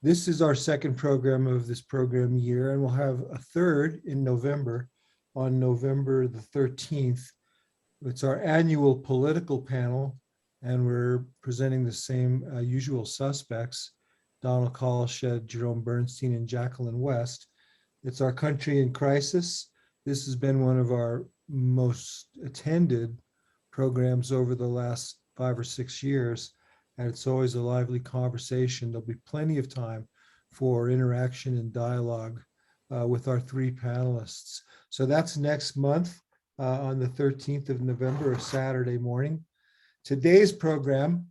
This is our second program of this program year, and we'll have a third in November, on November the 13th. It's our annual political panel, and we're presenting the same usual suspects, Donald Colshed, Jerome Bernstein, and Jacqueline West. It's our country in crisis. This has been one of our most attended programs over the last 5 or 6 years, and it's always a lively conversation. There'll be plenty of time for interaction and dialogue with our three panelists. So that's next month on the 13th of November, a Saturday morning. Today's program,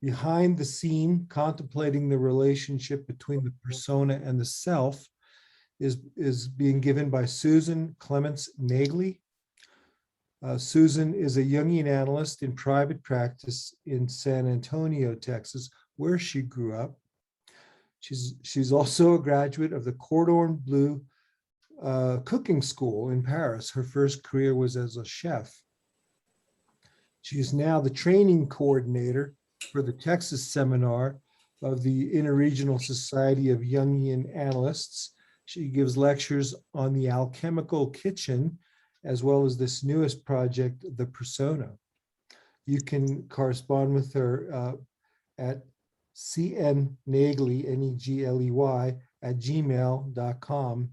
Behind the Scene, Contemplating the Relationship Between the Persona and the Self, is being given by Susan Clements Negley. Susan is a Jungian analyst in private practice in San Antonio, Texas, where she grew up. She's also a graduate of the Cordon Bleu cooking school in Paris. Her first career was as a chef. She is now the training coordinator for the Texas seminar of the Interregional Society of Jungian Analysts. She gives lectures on the alchemical kitchen, as well as this newest project, the Persona. You can correspond with her at cnnegley, N-E-G-L-E-Y, at gmail.com.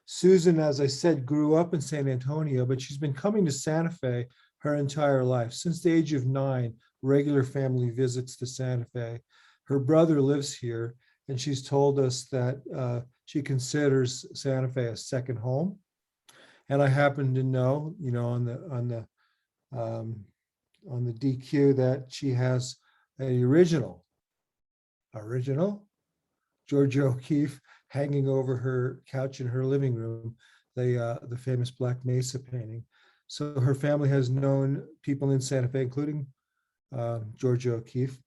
Susan, as I said, grew up in San Antonio, but she's been coming to Santa Fe her entire life. Since the age of 9, regular family visits to Santa Fe. Her brother lives here, and she's told us that she considers Santa Fe a second home. And I happen to know, on the DQ, that she has an original Georgia O'Keeffe hanging over her couch in her living room, the famous Black Mesa painting. So her family has known people in Santa Fe, including Georgia O'Keeffe,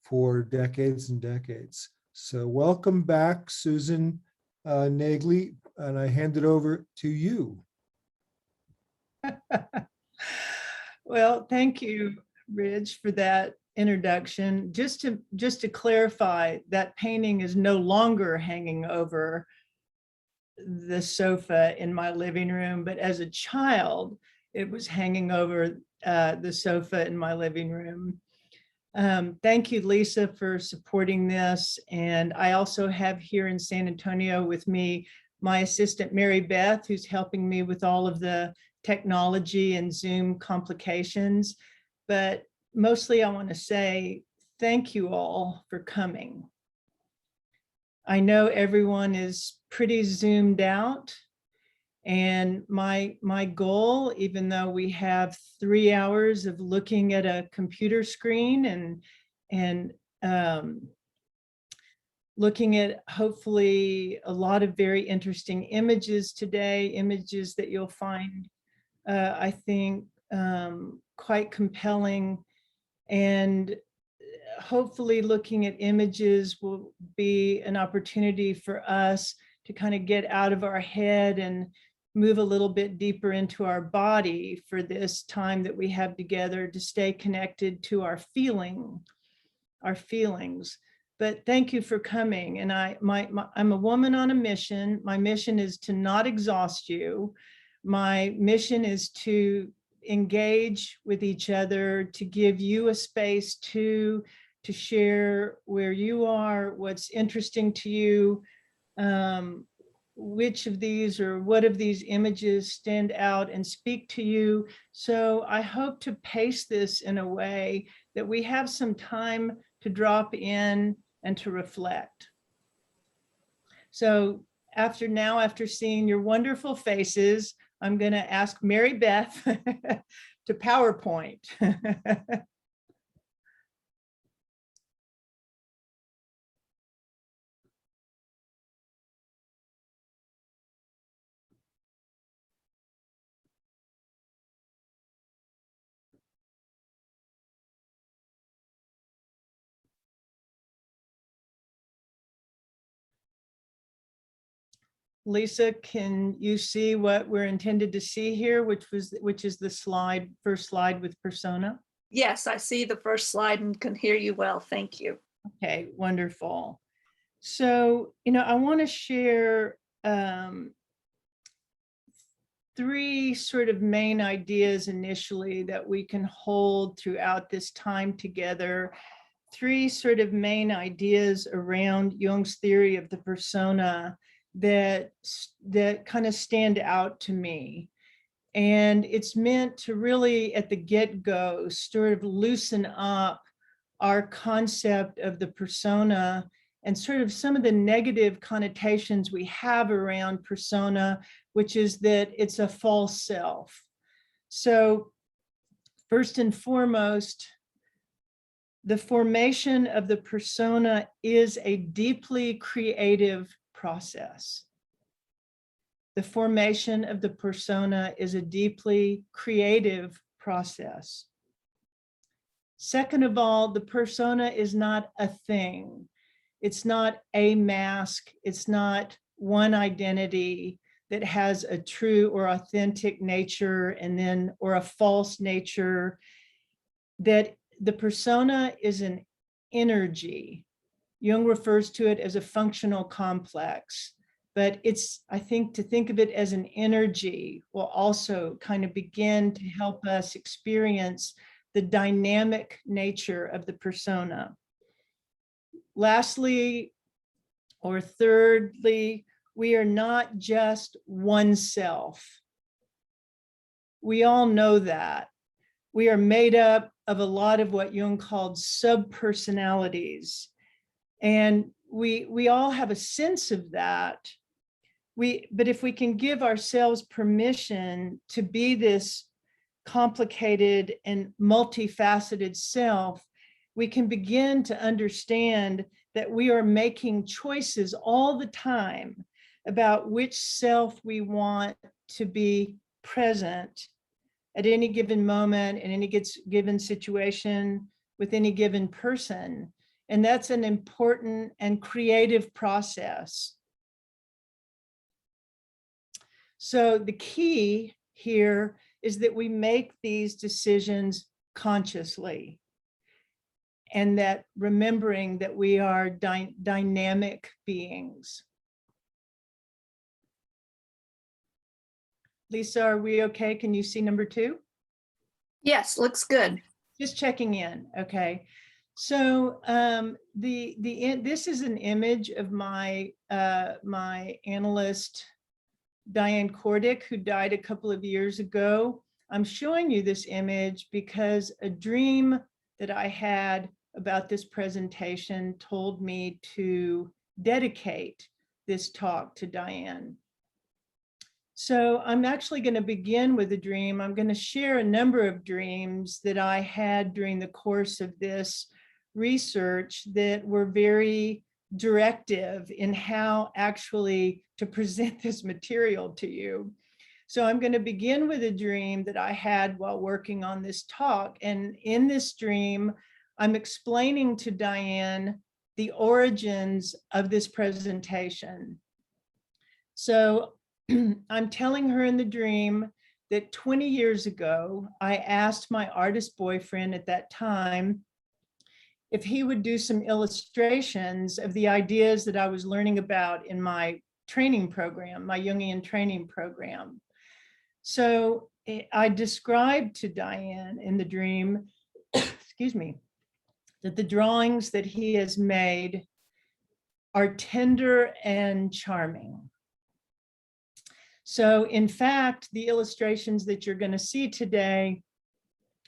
for decades and decades. So welcome back, Susan Negley, and I hand it over to you. Well, thank you, Ridge, for that introduction. Just to clarify, that painting is no longer hanging over the sofa in my living room, but as a child, it was hanging over the sofa in my living room. Thank you, Lisa, for supporting this. And I also have here in San Antonio with me my assistant, Mary Beth, who's helping me with all of the technology and Zoom complications. But mostly I want to say thank you all for coming. I know everyone is pretty zoomed out, and my goal, even though we have 3 hours of looking at a computer screen and looking at hopefully a lot of very interesting images today, images that you'll find I think quite compelling, and hopefully looking at images will be an opportunity for us to kind of get out of our head and move a little bit deeper into our body for this time that we have together to stay connected to our feelings. But thank you for coming. And I'm a woman on a mission. My mission is to not exhaust you. My mission is to engage with each other, to give you a space to share where you are, what's interesting to you, which of these or what of these images stand out and speak to you. So I hope to pace this in a way that we have some time to drop in and to reflect. So after seeing your wonderful faces, I'm going to ask Mary Beth to PowerPoint. Lisa, can you see what we're intended to see here, which is the first slide with persona? Yes, I see the first slide and can hear you well. Thank you. Okay, wonderful. So, I want to share three sort of main ideas initially that we can hold throughout this time together. Three sort of main ideas around Jung's theory of the persona that kind of stand out to me. And it's meant to really, at the get-go, sort of loosen up our concept of the persona and sort of some of the negative connotations we have around persona, which is that it's a false self. So first and foremost, the formation of the persona is a deeply creative process. The formation of the persona is a deeply creative process. Second of all, the persona is not a thing. It's not a mask. It's not one identity that has a true or authentic nature and then, or a false nature. That the persona is an energy. Jung refers to it as a functional complex, but I think to think of it as an energy will also kind of begin to help us experience the dynamic nature of the persona. Lastly, or thirdly, we are not just oneself. We all know that. We are made up of a lot of what Jung called subpersonalities. And we all have a sense of that. But if we can give ourselves permission to be this complicated and multifaceted self, we can begin to understand that we are making choices all the time about which self we want to be present at any given moment, in any given situation, with any given person. And that's an important and creative process. So the key here is that we make these decisions consciously, and that remembering that we are dynamic beings. Lisa, are we okay? Can you see number 2? Yes, looks good. Just checking in. Okay. So this is an image of my my analyst Diane Kordick, who died a couple of years ago. I'm showing you this image because a dream that I had about this presentation told me to dedicate this talk to Diane. So I'm actually going to begin with a dream. I'm going to share a number of dreams that I had during the course of this research that were very directive in how actually to present this material to you. So I'm going to begin with a dream that I had while working on this talk. And in this dream, I'm explaining to Diane the origins of this presentation. So I'm telling her in the dream that 20 years ago, I asked my artist boyfriend at that time if he would do some illustrations of the ideas that I was learning about in my training program, my Jungian training program. So I described to Diane in the dream, excuse me, that the drawings that he has made are tender and charming. So in fact, the illustrations that you're going to see today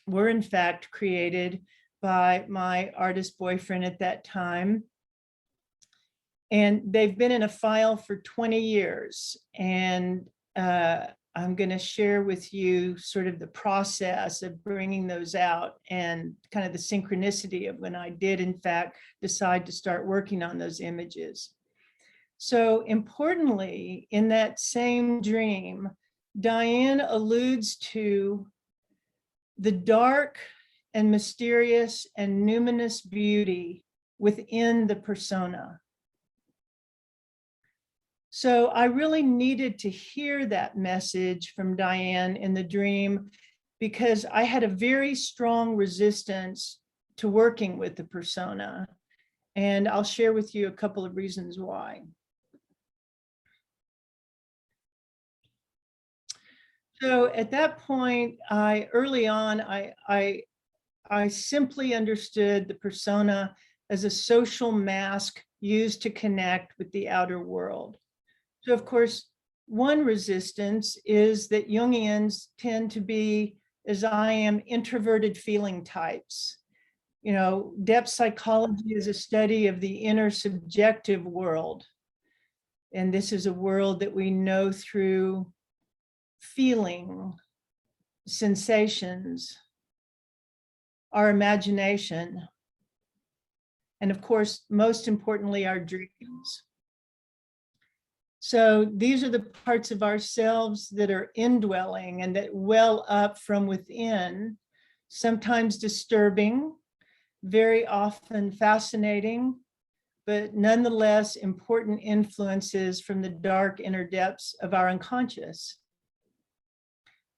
were in fact created by my artist boyfriend at that time. And they've been in a file for 20 years. And I'm going to share with you sort of the process of bringing those out and kind of the synchronicity of when I did, in fact, decide to start working on those images. So importantly, in that same dream, Diane alludes to the dark and mysterious and numinous beauty within the persona. So I really needed to hear that message from Diane in the dream because I had a very strong resistance to working with the persona. And I'll share with you a couple of reasons why. So at that point, early on, I simply understood the persona as a social mask used to connect with the outer world. So of course, one resistance is that Jungians tend to be, as I am, introverted feeling types. You know, depth psychology is a study of the inner subjective world. And this is a world that we know through feeling, sensations, our imagination, and of course, most importantly, our dreams. So these are the parts of ourselves that are indwelling and that well up from within, sometimes disturbing, very often fascinating, but nonetheless important influences from the dark inner depths of our unconscious.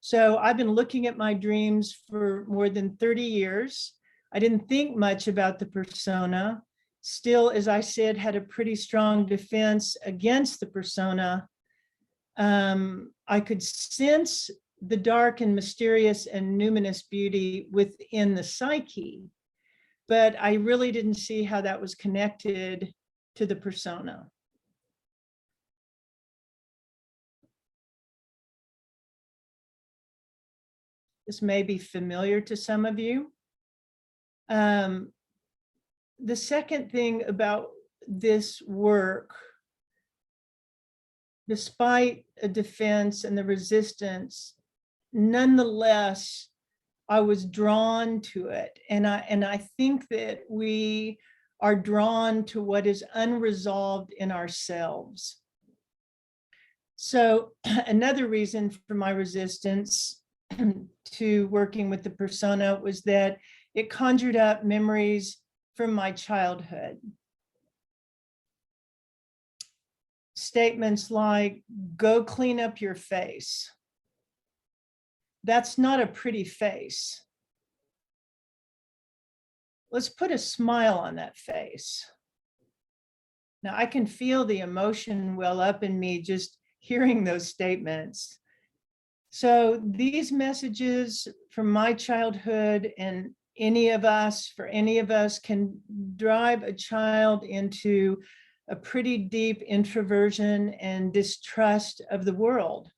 So I've been looking at my dreams for more than 30 years. I didn't think much about the persona. Still, as I said, had a pretty strong defense against the persona. I could sense the dark and mysterious and numinous beauty within the psyche, but I really didn't see how that was connected to the persona. This may be familiar to some of you. The second thing about this work, despite a defense and the resistance, nonetheless, I was drawn to it. And I think that we are drawn to what is unresolved in ourselves. So another reason for my resistance to working with the persona was that it conjured up memories from my childhood. Statements like, go clean up your face. That's not a pretty face. Let's put a smile on that face. Now I can feel the emotion well up in me just hearing those statements. So these messages from my childhood and for any of us can drive a child into a pretty deep introversion and distrust of the world.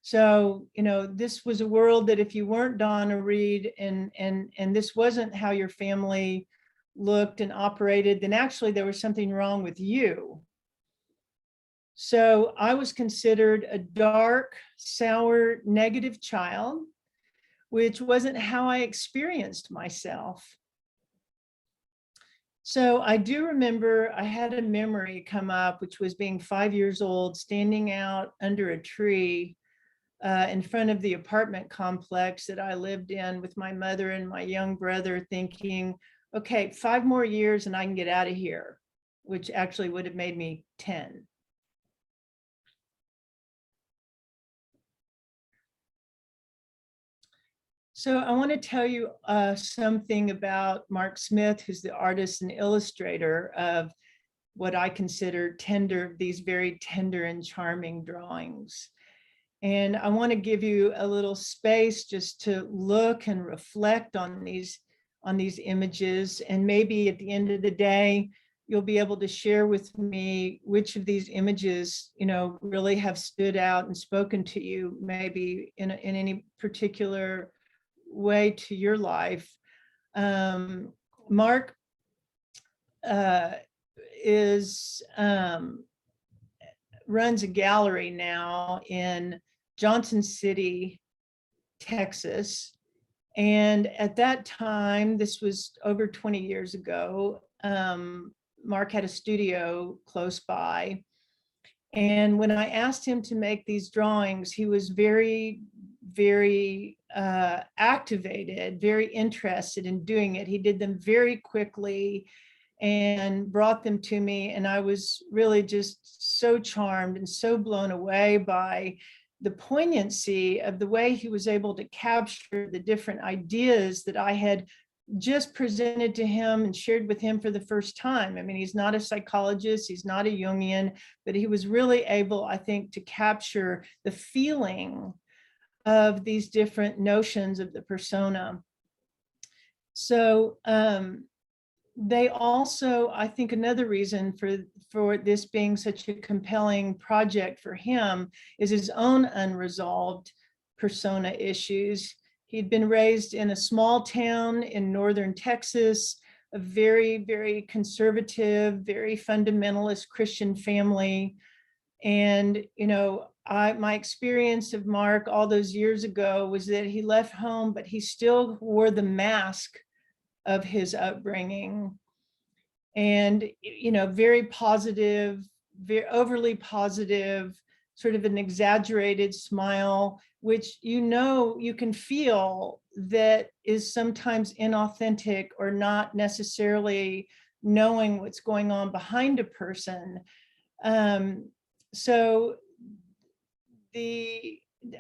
So, you know, this was a world that if you weren't Donna Reed and this wasn't how your family looked and operated, then actually there was something wrong with you. So I was considered a dark, sour, negative child, which wasn't how I experienced myself. So I do remember I had a memory come up, which was being 5 years old, standing out under a tree in front of the apartment complex that I lived in with my mother and my young brother, thinking, okay, 5 more years and I can get out of here, which actually would have made me 10. So I want to tell you something about Mark Smith, who's the artist and illustrator of what I consider these very tender and charming drawings. And I want to give you a little space just to look and reflect on these images. And maybe at the end of the day, you'll be able to share with me which of these images, you know, really have stood out and spoken to you, maybe in any particular way to your life. Mark runs a gallery now in Johnson City, Texas. And at that time, this was over 20 years ago, Mark had a studio close by. And when I asked him to make these drawings, he was very, very activated, very interested in doing it. He did them very quickly and brought them to me. And I was really just so charmed and so blown away by the poignancy of the way he was able to capture the different ideas that I had just presented to him and shared with him for the first time. I mean, he's not a psychologist, he's not a Jungian, but he was really able, I think, to capture the feeling of these different notions of the persona. So they also, I think another reason for this being such a compelling project for him is his own unresolved persona issues. He'd been raised in a small town in northern Texas, a very, very conservative, very fundamentalist Christian family. And, you know, my experience of Mark all those years ago was that he left home, but he still wore the mask of his upbringing. And, you know, very positive, very overly positive, sort of an exaggerated smile, which, you know, you can feel that is sometimes inauthentic or not necessarily knowing what's going on behind a person. So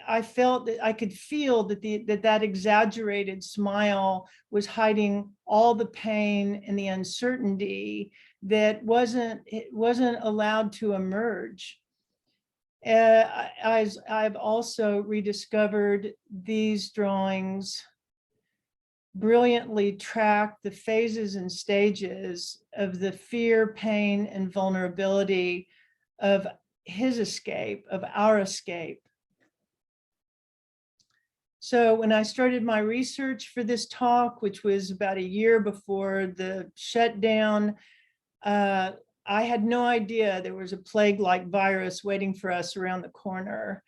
I felt that I could feel that that exaggerated smile was hiding all the pain and the uncertainty that wasn't allowed to emerge. I've also rediscovered these drawings brilliantly track the phases and stages of the fear, pain, and vulnerability of his escape, of our escape. So when I started my research for this talk, which was about a year before the shutdown, I had no idea there was a plague-like virus waiting for us around the corner.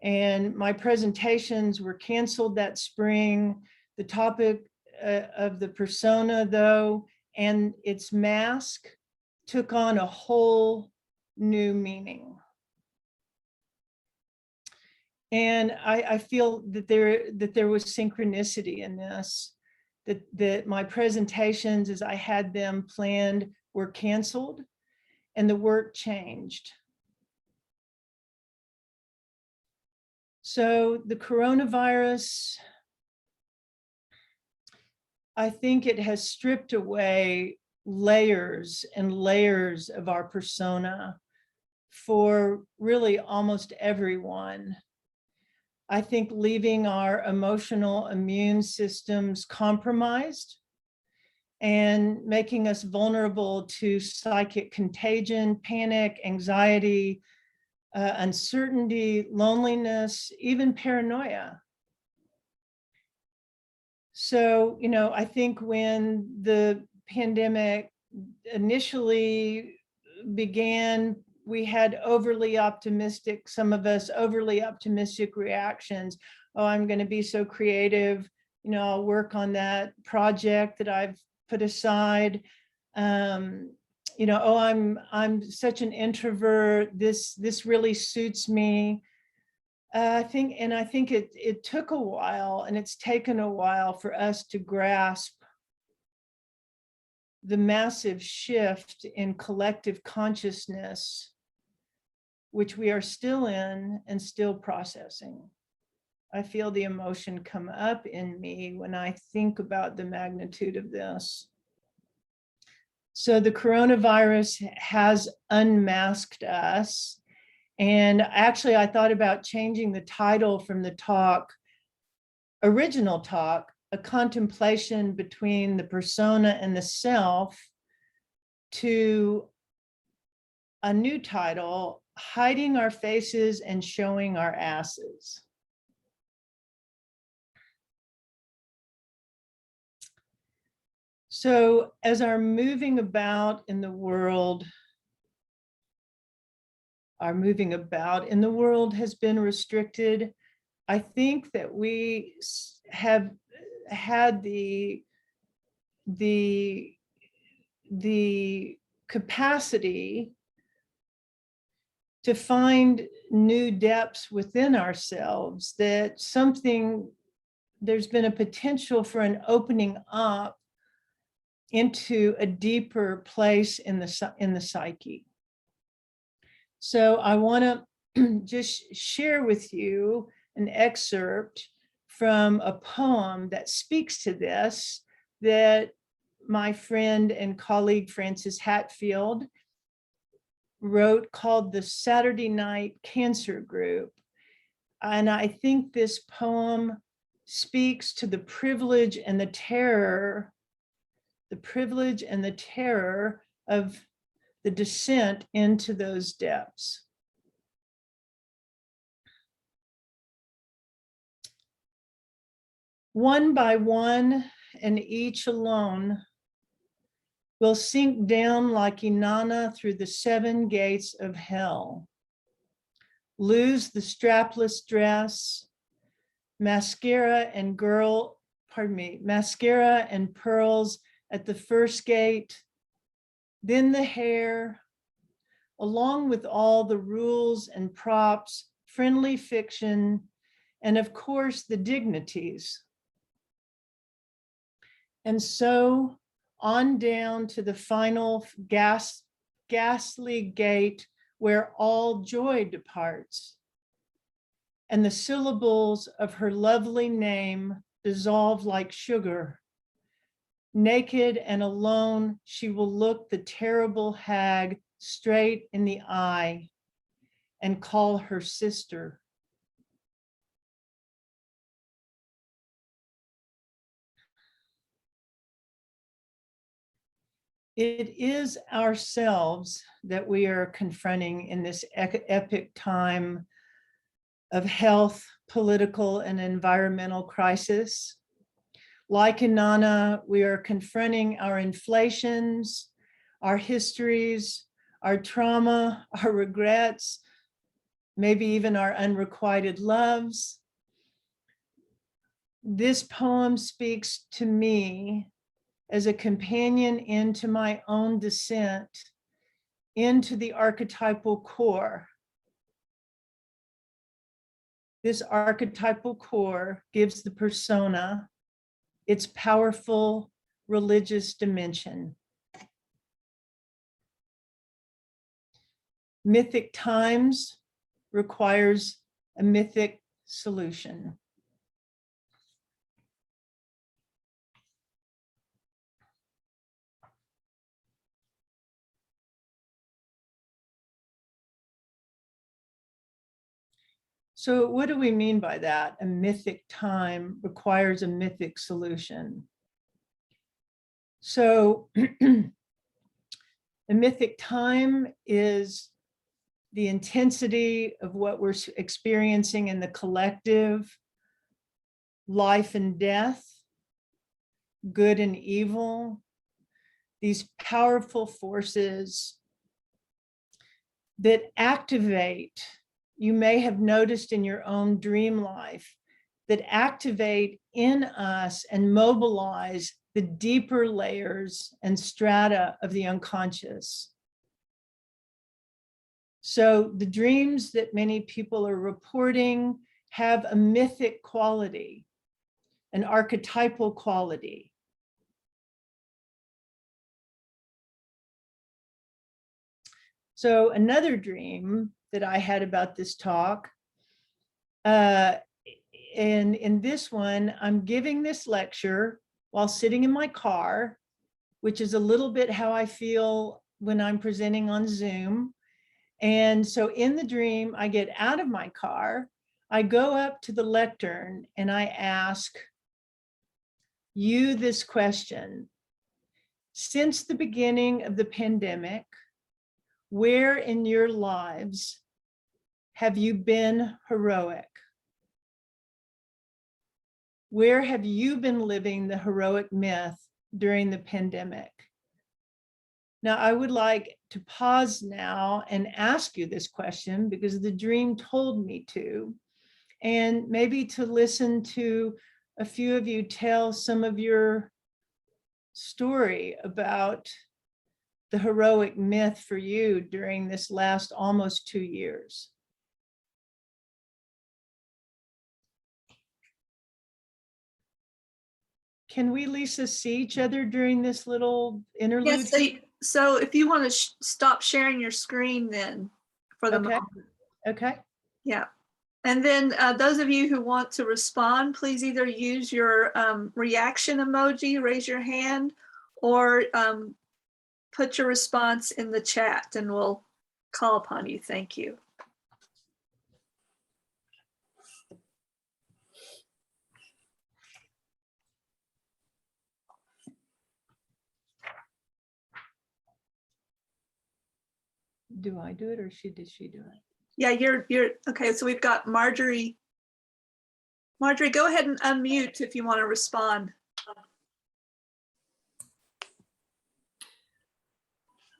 And my presentations were canceled that spring. The topic of the persona, though, and its mask took on a whole new meaning. And I feel that there was synchronicity in this, that my presentations as I had them planned were canceled and the work changed. So the coronavirus, I think it has stripped away layers and layers of our persona for really almost everyone. I think leaving our emotional immune systems compromised and making us vulnerable to psychic contagion, panic, anxiety, uncertainty, loneliness, even paranoia. So, you know, I think when the pandemic initially began, we had overly optimistic, some of us overly optimistic reactions. Oh, I'm going to be so creative. You know, I'll work on that project that I've put aside. You know, oh, I'm such an introvert. This really suits me. I think it took a while, and it's taken a while for us to grasp the massive shift in collective consciousness, which we are still in and still processing. I feel the emotion come up in me when I think about the magnitude of this. So the coronavirus has unmasked us. And actually, I thought about changing the title from the talk, original talk, A Contemplation Between the Persona and the Self, to a new title, Hiding Our Faces and Showing Our Asses. So as our moving about in the world, has been restricted, I think that we have had the capacity to find new depths within ourselves, that there's been a potential for an opening up into a deeper place in the psyche. So I want to just share with you an excerpt from a poem that speaks to this, that my friend and colleague Frances Hatfield wrote called the Saturday Night Cancer Group. And I think this poem speaks to the privilege and the terror of the descent into those depths. One by one, and each alone, will sink down like Inanna through the 7 gates of hell, lose the strapless dress, mascara and pearls at the first gate, then the hair, along with all the rules and props, friendly fiction, and of course the dignities. And so on down to the final ghastly gate where all joy departs, and the syllables of her lovely name dissolve like sugar. Naked and alone, she will look the terrible hag straight in the eye and call her sister. It is ourselves that we are confronting in this epic time of health, political, and environmental crisis. Like Inanna, we are confronting our inflations, our histories, our trauma, our regrets, maybe even our unrequited loves. This poem speaks to me as a companion into my own descent into the archetypal core. This archetypal core gives the persona its powerful religious dimension. Mythic times requires a mythic solution. So what do we mean by that? A mythic time requires a mythic solution. So a mythic time is the intensity of what we're experiencing in the collective, life and death, good and evil, these powerful forces that activate. You may have noticed in your own dream life that activate in us and mobilize the deeper layers and strata of the unconscious. So the dreams that many people are reporting have a mythic quality, an archetypal quality. So another dream that I had about this talk, and in this one, I'm giving this lecture while sitting in my car, which is a little bit how I feel when I'm presenting on Zoom. And so in the dream, I get out of my car, I go up to the lectern and I ask you this question. Since the beginning of the pandemic, where in your lives have you been heroic? Where have you been living the heroic myth during the pandemic? Now, I would like to pause now and ask you this question because the dream told me to, and maybe to listen to a few of you tell some of your story about the heroic myth for you during this last almost 2 years. Can we, Lisa, see each other during this little interlude? Yes, so if you want to stop sharing your screen then for the Okay. moment. Okay. Yeah. And then those of you who want to respond, please either use your reaction emoji, raise your hand, or put your response in the chat and we'll call upon you. Thank you. Do I do it or did she do it? Yeah, you're okay. So we've got Marjorie. Marjorie, go ahead and unmute if you want to respond.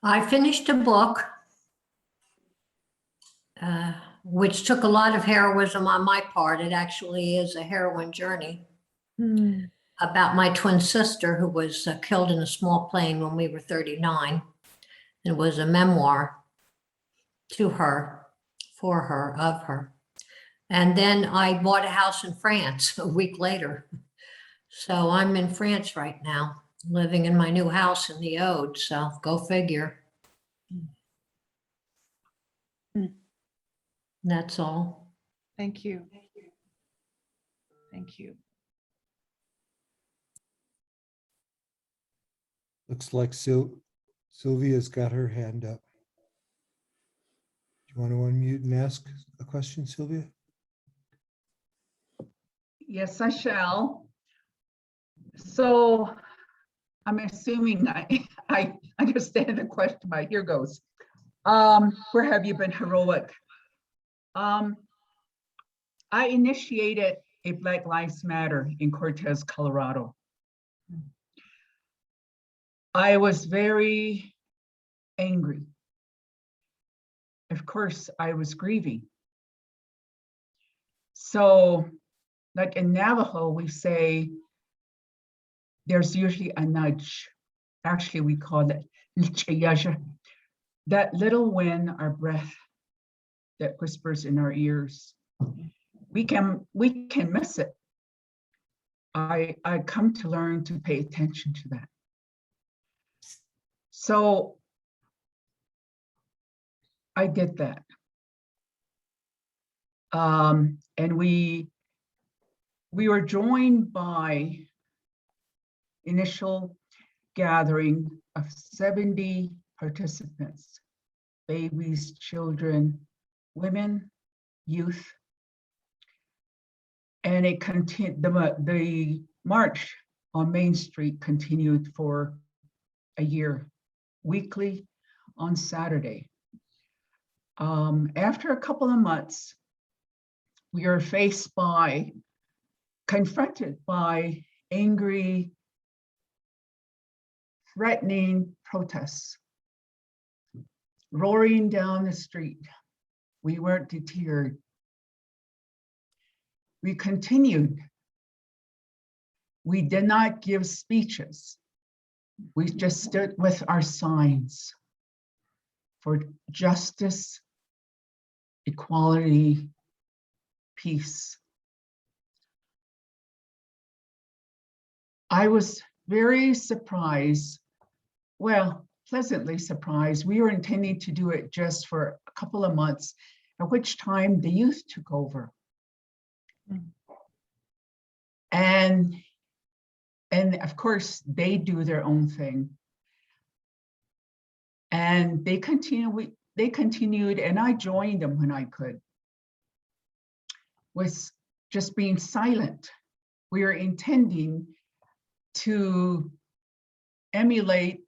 I finished a book, which took a lot of heroism on my part. It actually is a heroine journey about my twin sister who was killed in a small plane when we were 39. It was a memoir to her, for her, of her. And then I bought a house in France a week later. So I'm in France right now, living in my new house in the Ode. So go figure. That's all. Thank you. Thank you. Looks like Sylvia's got her hand up. Do you want to unmute and ask a question, Sylvia? Yes, I shall. So I'm assuming I understand the question, but here goes. Where have you been heroic? I initiated a Black Lives Matter in Cortez, Colorado. I was very angry. Of course, I was grieving. So, like in Navajo, we say there's usually a nudge. Actually, we call it that little wind, our breath that whispers in our ears. We can miss it. I come to learn to pay attention to that. So I did that. And we were joined by initial gathering of 70 participants, babies, children, women, youth. And it continued, the march on Main Street continued for a year, weekly on Saturday. After a couple of months, we were confronted by angry, threatening protests, roaring down the street. We weren't deterred. We continued. We did not give speeches. We just stood with our signs for justice, equality, peace. I was very surprised, well, pleasantly surprised. We were intending to do it just for a couple of months, at which time the youth took over. And of course, they do their own thing. And they continued, and I joined them when I could, with just being silent. We are intending to emulate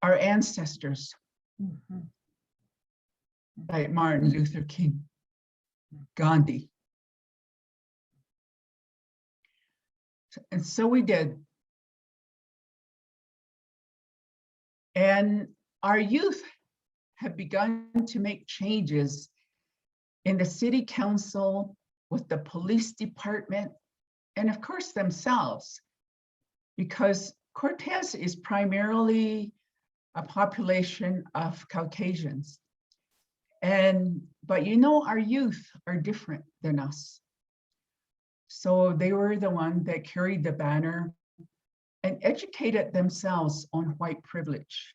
our ancestors, like Martin Luther King, Gandhi. And so we did. And our youth have begun to make changes in the city council, with the police department, and of course themselves, because Cortez is primarily a population of Caucasians. But you know, our youth are different than us. So they were the one that carried the banner and educated themselves on white privilege.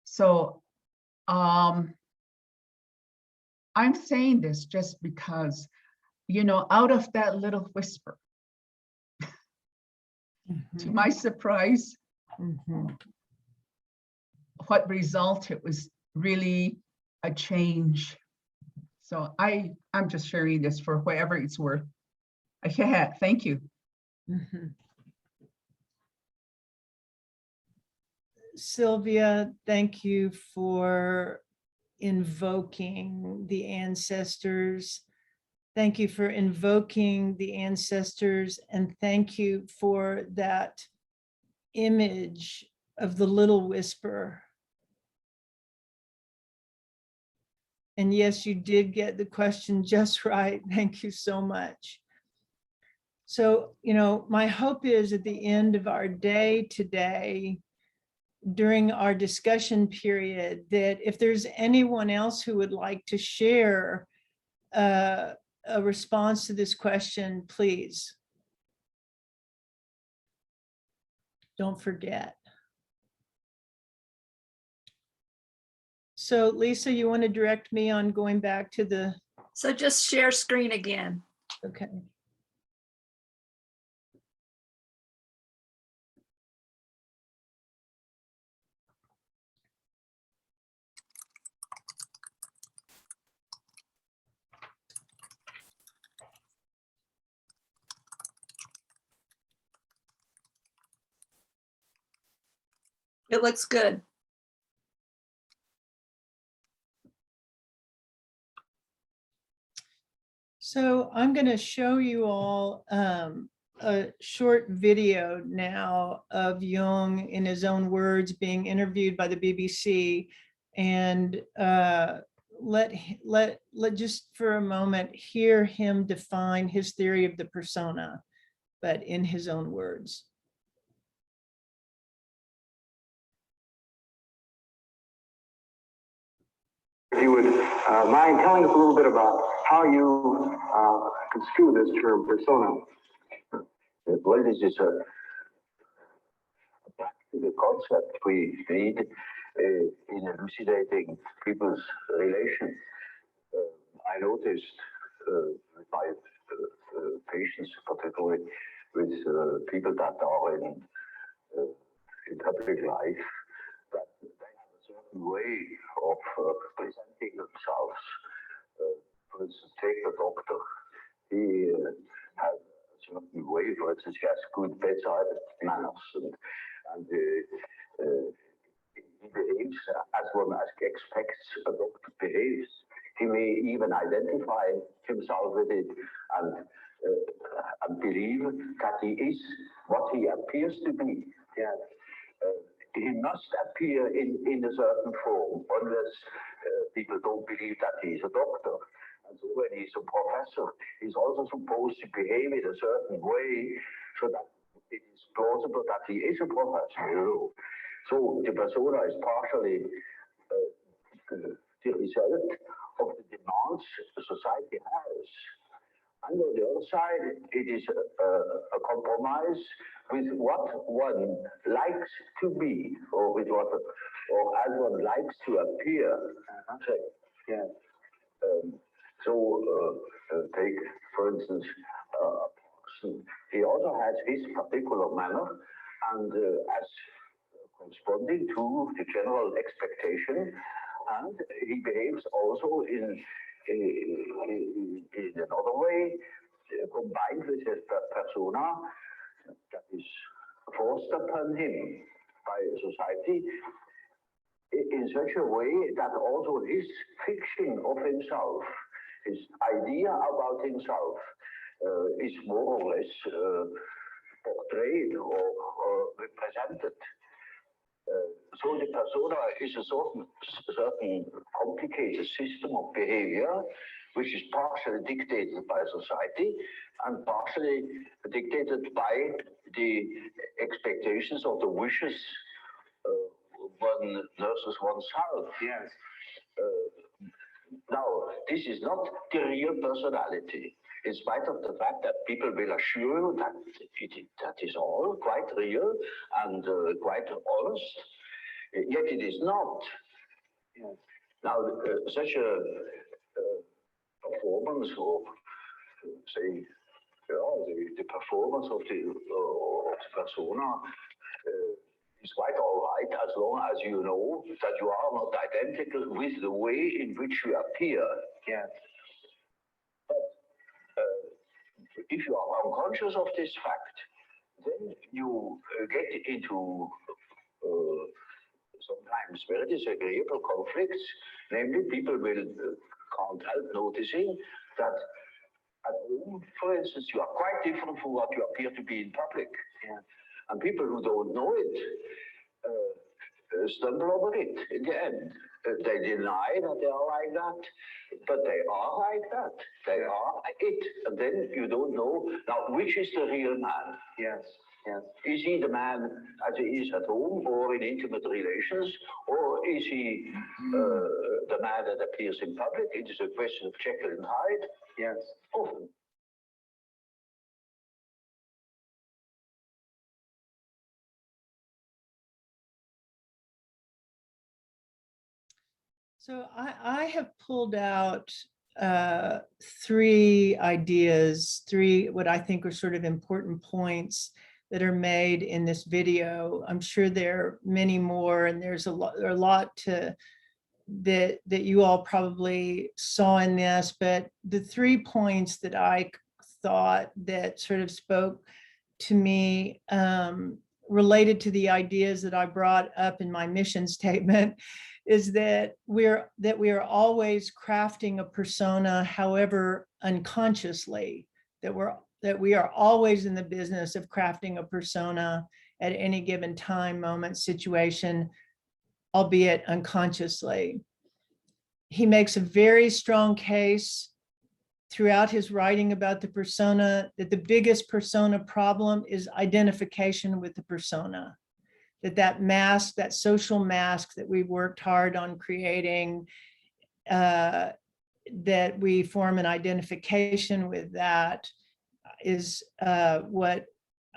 So I'm saying this just because, you know, out of that little whisper, to my surprise, Mhm. what resulted was really a change. So I'm just sharing this for whatever it's worth. Yeah, thank you. Mhm. Sylvia, thank you for invoking the ancestors. Thank you for invoking the ancestors, and thank you for that image of the little whisper. And yes, you did get the question just right. Thank you so much. So, you know, my hope is at the end of our day today, during our discussion period, that if there's anyone else who would like to share a response to this question, please don't forget. So Lisa, you want to direct me on going back to the, So just share screen again. okay. It looks good. So I'm going to show you all a short video now of Jung in his own words being interviewed by the BBC, and let just for a moment hear him define his theory of the persona, but in his own words. If you would mind telling us a little bit about how you construe this term persona. Well, this is a practical concept we need in elucidating people's relation. I noticed with my patients, particularly with people that are in public life, that they have a certain way of presenting themselves. For instance, take the doctor. He has a certain way, for instance, he has good bedside manners, and he behaves as one expects a doctor behaves. He may even identify himself with it and believe that he is what he appears to be. Yeah. He must appear in a certain form, unless people don't believe that he's a doctor. And so when he's a professor, he's also supposed to behave in a certain way so that it is plausible that he is a professor, you know. So the persona is partially the result of the demands society has. And on the other side, it is a compromise with what one likes to be, or with what, or as one likes to appear. Yeah. Take, for instance, he also has his particular manner, and as corresponding to the general expectation, and he behaves also in another way, combined with his persona that is forced upon him by society in such a way that also his fiction of himself, his idea about himself, is more or less portrayed or represented. So the persona is a certain complicated system of behavior, which is partially dictated by society and partially dictated by the expectations of the wishes one nurses oneself. Yes. Now, this is not the real personality, in spite of the fact that people will assure you that that is all quite real and quite honest. Yet it is not. Yes. Now, such a performance of, say, the performance of the persona is quite all right, as long as you know that you are not identical with the way in which you appear. Yeah. But if you are unconscious of this fact, then you get into sometimes very disagreeable conflicts. Namely, people will can't help noticing that at home, for instance, you are quite different from what you appear to be in public. Yeah. And people who don't know it stumble over it in the end. They deny that they are like that, but they are like that. They are it. And then you don't know, now, which is the real man? Yes. Yes. Is he the man as he is at home or in intimate relations? Or is he the man that appears in public? It is a question of Jekyll and Hyde. Yes. Often. So I have pulled out three ideas, three what I think are sort of important points that are made in this video. I'm sure there are many more, and there's a lot to that you all probably saw in this, but the 3 points that I thought that sort of spoke to me related to the ideas that I brought up in my mission statement is that we are always crafting a persona, however unconsciously, that we are always in the business of crafting a persona at any given time, moment, situation, albeit unconsciously. He makes a very strong case throughout his writing about the persona that the biggest persona problem is identification with the persona. That mask, that social mask that we worked hard on creating, that we form an identification with, that is what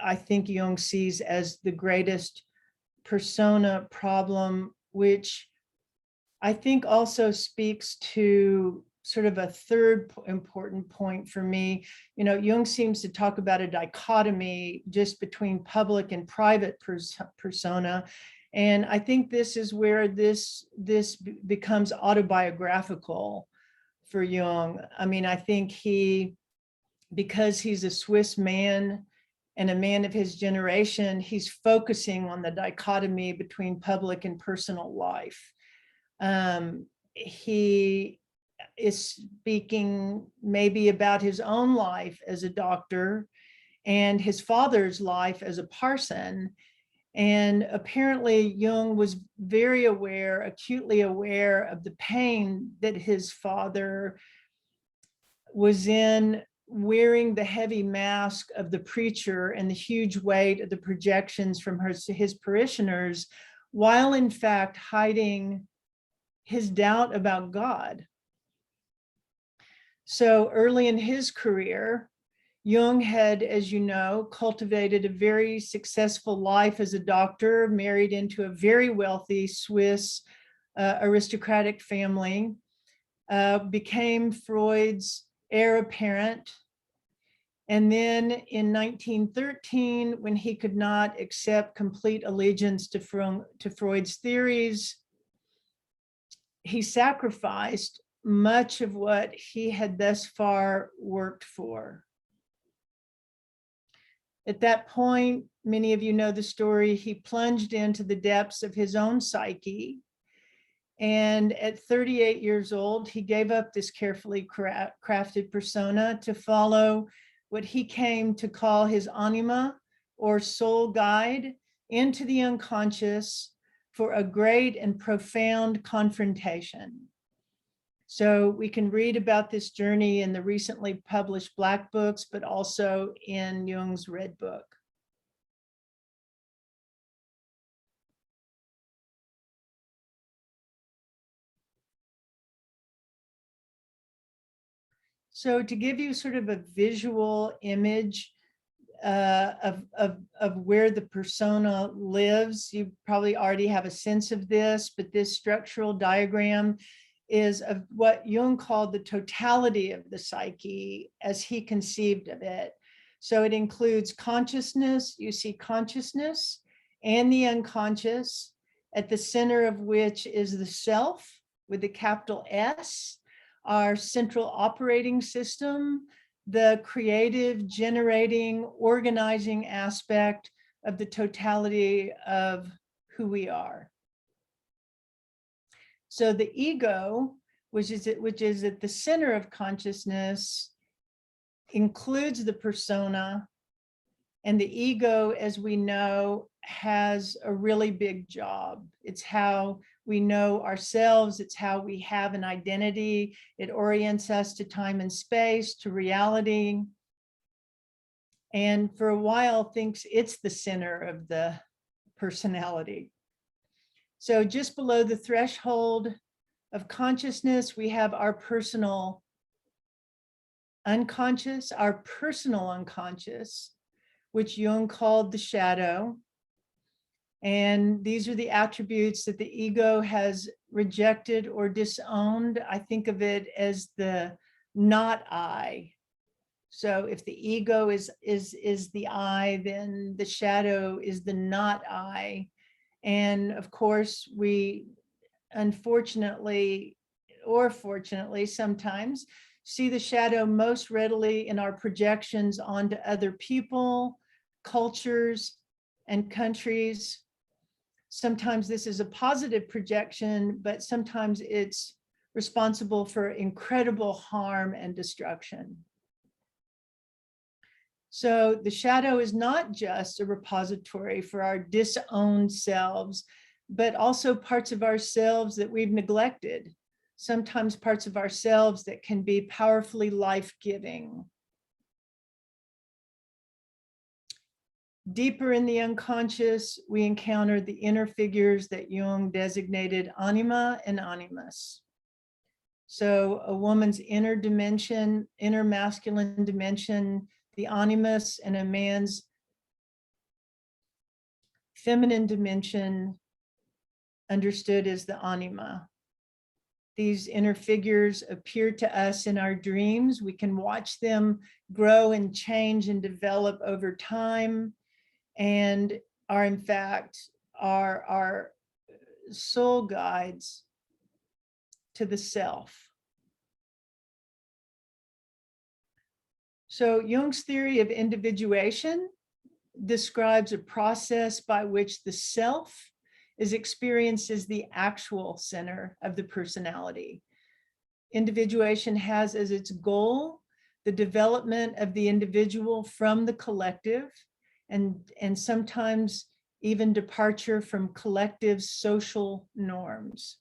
I think Jung sees as the greatest persona problem, which I think also speaks to sort of a third important point for me. You know, Jung seems to talk about a dichotomy just between public and private persona. And I think this is where this becomes autobiographical for Jung. I mean, I think because he's a Swiss man and a man of his generation, he's focusing on the dichotomy between public and personal life. He is speaking maybe about his own life as a doctor and his father's life as a parson. And apparently Jung was very aware, acutely aware of the pain that his father was in, wearing the heavy mask of the preacher and the huge weight of the projections from his parishioners, while in fact hiding his doubt about God. So early in his career, Jung had, as you know, cultivated a very successful life as a doctor, married into a very wealthy Swiss aristocratic family, became Freud's heir apparent. And then in 1913, when he could not accept complete allegiance to Freud's theories, he sacrificed much of what he had thus far worked for. At that point, many of you know the story, he plunged into the depths of his own psyche. And at 38 years old, he gave up this carefully crafted persona to follow what he came to call his anima, or soul guide, into the unconscious for a great and profound confrontation. So we can read about this journey in the recently published Black books, but also in Jung's Red Book. So to give you sort of a visual image of where the persona lives, you probably already have a sense of this, but this structural diagram is of what Jung called the totality of the psyche as he conceived of it. So it includes consciousness, you see consciousness, and the unconscious, at the center of which is the self with the capital S, our central operating system, the creative, generating, organizing aspect of the totality of who we are. So the ego, which is at the center of consciousness, includes the persona, and the ego, as we know, has a really big job. It's how we know ourselves. It's how we have an identity. It orients us to time and space, to reality. And for a while thinks it's the center of the personality. So just below the threshold of consciousness, we have our personal unconscious, our personal unconscious, which Jung called the shadow. And these are the attributes that the ego has rejected or disowned. I think of it as the not I. So if the ego is the I, then the shadow is the not I. And of course, we unfortunately, or fortunately sometimes, see the shadow most readily in our projections onto other people, cultures, and countries. Sometimes this is a positive projection, but sometimes it's responsible for incredible harm and destruction. So the shadow is not just a repository for our disowned selves, but also parts of ourselves that we've neglected. Sometimes parts of ourselves that can be powerfully life-giving. Deeper in the unconscious, we encounter the inner figures that Jung designated anima and animus. So a woman's inner dimension, inner masculine dimension, the animus, and a man's feminine dimension, understood as the anima. These inner figures appear to us in our dreams. We can watch them grow and change and develop over time, and are in fact our soul guides to the self. So Jung's theory of individuation describes a process by which the self is experienced as the actual center of the personality. Individuation has as its goal the development of the individual from the collective, and sometimes even departure from collective social norms.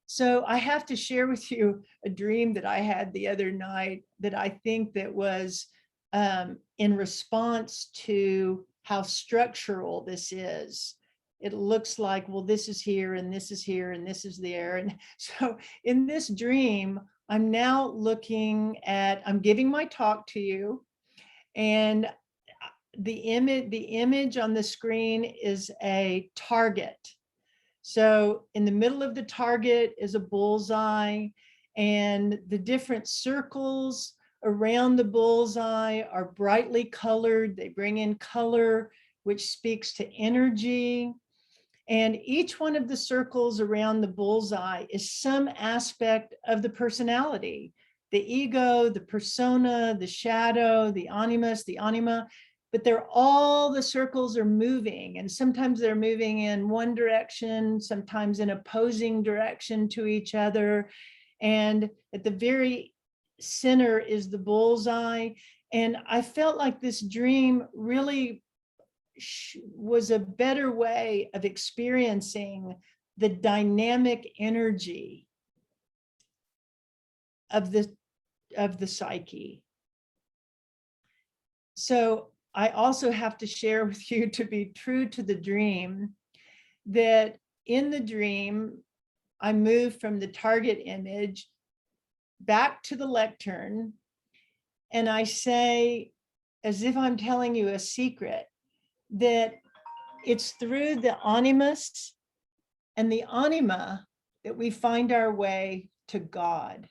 So I have to share with you a dream that I had the other night that I think that was in response to how structural this is. It looks like, well, this is here and this is here and this is there. And so in this dream, I'm now looking at, I'm giving my talk to you, and the image on the screen is a target. So in the middle of the target is a bullseye, and the different circles around the bullseye are brightly colored. They bring in color, which speaks to energy. And each one of the circles around the bullseye is some aspect of the personality, the ego, the persona, the shadow, the animus, the anima. But they're all, the circles are moving, and sometimes they're moving in one direction, sometimes in opposing direction to each other. And at the very center is the bullseye. And I felt like this dream really was a better way of experiencing the dynamic energy of the psyche. So I also have to share with you, to be true to the dream, that in the dream, I moved from the target image back to the lectern, and I say, as if I'm telling you a secret, that it's through the animus and the anima, that we find our way to God.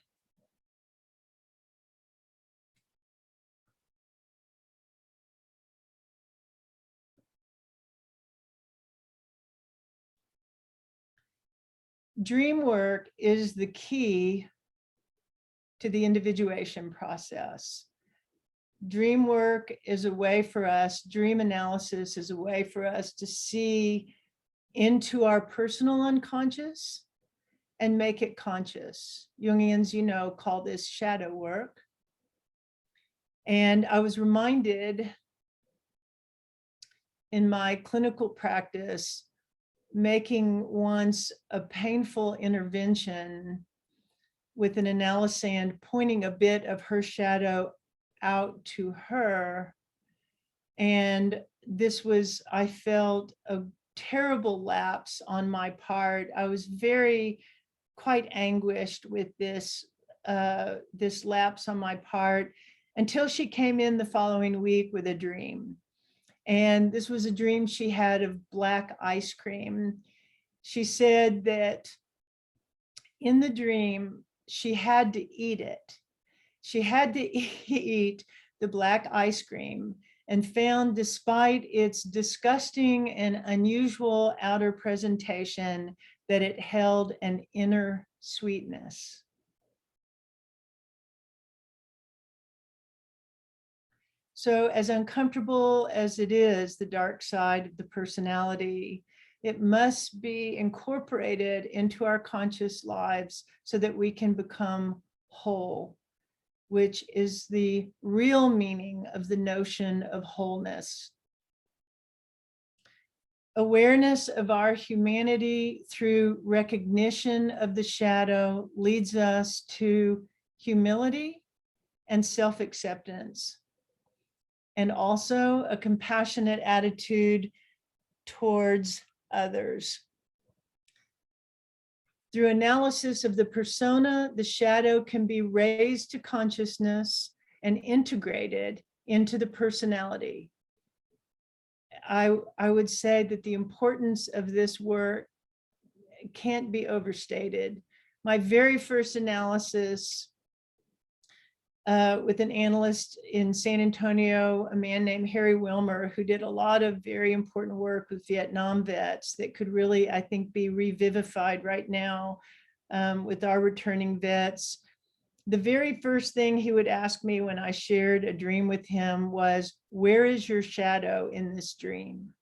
Dream work is the key to the individuation process. Dream work is a way for us, dream analysis is a way for us to see into our personal unconscious and make it conscious. Jungians, you know, call this shadow work. And I was reminded in my clinical practice, making once a painful intervention with an analysand, pointing a bit of her shadow out to her. And this was, I felt a terrible lapse on my part. I was quite anguished with this lapse on my part, until she came in the following week with a dream. And this was a dream she had of black ice cream. She said that in the dream, she had to eat it. She had to eat the black ice cream, and found, despite its disgusting and unusual outer presentation, that it held an inner sweetness. So as uncomfortable as it is, the dark side of the personality, it must be incorporated into our conscious lives so that we can become whole, which is the real meaning of the notion of wholeness. Awareness of our humanity through recognition of the shadow leads us to humility and self-acceptance, and also a compassionate attitude towards others. Through analysis of the persona, the shadow can be raised to consciousness and integrated into the personality. I would say that the importance of this work can't be overstated. My very first analysis with an analyst in San Antonio, a man named Harry Wilmer, who did a lot of very important work with Vietnam vets that could really, I think, be revivified right now with our returning vets. The very first thing he would ask me when I shared a dream with him was, "Where is your shadow in this dream?"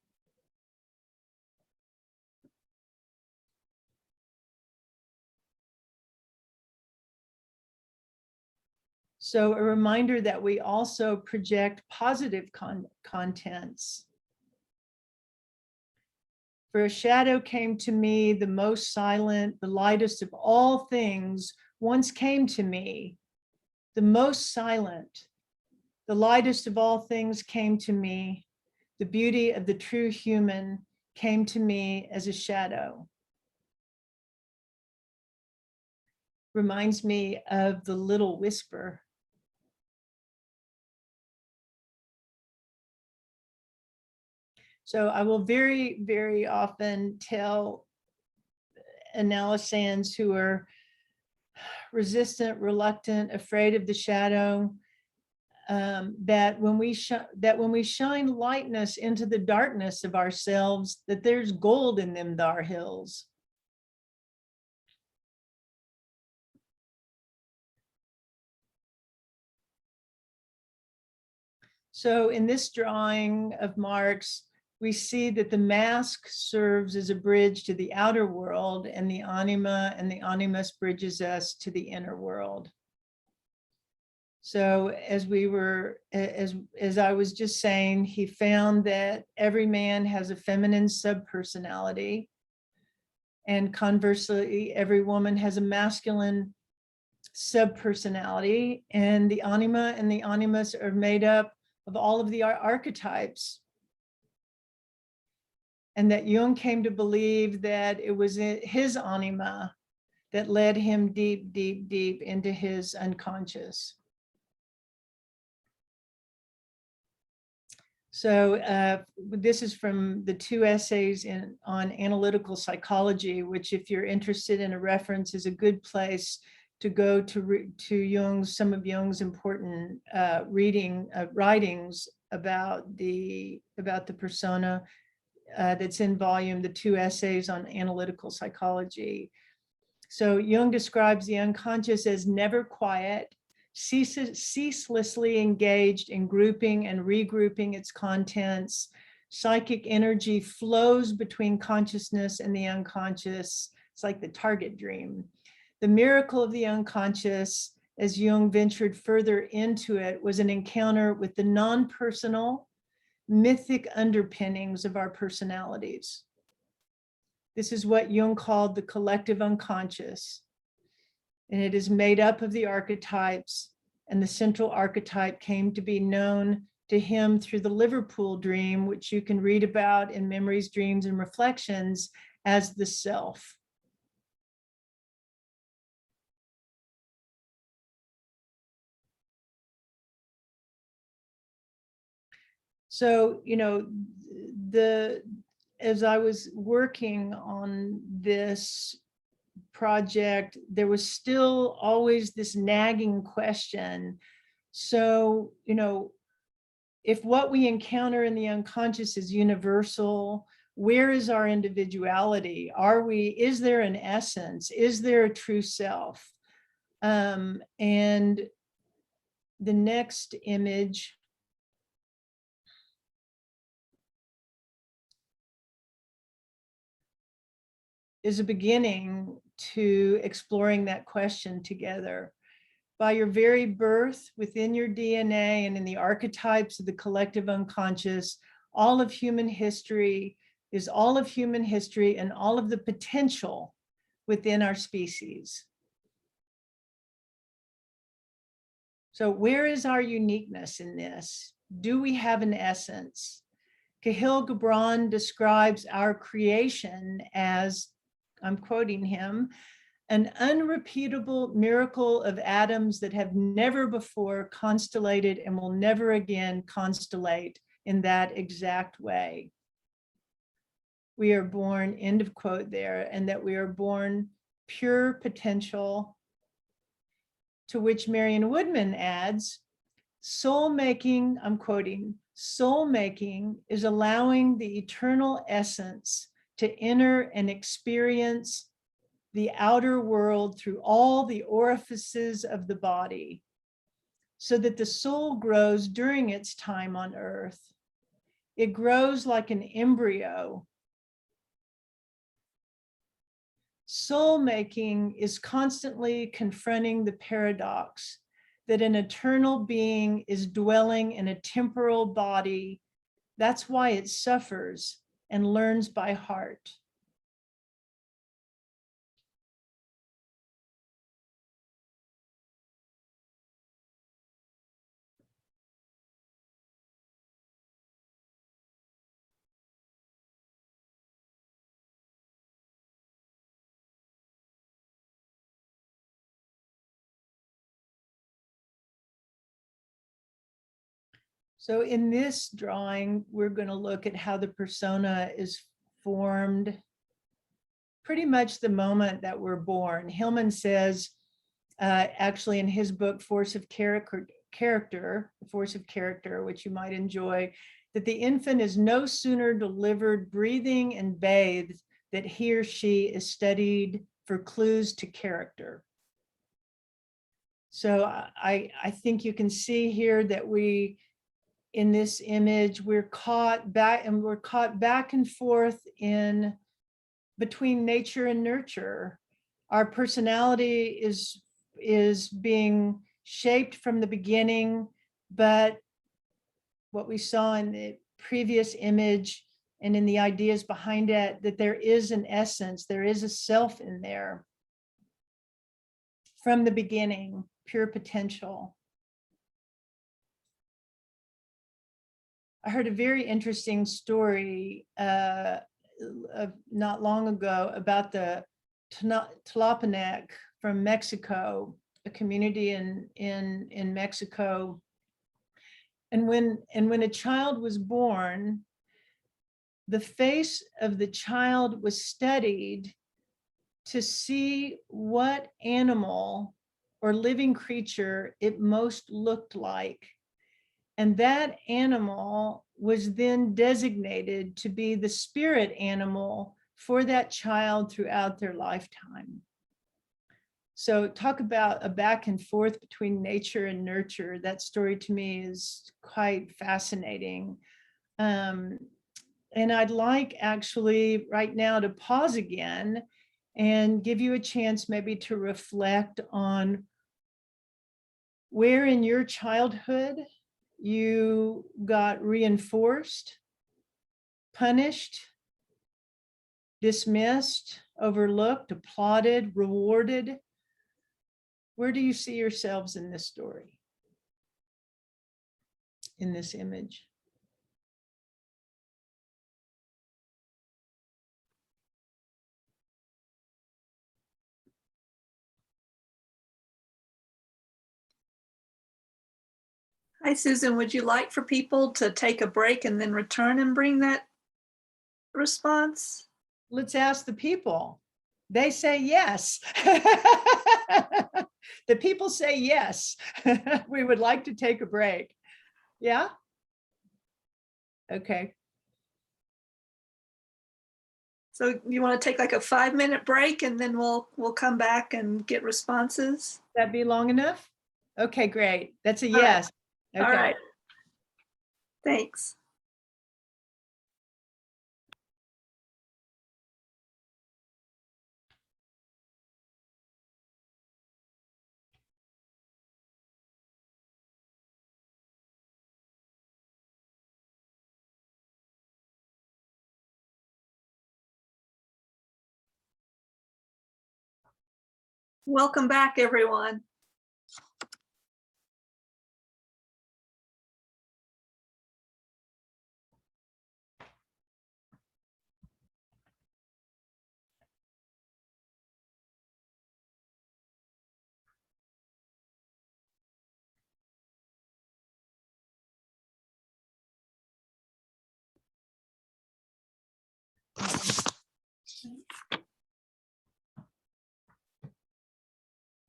So a reminder that we also project positive contents. For a shadow came to me, the most silent, the lightest of all things once came to me, the most silent, the lightest of all things came to me, the beauty of the true human came to me as a shadow. Reminds me of the little whisper. So I will very, very often tell analysands who are resistant, reluctant, afraid of the shadow, that when we shine lightness into the darkness of ourselves, that there's gold in them thar hills. So in this drawing of Mark's, we see that the mask serves as a bridge to the outer world, and the anima and the animus bridges us to the inner world. So as I was just saying, he found that every man has a feminine subpersonality, and conversely, every woman has a masculine subpersonality, and the anima and the animus are made up of all of the archetypes. And that Jung came to believe that it was his anima that led him deep, deep, deep into his unconscious. So this is from the 2 essays on analytical psychology, which if you're interested in a reference is a good place to go to Jung's, some of Jung's important writings about the persona that's in volume, the 2 essays on analytical psychology. So Jung describes the unconscious as never quiet, ceaselessly engaged in grouping and regrouping its contents. Psychic energy flows between consciousness and the unconscious. It's like the target dream. The miracle of the unconscious, as Jung ventured further into it, was an encounter with the non-personal, mythic underpinnings of our personalities. This is what Jung called the collective unconscious. And it is made up of the archetypes, and the central archetype came to be known to him through the Liverpool dream, which you can read about in Memories, Dreams, and Reflections as the self. So, you know, as I was working on this project, there was still always this nagging question. So, you know, if what we encounter in the unconscious is universal, where is our individuality? Is there an essence? Is there a true self? And the next image is a beginning to exploring that question together. By your very birth, within your DNA and in the archetypes of the collective unconscious, all of human history is all of human history and all of the potential within our species. So where is our uniqueness in this? Do we have an essence? Cahill Gibran describes our creation as, I'm quoting him, an unrepeatable miracle of atoms that have never before constellated and will never again constellate in that exact way. We are born, end of quote there, and that we are born pure potential, to which Marion Woodman adds, soul making, I'm quoting, soul making is allowing the eternal essence to enter and experience the outer world through all the orifices of the body, so that the soul grows during its time on earth. It grows like an embryo. Soul making is constantly confronting the paradox that an eternal being is dwelling in a temporal body. That's why it suffers and learns by heart. So in this drawing, we're going to look at how the persona is formed pretty much the moment that we're born. Hillman says, actually in his book, Force of Character, which you might enjoy, that the infant is no sooner delivered, breathing and bathed, that he or she is studied for clues to character. So I think you can see here that in this image, we're caught back and forth in between nature and nurture. Our personality is being shaped from the beginning, but what we saw in the previous image and in the ideas behind it, that there is an essence, there is a self in there from the beginning, pure potential. I heard a very interesting story not long ago about the Tlapanec from Mexico, a community in Mexico. And when a child was born, the face of the child was studied to see what animal or living creature it most looked like. And that animal was then designated to be the spirit animal for that child throughout their lifetime. So talk about a back and forth between nature and nurture. That story to me is quite fascinating. And I'd like actually right now to pause again and give you a chance maybe to reflect on where in your childhood you got reinforced, punished, dismissed, overlooked, applauded, rewarded. Where do you see yourselves in this story, in this image? Hi, Susan. Would you like for people to take a break and then return and bring that response? Let's ask the people. They say yes. The people say yes. We would like to take a break. Yeah? Okay. So you want to take like a 5-minute break and then we'll come back and get responses? That be long enough? Okay, great. That's a All right. yes. All Okay. right. Thanks. Welcome back, everyone.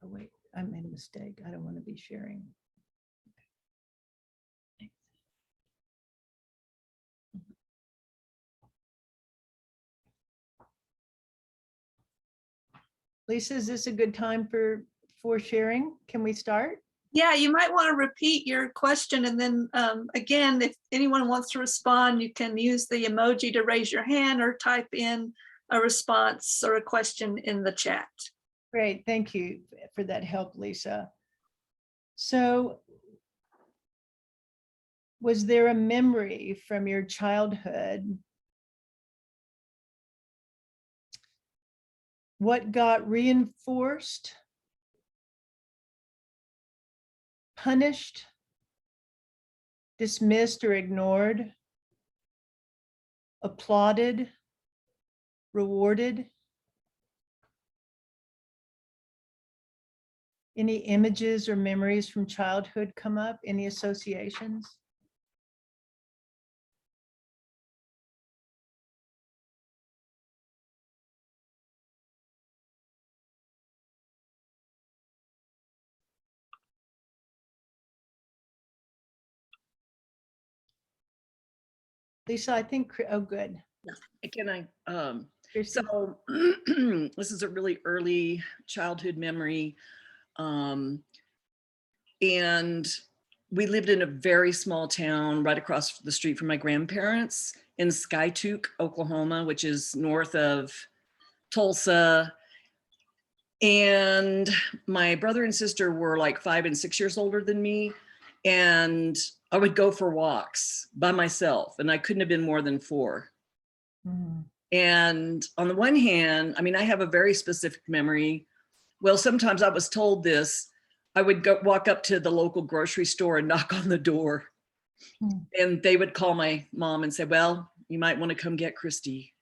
Oh, wait, I made a mistake. I don't want to be sharing. Lisa, is this a good time for sharing? Can we start? Yeah, you might want to repeat your question. And then again, if anyone wants to respond, you can use the emoji to raise your hand or type in a response or a question in the chat. Great, thank you for that help, Lisa. So, was there a memory from your childhood? What got reinforced, punished, dismissed or ignored, applauded, rewarded? Any images or memories from childhood come up? Any associations? Lisa, I think, oh, good. Can I, Christy? so this is a really early childhood memory. And we lived in a very small town right across the street from my grandparents in Skytook, Oklahoma, which is north of Tulsa. And my brother and sister were like 5 and 6 years older than me. And I would go for walks by myself, and I couldn't have been more than 4. Mhm. And on the one hand, I mean, I have a very specific memory. Well, sometimes I was told this. I would go walk up to the local grocery store and knock on the door. Hmm. And they would call my mom and say, well, you might want to come get Christy.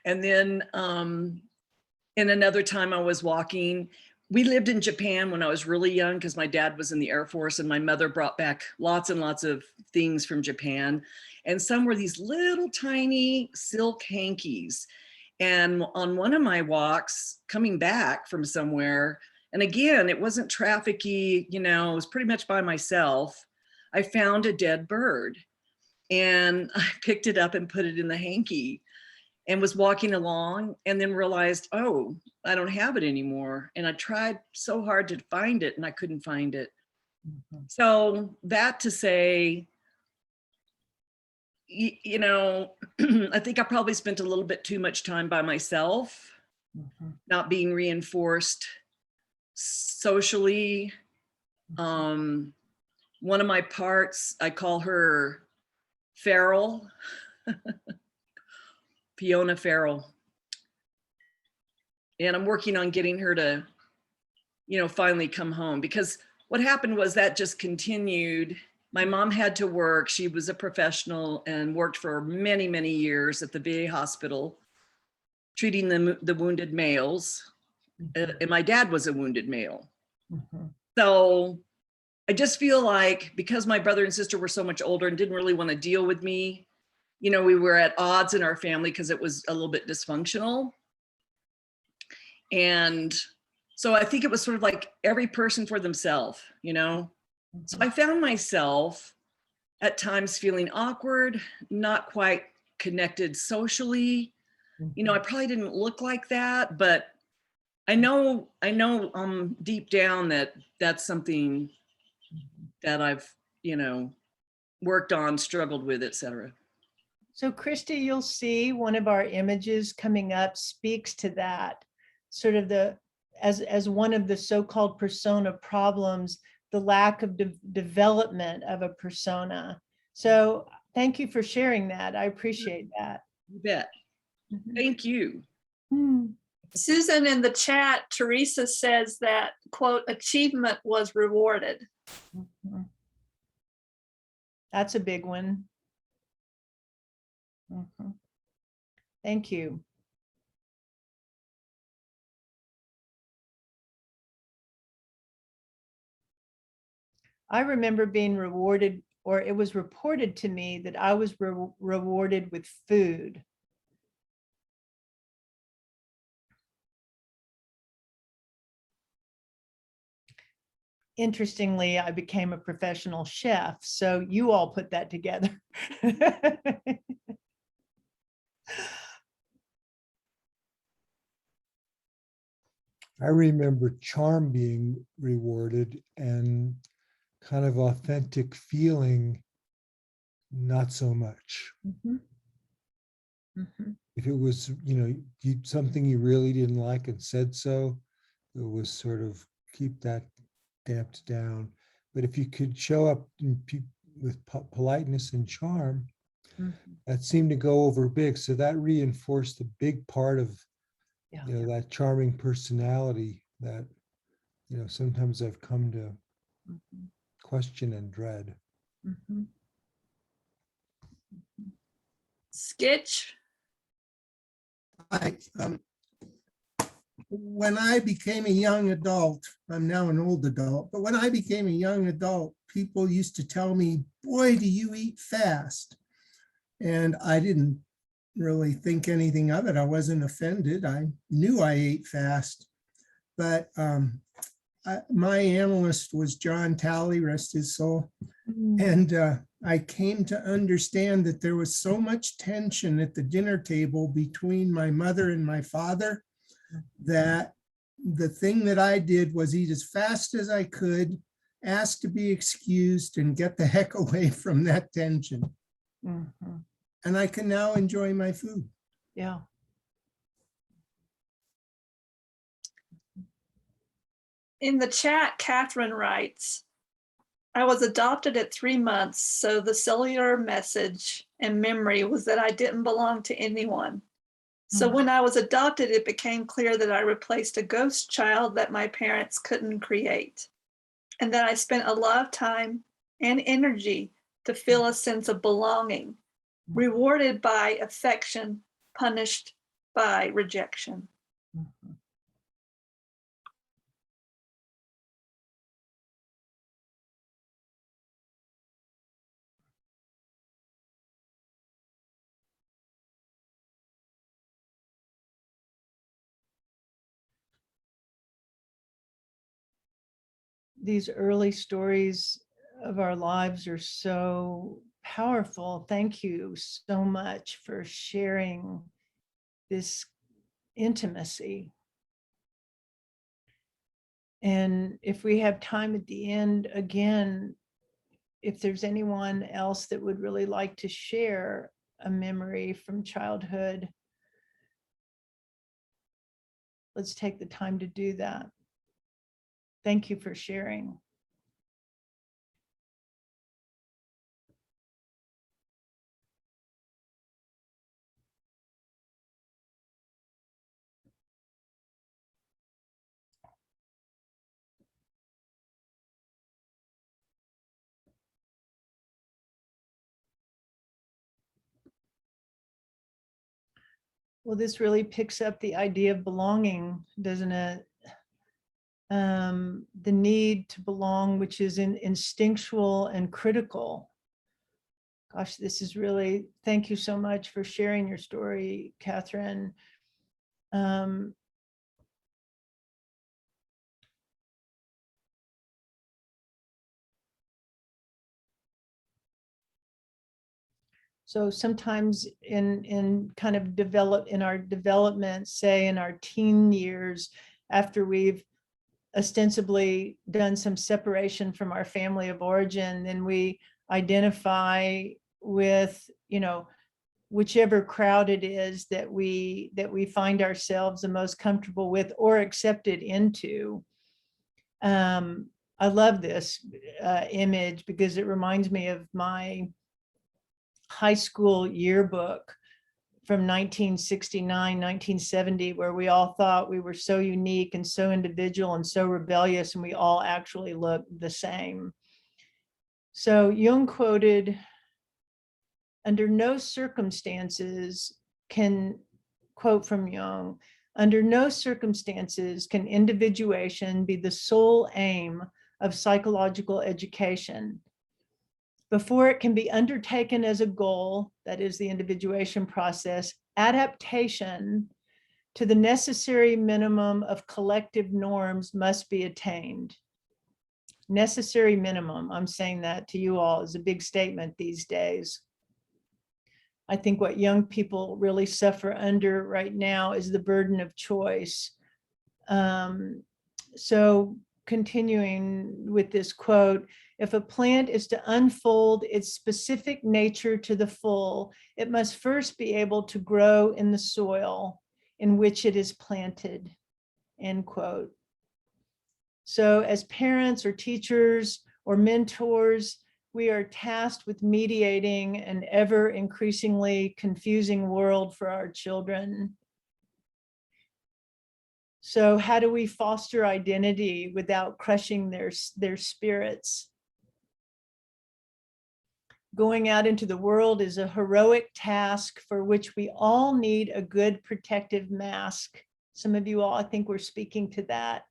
And then in another time I was walking, we lived in Japan when I was really young because my dad was in the Air Force and my mother brought back lots and lots of things from Japan. And some were these little tiny silk hankies. And on one of my walks coming back from somewhere, and again, it wasn't trafficky, you know, it was pretty much by myself, I found a dead bird and I picked it up and put it in the hanky and was walking along and then realized, oh, I don't have it anymore. And I tried so hard to find it and I couldn't find it. So that to say, you know, I think I probably spent a little bit too much time by myself, not being reinforced socially. One of my parts, I call her Feral, Fiona Farrell. And I'm working on getting her to, you know, finally come home, because what happened was that just continued. My mom had to work. She was a professional and worked for many, many years at the VA hospital, treating the wounded males. And my dad was a wounded male. So I just feel like because my brother and sister were so much older and didn't really want to deal with me, you know, we were at odds in our family because it was a little bit dysfunctional. And so I think it was sort of like every person for themselves, you know? So I found myself at times feeling awkward, not quite connected socially. You know, I probably didn't look like that, but I know deep down that that's something that I've, you know, worked on, struggled with, etc. So Christy, you'll see one of our images coming up speaks to that, sort of the, as one of the so-called persona problems, the lack of development of a persona. So thank you for sharing that. I appreciate that. You bet. Thank you. Susan, in the chat, Teresa says that, quote, achievement was rewarded. That's a big one. Thank you. I remember being rewarded, or it was reported to me that I was rewarded with food. Interestingly, I became a professional chef, so you all put that together. I remember charm being rewarded and kind of authentic feeling, not so much. If it was, you know, something you really didn't like and said so, it was sort of keep that damped down. But if you could show up with politeness and charm, that seemed to go over big. So that reinforced a big part of, you know, that charming personality that, you know, sometimes I've come to question and dread. Sketch. When I became a young adult, I'm now an old adult, but when I became a young adult, people used to tell me, boy, do you eat fast? And I didn't really think anything of it. I wasn't offended. I knew I ate fast. But my analyst was John Talley, rest his soul. And I came to understand that there was so much tension at the dinner table between my mother and my father that the thing that I did was eat as fast as I could, ask to be excused, and get the heck away from that tension. And I can now enjoy my food. Yeah. In the chat, Catherine writes, I was adopted at 3 months, so the cellular message and memory was that I didn't belong to anyone. So when I was adopted, it became clear that I replaced a ghost child that my parents couldn't create, and that I spent a lot of time and energy to feel a sense of belonging, rewarded by affection, punished by rejection. these early stories of our lives are so powerful. Thank you so much for sharing this intimacy. And if we have time at the end, again, if there's anyone else that would really like to share a memory from childhood, let's take the time to do that. Thank you for sharing. Well, this really picks up the idea of belonging, doesn't it? The need to belong, which is instinctual and critical. Gosh, this is really, thank you so much for sharing your story, Catherine. So sometimes in kind of in our development, say in our teen years, after we've ostensibly done some separation from our family of origin, then we identify with, whichever crowd it is that we find ourselves the most comfortable with or accepted into. I love this image because it reminds me of my high school yearbook from 1969, 1970, where we all thought we were so unique and so individual and so rebellious, and we all actually looked the same. So Jung quoted, under no circumstances can, quote from Jung, under no circumstances can individuation be the sole aim of psychological education. Before it can be undertaken as a goal, that is the individuation process, adaptation to the necessary minimum of collective norms must be attained. Necessary minimum, I'm saying that to you all, is a big statement these days. I think what young people really suffer under right now is the burden of choice. So continuing with this quote, if a plant is to unfold its specific nature to the full, it must first be able to grow in the soil in which it is planted, end quote. So as parents or teachers or mentors, we are tasked with mediating an ever increasingly confusing world for our children. So how do we foster identity without crushing their spirits? Going out into the world is a heroic task for which we all need a good protective mask. Some of you all, I think, were speaking to that.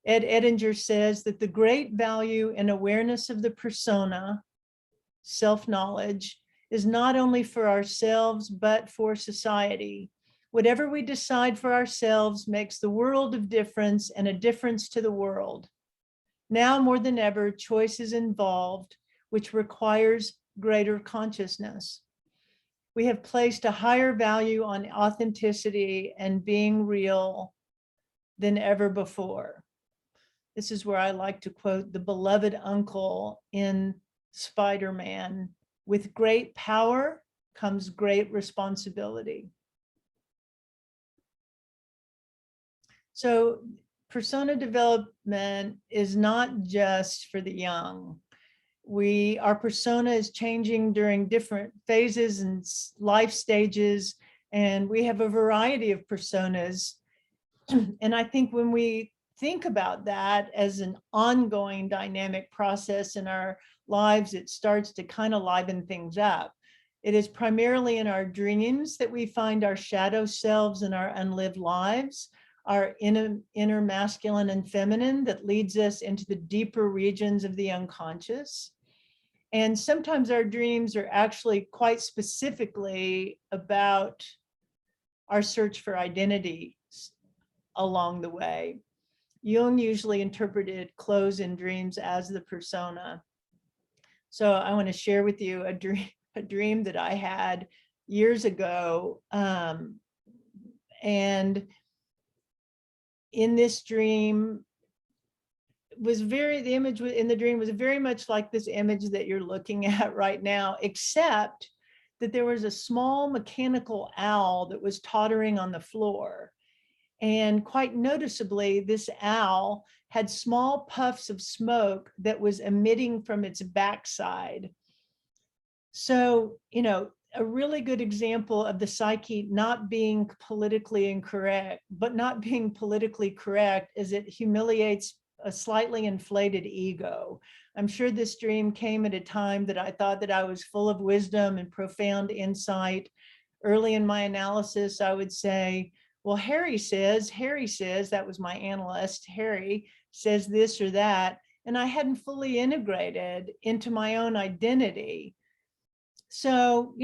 Ed Edinger says that the great value in awareness of the persona, self-knowledge, is not only for ourselves, but for society. Whatever we decide for ourselves makes the world of difference and a difference to the world. Now more than ever, choice is involved, which requires greater consciousness. We have placed a higher value on authenticity and being real than ever before. This is where I like to quote the beloved uncle in Spider-Man, with great power comes great responsibility. So persona development is not just for the young. Our persona is changing during different phases and life stages, and we have a variety of personas. And I think when we think about that as an ongoing dynamic process in our lives, it starts to kind of liven things up. It is primarily in our dreams that we find our shadow selves and our unlived lives, our inner masculine and feminine that leads us into the deeper regions of the unconscious. And sometimes our dreams are actually quite specifically about our search for identity along the way. Jung usually interpreted clothes in dreams as the persona. So I want to share with you a dream that I had years ago. And in this dream, the image in the dream was very much like this image that you're looking at right now, except that there was a small mechanical owl that was tottering on the floor. And quite noticeably, this owl had small puffs of smoke that was emitting from its backside. So, a really good example of the psyche not being politically incorrect, but not being politically correct is it humiliates a slightly inflated ego. I'm sure this dream came at a time that I thought that I was full of wisdom and profound insight. Early in my analysis, I would say, well, Harry says, that was my analyst, Harry says this or that, and I hadn't fully integrated into my own identity. So,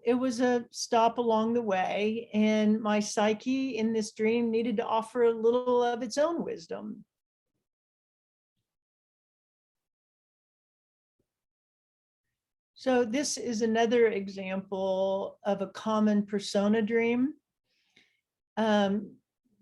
it was a stop along the way, and my psyche in this dream needed to offer a little of its own wisdom. So this is another example of a common persona dream.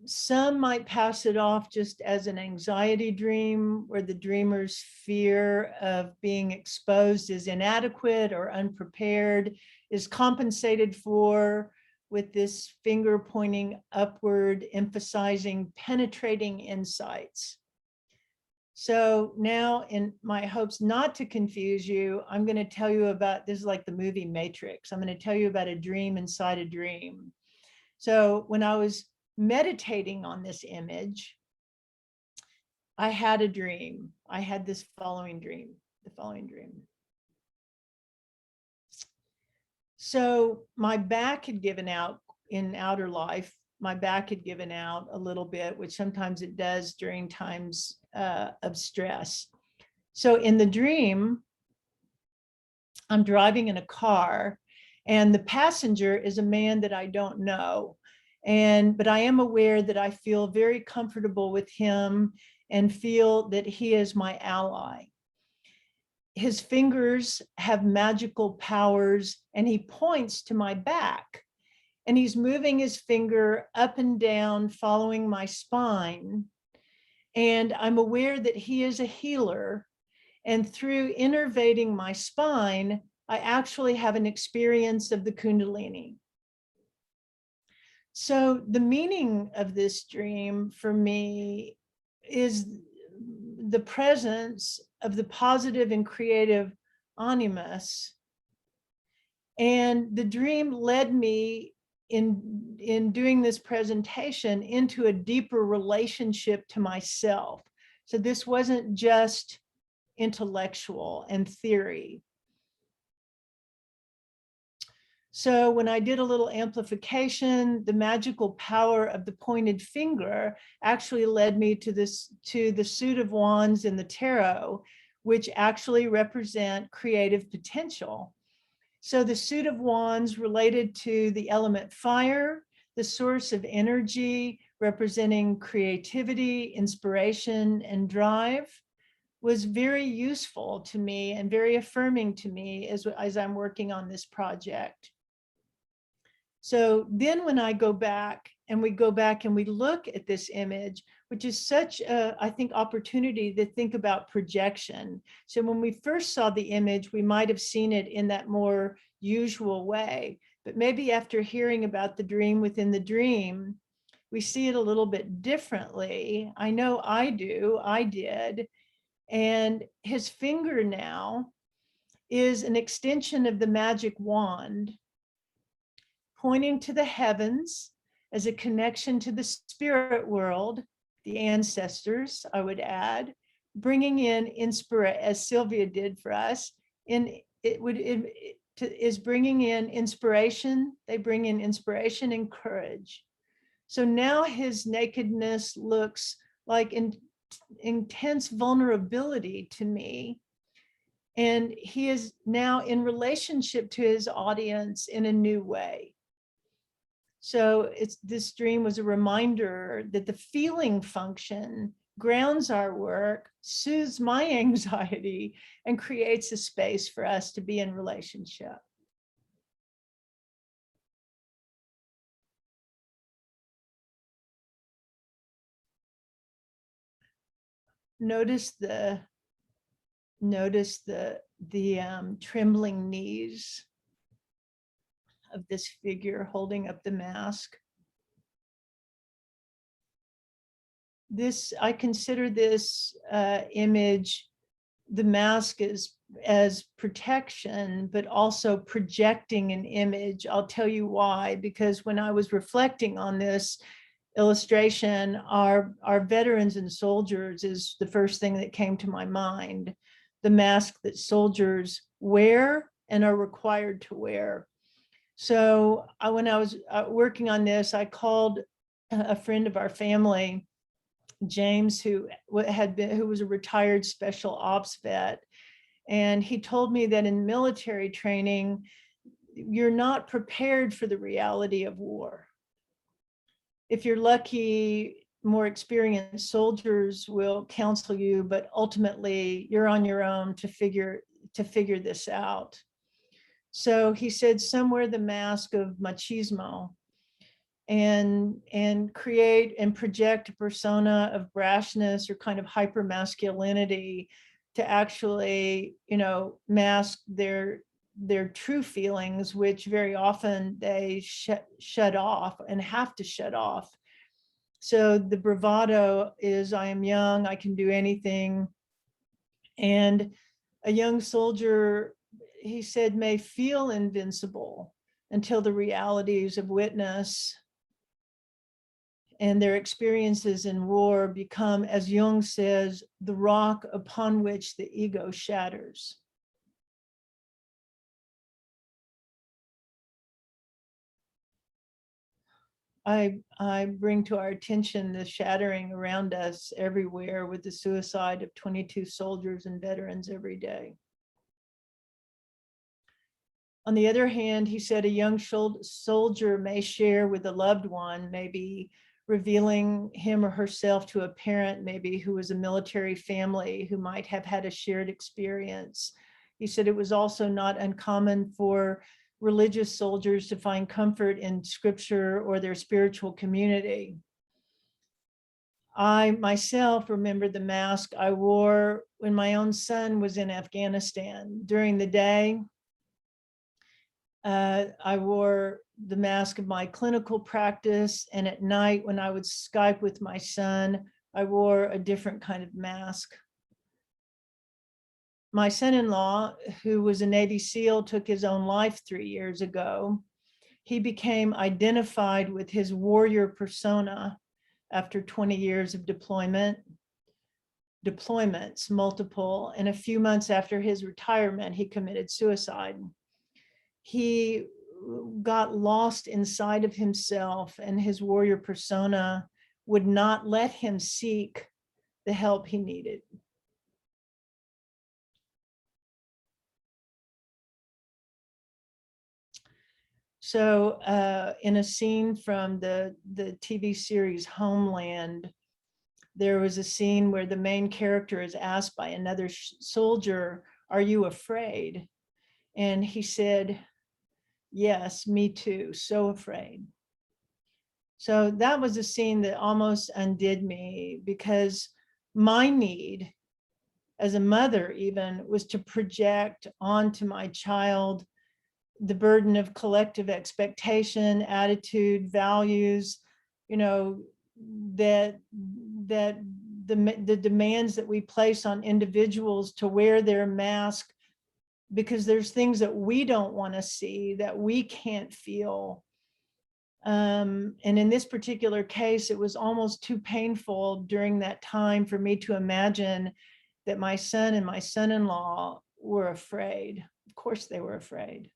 Some might pass it off just as an anxiety dream where the dreamer's fear of being exposed as inadequate or unprepared is compensated for with this finger pointing upward, emphasizing penetrating insights. So now, in my hopes not to confuse you, I'm going to tell you about, this is like the movie Matrix. I'm going to tell you about a dream inside a dream. So when I was meditating on this image, I had a dream. I had this following dream, the following dream. So my back had given out in outer life. My back had given out a little bit, which sometimes it does during times of stress. So in the dream, I'm driving in a car and the passenger is a man that I don't know. But I am aware that I feel very comfortable with him and feel that he is my ally. His fingers have magical powers and he points to my back and he's moving his finger up and down, following my spine. And I'm aware that he is a healer. And through innervating my spine, I actually have an experience of the Kundalini. So the meaning of this dream for me is the presence of the positive and creative animus. And the dream led me in doing this presentation into a deeper relationship to myself. So this wasn't just intellectual and theory. So when I did a little amplification, the magical power of the pointed finger actually led me to the suit of wands in the tarot, which actually represent creative potential. So the suit of wands related to the element fire, the source of energy representing creativity, inspiration, and drive, was very useful to me and very affirming to me as I'm working on this project. So then when I go back and we look at this image, which is such a, I think, opportunity to think about projection. So when we first saw the image, we might have seen it in that more usual way, but maybe after hearing about the dream within the dream, we see it a little bit differently. I know I did. And his finger now is an extension of the magic wand, pointing to the heavens as a connection to the spirit world, the ancestors, I would add, bringing in inspiration, as Sylvia did for us, is bringing in inspiration. They bring in inspiration and courage. So now his nakedness looks like intense vulnerability to me. And he is now in relationship to his audience in a new way. So this dream was a reminder that the feeling function grounds our work, soothes my anxiety, and creates a space for us to be in relationship. Notice the trembling knees of this figure holding up the mask. I consider this image, the mask as protection, but also projecting an image. I'll tell you why, because when I was reflecting on this illustration, our veterans and soldiers is the first thing that came to my mind. The mask that soldiers wear and are required to wear. So when I was working on this, I called a friend of our family, James, who was a retired special ops vet. And he told me that in military training, you're not prepared for the reality of war. If you're lucky, more experienced soldiers will counsel you, but ultimately you're on your own to figure this out. So he said, somewhere the mask of machismo, and create and project a persona of brashness or kind of hyper masculinity to actually, mask their true feelings, which very often they shut off and have to shut off. So the bravado is, I am young, I can do anything. And a young soldier, he said, may feel invincible until the realities of witness and their experiences in war become, as Jung says, the rock upon which the ego shatters. I bring to our attention the shattering around us everywhere with the suicide of 22 soldiers and veterans every day. On the other hand, he said a young soldier may share with a loved one, maybe revealing him or herself to a parent, maybe who was a military family who might have had a shared experience. He said it was also not uncommon for religious soldiers to find comfort in scripture or their spiritual community. I myself remember the mask I wore when my own son was in Afghanistan. During the day, I wore the mask of my clinical practice, and at night when I would Skype with my son, I wore a different kind of mask. My son-in-law, who was a Navy SEAL, took his own life 3 years ago. He became identified with his warrior persona after 20 years of deployments, multiple, and a few months after his retirement, he committed suicide. He got lost inside of himself, and his warrior persona would not let him seek the help he needed. So in a scene from the TV series Homeland, there was a scene where the main character is asked by another soldier, "Are you afraid?" And he said, "Yes, me too, so afraid." So that was a scene that almost undid me, because my need as a mother even was to project onto my child the burden of collective expectation, attitude, values, that the demands that we place on individuals to wear their mask, because there's things that we don't want to see, that we can't feel. And in this particular case, it was almost too painful during that time for me to imagine that my son and my son-in-law were afraid. Of course they were afraid.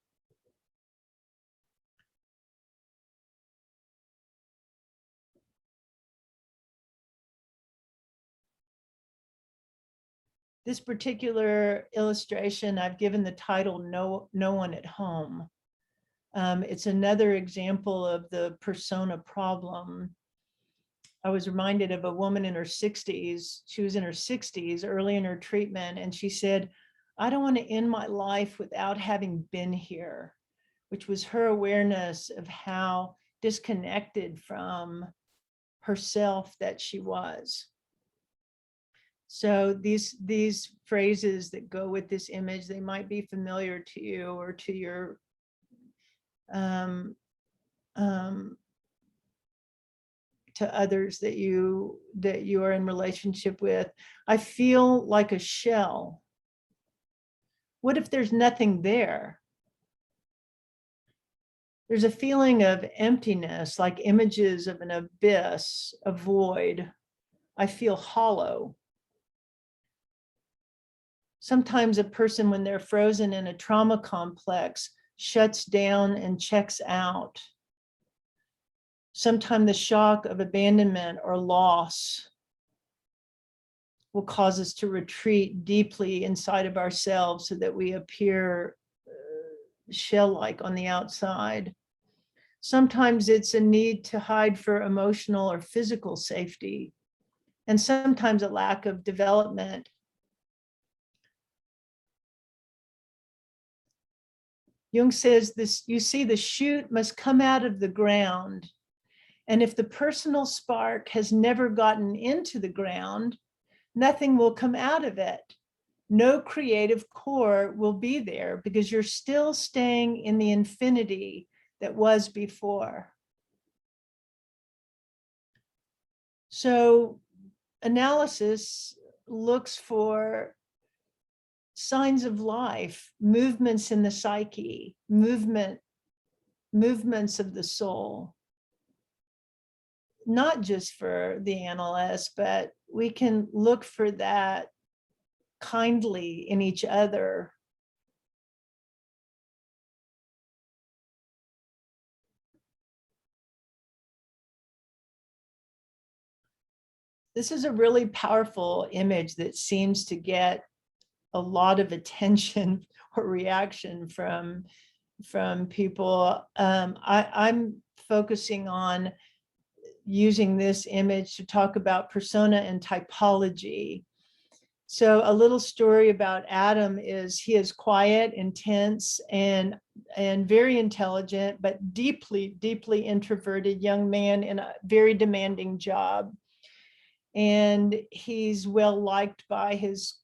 This particular illustration, I've given the title No One at Home. It's another example of the persona problem. I was reminded of a woman in her 60s. She was in her 60s, early in her treatment, and she said, I don't want to end my life without having been here, which was her awareness of how disconnected from herself that she was. So these phrases that go with this image, they might be familiar to you or to your to others that you are in relationship with. I feel like a shell. What if there's nothing there? There's a feeling of emptiness, like images of an abyss, a void. I feel hollow. Sometimes a person, when they're frozen in a trauma complex, shuts down and checks out. Sometimes the shock of abandonment or loss will cause us to retreat deeply inside of ourselves so that we appear shell-like on the outside. Sometimes it's a need to hide for emotional or physical safety, and sometimes a lack of development. Jung says this, you see, the shoot must come out of the ground. And if the personal spark has never gotten into the ground, nothing will come out of it. No creative core will be there because you're still staying in the infinity that was before. So analysis looks for signs of life, movements in the psyche, movements of the soul. Not just for the analyst, but we can look for that kindly in each other. This is a really powerful image that seems to get a lot of attention or reaction from people. I'm focusing on using this image to talk about persona and typology. So a little story about Adam is he is quiet, intense, and very intelligent, but deeply, deeply introverted young man in a very demanding job. And he's well liked by his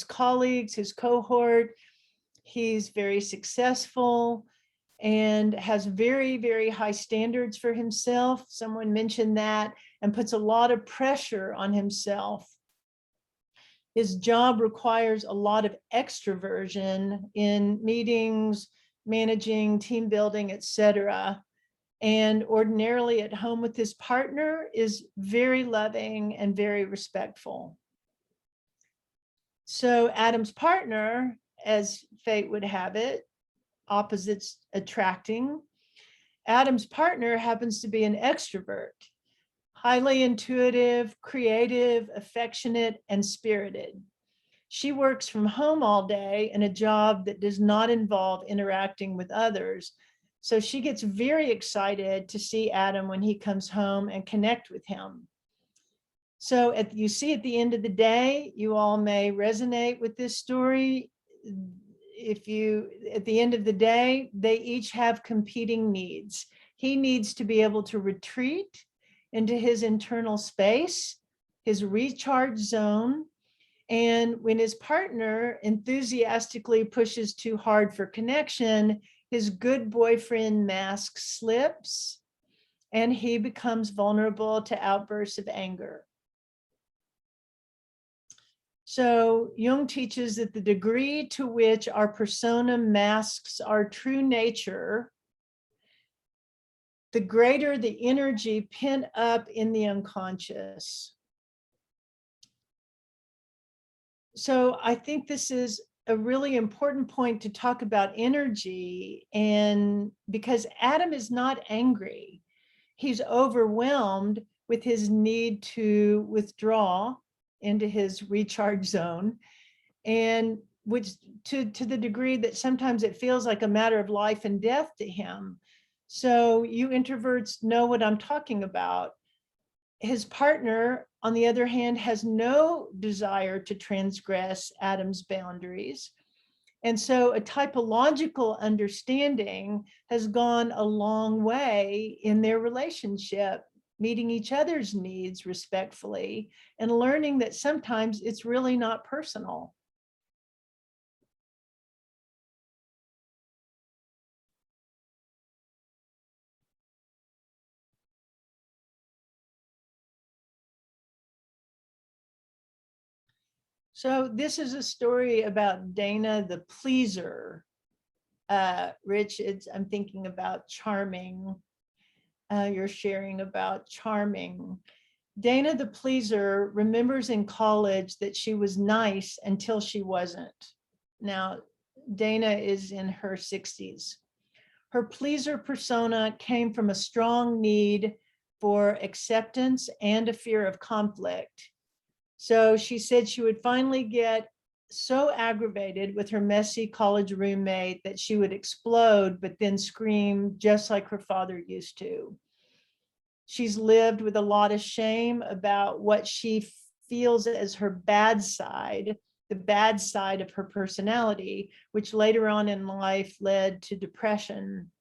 colleagues, his cohort. He's very successful and has very, very high standards for himself. Someone mentioned that, and puts a lot of pressure on himself. His job requires a lot of extroversion in meetings, managing, team building, etc. And ordinarily at home with his partner is very loving and very respectful. So Adam's partner, as fate would have it, opposites attracting. Adam's partner happens to be an extrovert, highly intuitive, creative, affectionate, and spirited. She works from home all day in a job that does not involve interacting with others. So she gets very excited to see Adam when he comes home and connect with him. So you see at the end of the day, you all may resonate with this story. At the end of the day, they each have competing needs. He needs to be able to retreat into his internal space, his recharge zone. And when his partner enthusiastically pushes too hard for connection, his good boyfriend mask slips and he becomes vulnerable to outbursts of anger. So Jung teaches that the degree to which our persona masks our true nature, the greater the energy pent up in the unconscious. So I think this is a really important point to talk about energy, and because Adam is not angry, he's overwhelmed with his need to withdraw into his recharge zone, and which to the degree that sometimes it feels like a matter of life and death to him. So you introverts know what I'm talking about. His partner, on the other hand, has no desire to transgress Adam's boundaries. And so a typological understanding has gone a long way in their relationship, meeting each other's needs respectfully and learning that sometimes it's really not personal. So this is a story about Dana the pleaser. Rich, I'm thinking about charming. You're sharing about charming. Dana the pleaser remembers in college that she was nice until she wasn't. Now, Dana is in her 60s. Her pleaser persona came from a strong need for acceptance and a fear of conflict. So she said she would finally get so aggravated with her messy college roommate that she would explode, but then scream just like her father used to. She's lived with a lot of shame about what she feels as her bad side, the bad side of her personality, which later on in life led to depression.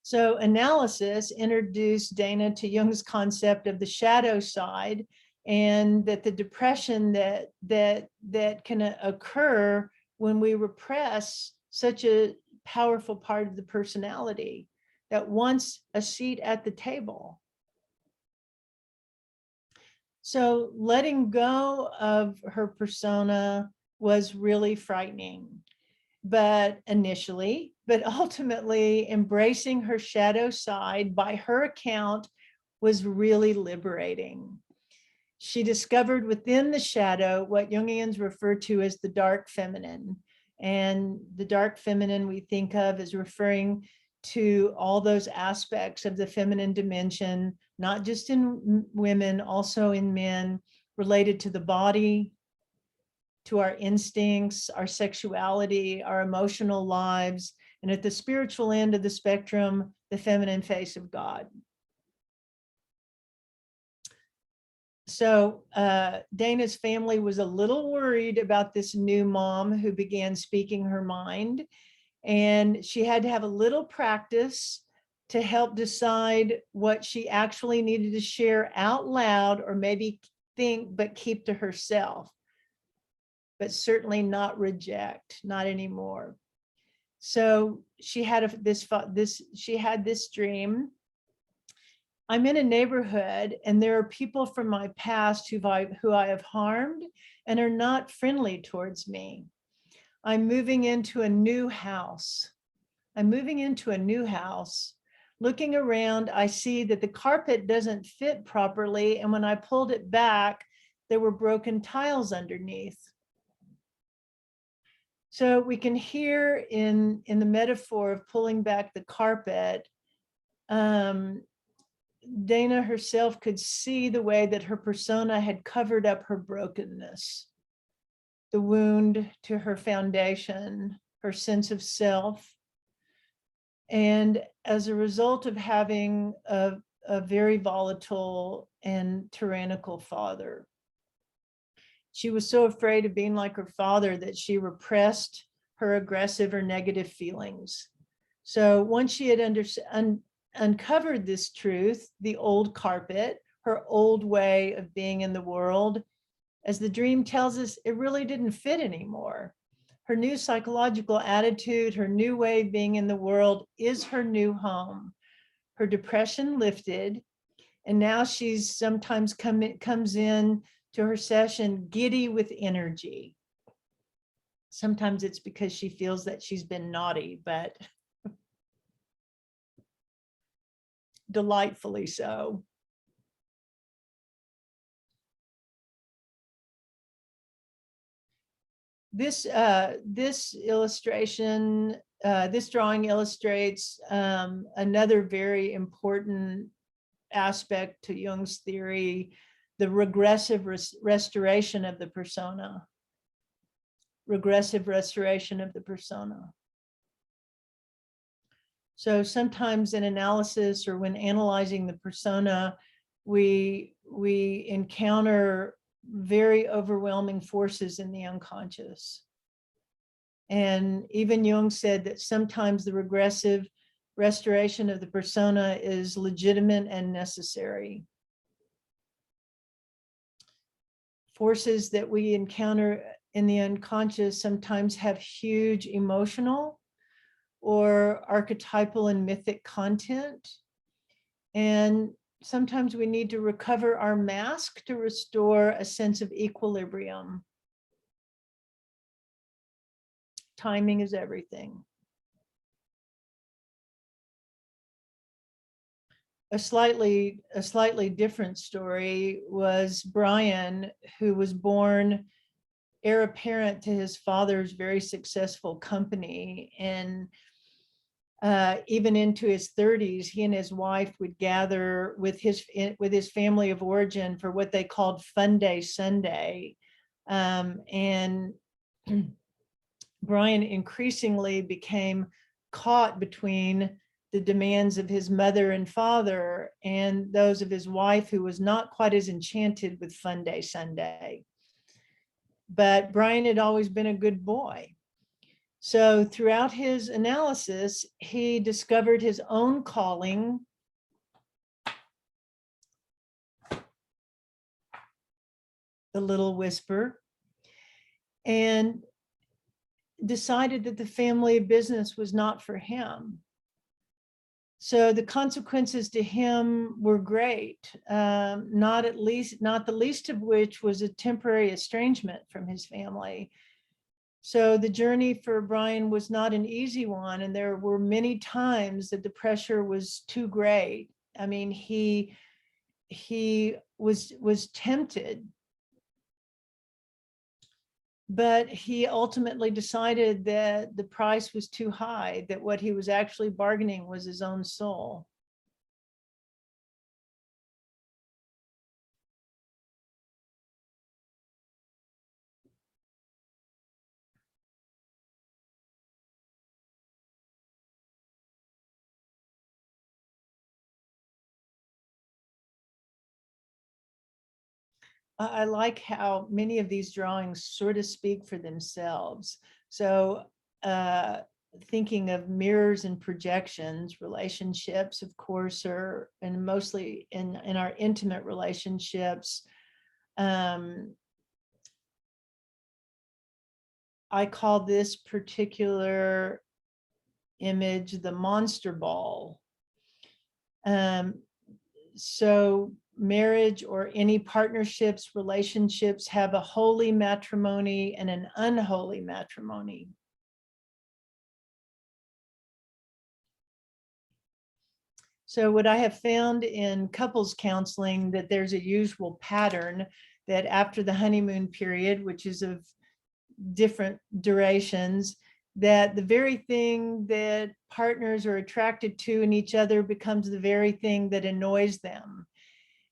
So analysis introduced Dana to Jung's concept of the shadow side, and that the depression that can occur when we repress such a powerful part of the personality that wants a seat at the table. So letting go of her persona was really frightening, but ultimately embracing her shadow side by her account was really liberating. She discovered within the shadow what Jungians refer to as the dark feminine. And the dark feminine we think of as referring to all those aspects of the feminine dimension, not just in women, also in men, related to the body, to our instincts, our sexuality, our emotional lives, and at the spiritual end of the spectrum, the feminine face of God. So Dana's family was a little worried about this new mom who began speaking her mind, and she had to have a little practice to help decide what she actually needed to share out loud, or maybe think but keep to herself, but certainly not reject, not anymore. So she had this dream. I'm in a neighborhood and there are people from my past who I have harmed and are not friendly towards me. I'm moving into a new house. Looking around, I see that the carpet doesn't fit properly, and when I pulled it back, there were broken tiles underneath. So we can hear in the metaphor of pulling back the carpet, Dana herself could see the way that her persona had covered up her brokenness, the wound to her foundation, her sense of self. And as a result of having a very volatile and tyrannical father, she was so afraid of being like her father that she repressed her aggressive or negative feelings. So once she had uncovered this truth, the old carpet, her old way of being in the world, as the dream tells us, it really didn't fit anymore. Her new psychological attitude, her new way of being in the world is her new home. Her depression lifted, and now she's sometimes comes in to her session giddy with energy. Sometimes it's because she feels that she's been naughty, but delightfully so. This illustration, this drawing illustrates another very important aspect to Jung's theory, the regressive restoration of the persona. Regressive restoration of the persona. So sometimes in analysis or when analyzing the persona, we encounter very overwhelming forces in the unconscious. And even Jung said that sometimes the regressive restoration of the persona is legitimate and necessary. Forces that we encounter in the unconscious sometimes have huge emotional or archetypal and mythic content. And sometimes we need to recover our mask to restore a sense of equilibrium. Timing is everything. A slightly different story was Brian, who was born heir apparent to his father's very successful company. And even into his 30s, he and his wife would gather with his family of origin for what they called Fun Day Sunday. And Brian increasingly became caught between the demands of his mother and father and those of his wife, who was not quite as enchanted with Fun Day Sunday. But Brian had always been a good boy. So throughout his analysis, he discovered his own calling. The little whisper, and decided that the family business was not for him. So the consequences to him were great, not the least of which was a temporary estrangement from his family. So the journey for Brian was not an easy one, and there were many times that the pressure was too great. I mean, he was tempted, but he ultimately decided that the price was too high, that what he was actually bargaining was his own soul. I like how many of these drawings sort of speak for themselves. So thinking of mirrors and projections, relationships, of course, are, and mostly in our intimate relationships. I call this particular image the monster ball. So marriage or any partnerships, relationships have a holy matrimony and an unholy matrimony. So what I have found in couples counseling, that there's a usual pattern that after the honeymoon period, which is of different durations, that the very thing that partners are attracted to in each other becomes the very thing that annoys them.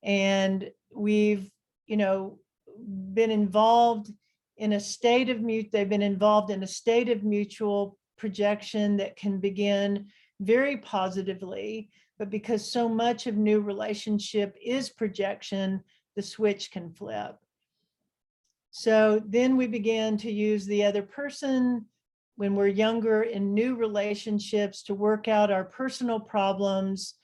And we've, been involved in a state of they've been involved in a state of mutual projection that can begin very positively, but because so much of new relationship is projection, the switch can flip. So then we began to use the other person when we're younger in new relationships to work out our personal problems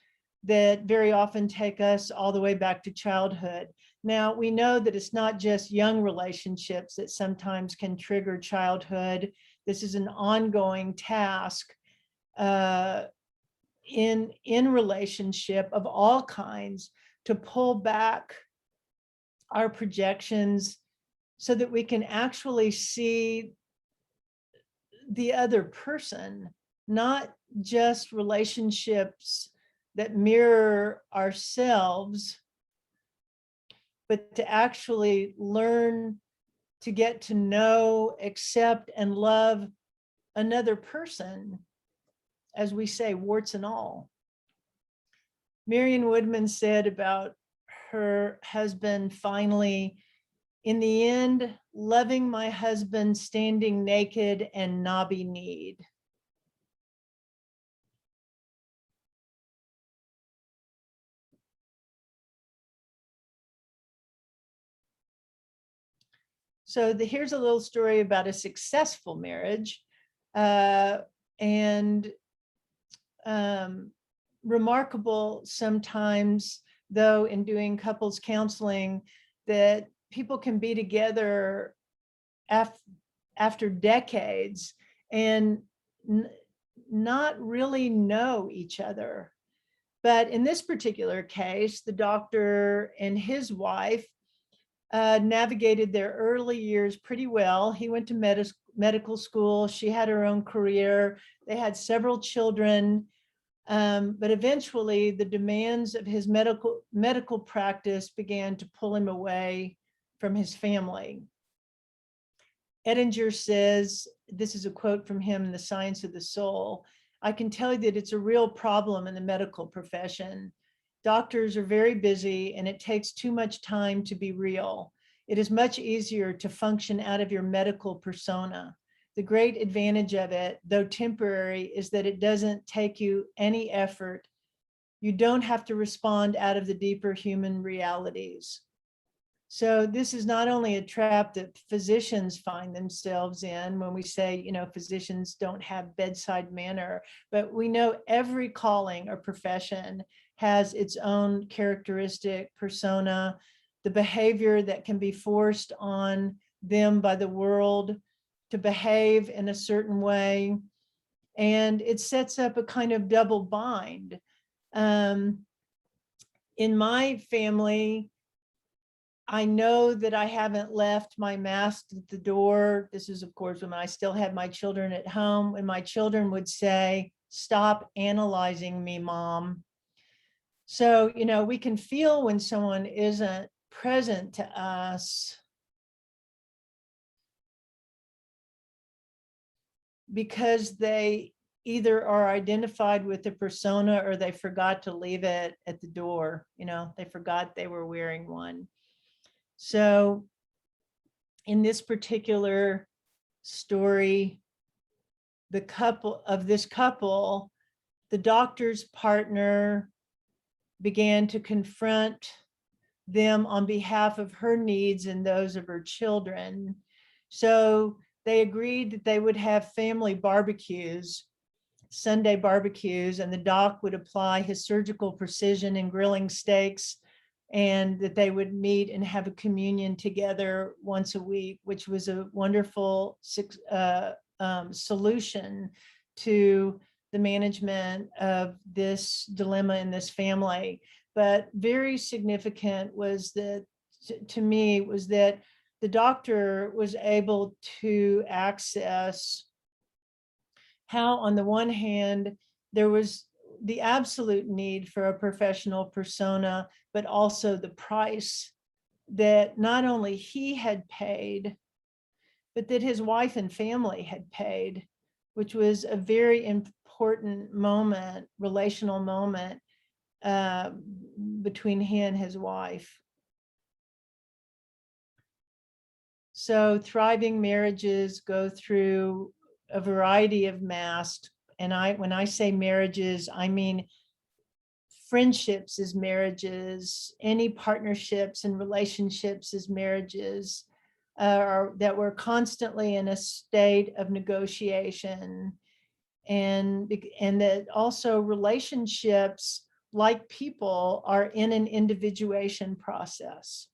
that very often take us all the way back to childhood. Now, we know that it's not just young relationships that sometimes can trigger childhood. This is an ongoing task in relationship of all kinds, to pull back our projections so that we can actually see the other person, not just relationships that mirror ourselves, but to actually learn to get to know, accept, and love another person, as we say, warts and all. Marion Woodman said about her husband, finally, in the end, loving my husband standing naked and knobby-kneed. So here's a little story about a successful marriage. And remarkable sometimes, though, in doing couples counseling, that people can be together after decades and not really know each other. But in this particular case, the doctor and his wife navigated their early years pretty well. He went to medical school. She had her own career. They had several children. But eventually the demands of his medical practice began to pull him away from his family. Ettinger says, this is a quote from him in The Science of the Soul, "I can tell you that it's a real problem in the medical profession. Doctors are very busy and it takes too much time to be real. It is much easier to function out of your medical persona. The great advantage of it, though temporary, is that it doesn't take you any effort. You don't have to respond out of the deeper human realities." So this is not only a trap that physicians find themselves in when we say, you know, physicians don't have bedside manner, but we know every calling or profession has its own characteristic persona, the behavior that can be forced on them by the world to behave in a certain way. And it sets up a kind of double bind. In my family, I know that I haven't left my mask at the door. This is, of course, when I still had my children at home, when my children would say, "Stop analyzing me, Mom." So, you know, we can feel when someone isn't present to us because they either are identified with the persona or they forgot to leave it at the door. You know, they forgot they were wearing one. So in this particular story, the couple, the doctor's partner began to confront them on behalf of her needs and those of her children. So they agreed that they would have family barbecues, Sunday barbecues, and the doc would apply his surgical precision in grilling steaks, and that they would meet and have a communion together once a week, which was a wonderful solution to the management of this dilemma in this family. But very significant was that, to me, was that the doctor was able to access how, on the one hand, there was the absolute need for a professional persona, but also the price that not only he had paid, but that his wife and family had paid, which was a very important moment, relational moment between he and his wife. So thriving marriages go through a variety of masks. And when I say marriages, I mean friendships as marriages, any partnerships and relationships as marriages, that we're constantly in a state of negotiation, and that also relationships, like people, are in an individuation process.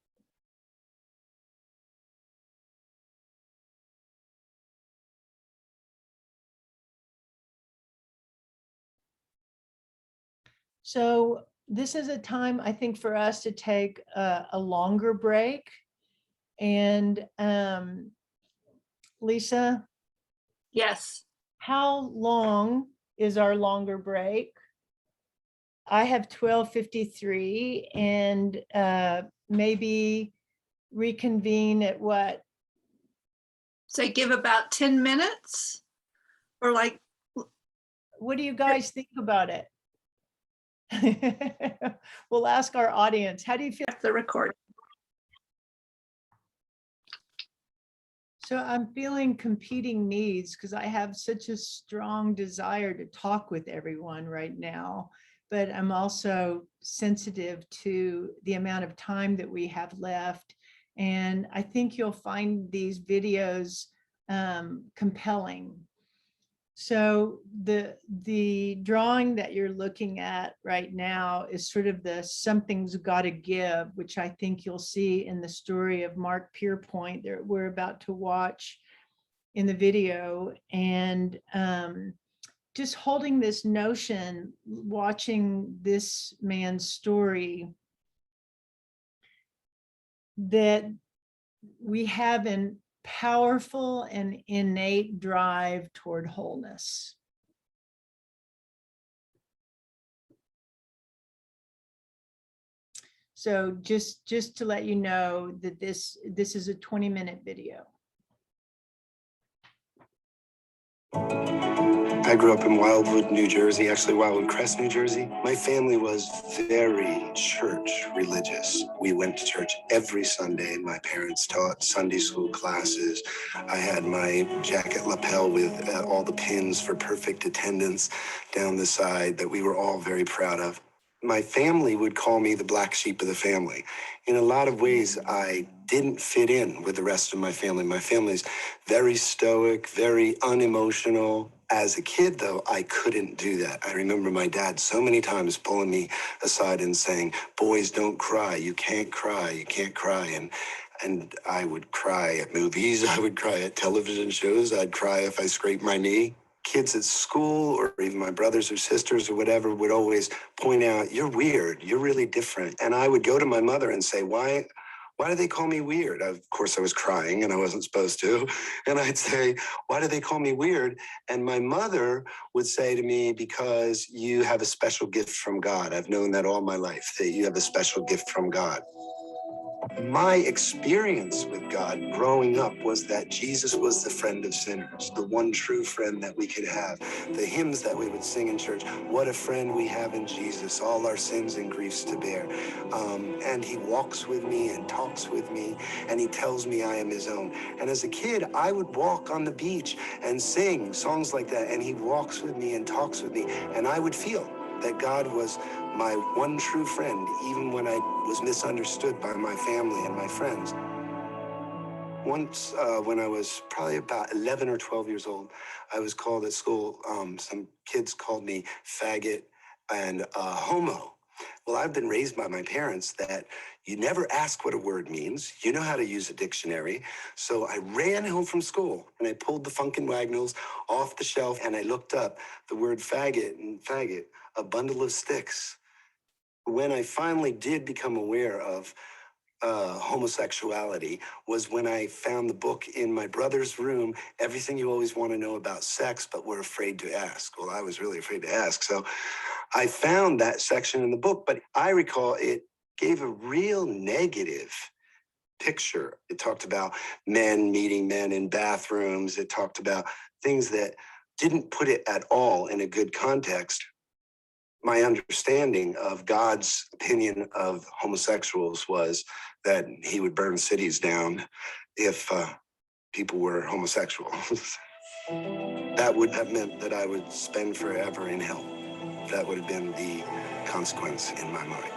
So this is a time, I think, for us to take a longer break. And Lisa? Yes. How long is our longer break? I have 12:53, and maybe reconvene at what? So give about 10 minutes or like. What do you guys think about it? We'll ask our audience. How do you feel? The recording. So I'm feeling competing needs because I have such a strong desire to talk with everyone right now, but I'm also sensitive to the amount of time that we have left And I think you'll find these videos compelling. So the drawing that you're looking at right now is sort of the something's got to give, which I think you'll see in the story of Mark Pierpoint that we're about to watch in the video. And just holding this notion, watching this man's story, that we have an powerful and innate drive toward wholeness. So just to let you know that this is a 20-minute video. I grew up in Wildwood, New Jersey, actually Wildwood Crest, New Jersey. My family was very church religious. We went to church every Sunday. My parents taught Sunday school classes. I had my jacket lapel with all the pins for perfect attendance down the side that we were all very proud of. My family would call me the black sheep of the family. In a lot of ways, I didn't fit in with the rest of my family. My family's very stoic, very unemotional. As a kid, though, I couldn't do that. I remember my dad so many times pulling me aside and saying, boys, don't cry. You can't cry. You can't cry. And I would cry at movies. I would cry at television shows. I'd cry if I scraped my knee. Kids at school, or even my brothers or sisters or whatever, would always point out, you're weird, you're really different. And I would go to my mother and say, why do they call me weird? Of course, I was crying and I wasn't supposed to. And I'd say, why do they call me weird? And my mother would say to me, because you have a special gift from God. I've known that all my life, that you have a special gift from God. My experience with God growing up was that Jesus was the friend of sinners, the one true friend that we could have. The hymns that we would sing in church, what a friend we have in Jesus, all our sins and griefs to bear. And he walks with me and talks with me, and he tells me I am his own. And as a kid, I would walk on the beach and sing songs like that, and he walks with me and talks with me, and I would feel that God was my one true friend, even when I was misunderstood by my family and my friends. Once, when I was probably about 11 or 12 years old, I was called at school, some kids called me faggot and homo. Well, I've been raised by my parents that you never ask what a word means. You know how to use a dictionary. So I ran home from school and I pulled the Funkin' Wagnalls off the shelf and I looked up the word faggot and faggot, a bundle of sticks. When I finally did become aware of homosexuality was when I found the book in my brother's room, Everything You Always Want to Know About Sex, but Were Afraid to Ask. Well, I was really afraid to ask. So I found that section in the book, but I recall it gave a real negative picture. It talked about men meeting men in bathrooms. It talked about things that didn't put it at all in a good context. My understanding of God's opinion of homosexuals was that he would burn cities down if people were homosexual. That would have meant that I would spend forever in hell. That would have been the consequence in my mind.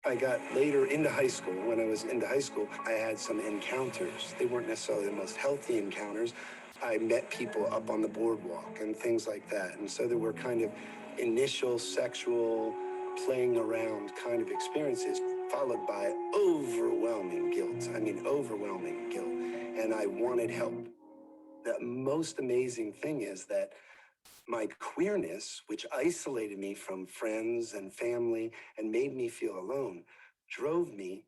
I got later into high school. When I was into high school, I had some encounters. They weren't necessarily the most healthy encounters. I met people up on the boardwalk and things like that. And so there were kind of initial sexual playing around kind of experiences, followed by overwhelming guilt. I mean, overwhelming guilt. And I wanted help. The most amazing thing is that my queerness, which isolated me from friends and family and made me feel alone, drove me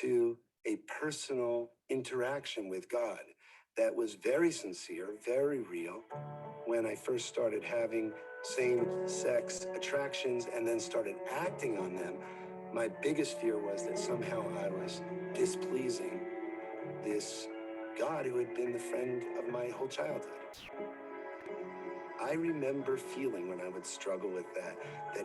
to a personal interaction with God that was very sincere, very real. When I first started having same-sex attractions and then started acting on them, my biggest fear was that somehow I was displeasing this God who had been the friend of my whole childhood. I remember feeling when I would struggle with that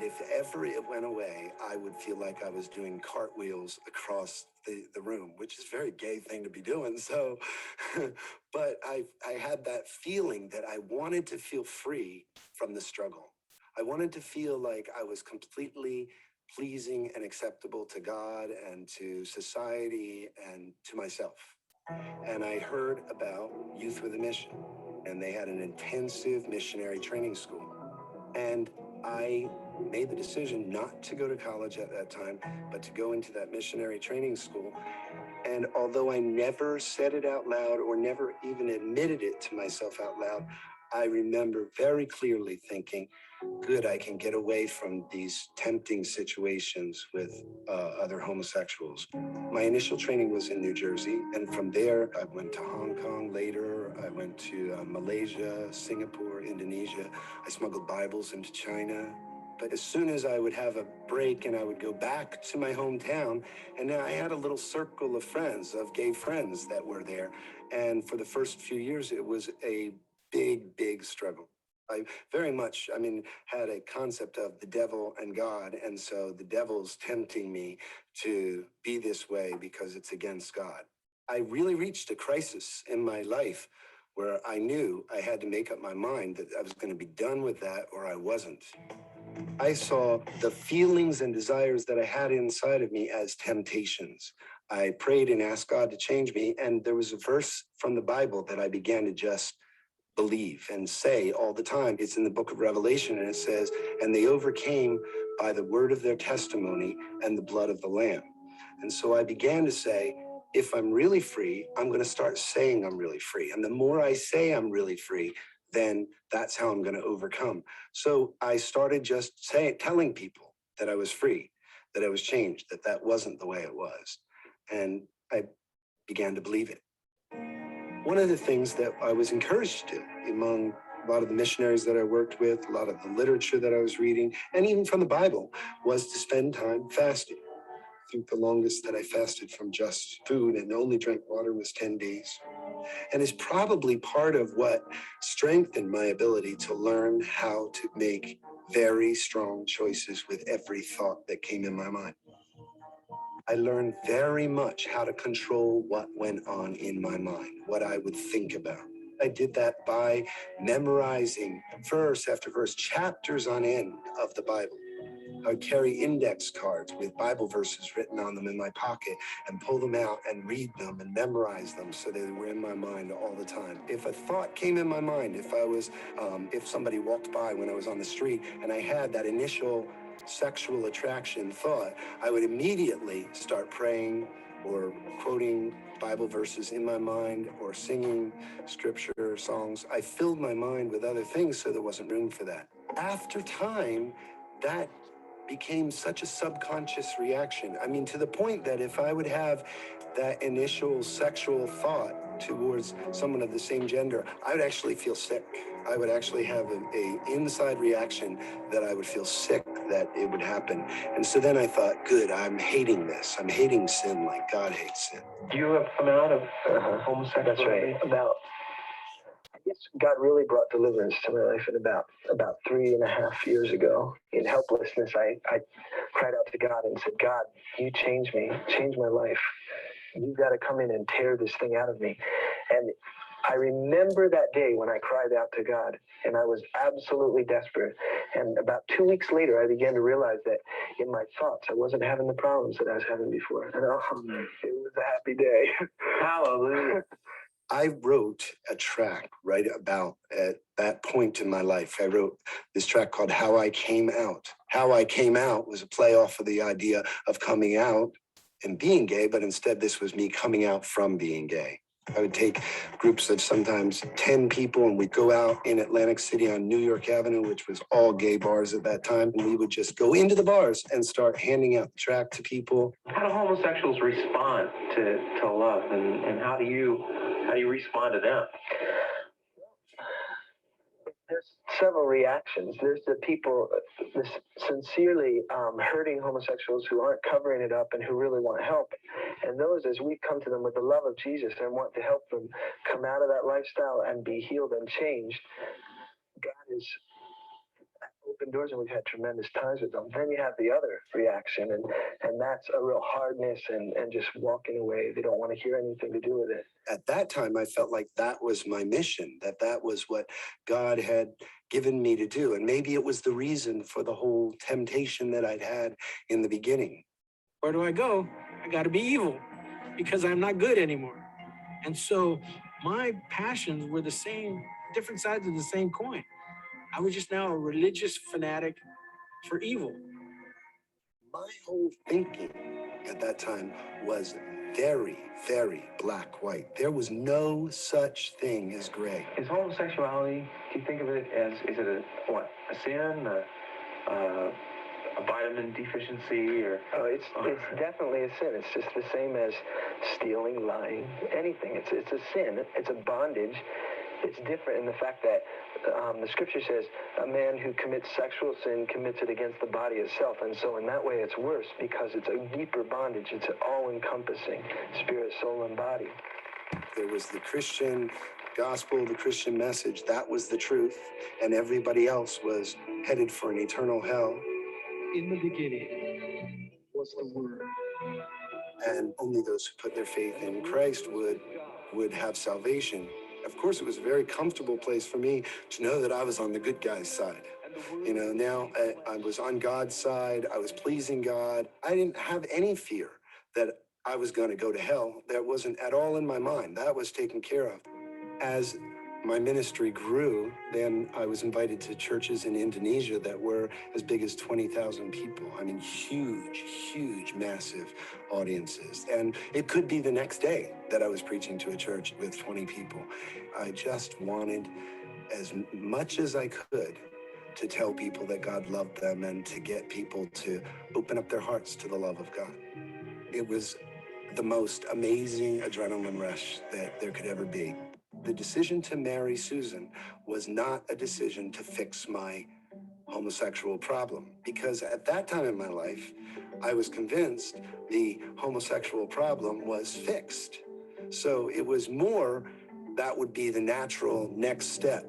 if ever it went away, I would feel like I was doing cartwheels across the room, which is a very gay thing to be doing. So, but I had that feeling that I wanted to feel free from the struggle. I wanted to feel like I was completely pleasing and acceptable to God and to society and to myself. And I heard about Youth with a Mission, and they had an intensive missionary training school. And I made the decision not to go to college at that time, but to go into that missionary training school. And although I never said it out loud or never even admitted it to myself out loud, I remember very clearly thinking, good, I can get away from these tempting situations with other homosexuals. My initial training was in New Jersey, and from there I went to Hong Kong later. I went to Malaysia, Singapore, Indonesia. I smuggled Bibles into China. But as soon as I would have a break and I would go back to my hometown, and then I had a little circle of friends, of gay friends that were there. And for the first few years, it was a big, big struggle. I very much, had a concept of the devil and God. And so the devil's tempting me to be this way because it's against God. I really reached a crisis in my life where I knew I had to make up my mind that I was going to be done with that or I wasn't. I saw the feelings and desires that I had inside of me as temptations. I prayed and asked God to change me. And there was a verse from the Bible that I began to just believe and say all the time. It's in the book of Revelation, and it says, and they overcame by the word of their testimony and the blood of the Lamb. And so I began to say, if I'm really free, I'm going to start saying I'm really free. And the more I say I'm really free, then that's how I'm going to overcome. So I started just telling people that I was free, that I was changed, that that wasn't the way it was. And I began to believe it. One of the things that I was encouraged to among a lot of the missionaries that I worked with, a lot of the literature that I was reading, and even from the Bible, was to spend time fasting. I think the longest that I fasted from just food and only drank water was 10 days. And it's probably part of what strengthened my ability to learn how to make very strong choices with every thought that came in my mind. I learned very much how to control what went on in my mind, what I would think about. I did that by memorizing verse after verse, chapters on end of the Bible. I would carry index cards with Bible verses written on them in my pocket and pull them out and read them and memorize them so they were in my mind all the time. If a thought came in my mind, if somebody walked by when I was on the street and I had that initial sexual attraction thought, I would immediately start praying or quoting Bible verses in my mind or singing scripture songs. I filled my mind with other things so there wasn't room for that. After time, that became such a subconscious reaction. To the point that if I would have that initial sexual thought towards someone of the same gender, I would actually feel sick. I would actually have an inside reaction that I would feel sick that it would happen. And so then I thought, good, I'm hating this. I'm hating sin like God hates sin. You have come out of homosexuality. That's right. I guess God really brought deliverance to my life in about 3.5 years ago. In helplessness, I cried out to God and said, God, you change me, change my life. You've got to come in and tear this thing out of me. And I remember that day when I cried out to God, and I was absolutely desperate. And about 2 weeks later, I began to realize that in my thoughts, I wasn't having the problems that I was having before. And it was a happy day. Hallelujah. I wrote a track right about at that point in my life. I wrote this track called How I Came Out. How I Came Out was a play off of the idea of coming out and being gay, but instead this was me coming out from being gay. I would take groups of sometimes 10 people and we'd go out in Atlantic City on New York Avenue, which was all gay bars at that time. And we would just go into the bars and start handing out the track to people. How do homosexuals respond to love, and how do you respond to them? There's several reactions. There's the people sincerely hurting homosexuals who aren't covering it up and who really want help. And those, as we come to them with the love of Jesus and want to help them come out of that lifestyle and be healed and changed, God is open doors, and we've had tremendous times with them. Then you have the other reaction, and that's a real hardness and just walking away. They don't want to hear anything to do with it. At that time, I felt like that was my mission, that was what God had given me to do. And maybe it was the reason for the whole temptation that I'd had in the beginning. Where do I go? I got to be evil because I'm not good anymore. And so my passions were the same, different sides of the same coin. I was just now a religious fanatic for evil. My whole thinking at that time was very, very black-white. There was no such thing as gray. Is homosexuality, do you think of it as, is it a sin, a vitamin deficiency, or? It's definitely a sin. It's just the same as stealing, lying, anything. It's a sin. It's a bondage. It's different in the fact that the scripture says a man who commits sexual sin commits it against the body itself. And so in that way it's worse because it's a deeper bondage. It's all-encompassing, spirit, soul, and body. There was the Christian gospel, the Christian message. That was the truth. And everybody else was headed for an eternal hell. In the beginning was the Word. And only those who put their faith in Christ would have salvation. Of course, it was a very comfortable place for me to know that I was on the good guy's side. You know, now I was on God's side. I was pleasing God. I didn't have any fear that I was going to go to hell. That wasn't at all in my mind. That was taken care of. As my ministry grew, then I was invited to churches in Indonesia that were as big as 20,000 people. I mean, huge, huge, massive audiences. And it could be the next day that I was preaching to a church with 20 people. I just wanted, as much as I could, to tell people that God loved them and to get people to open up their hearts to the love of God. It was the most amazing adrenaline rush that there could ever be. The decision to marry Susan was not a decision to fix my homosexual problem, because at that time in my life, I was convinced the homosexual problem was fixed. So it was more that would be the natural next step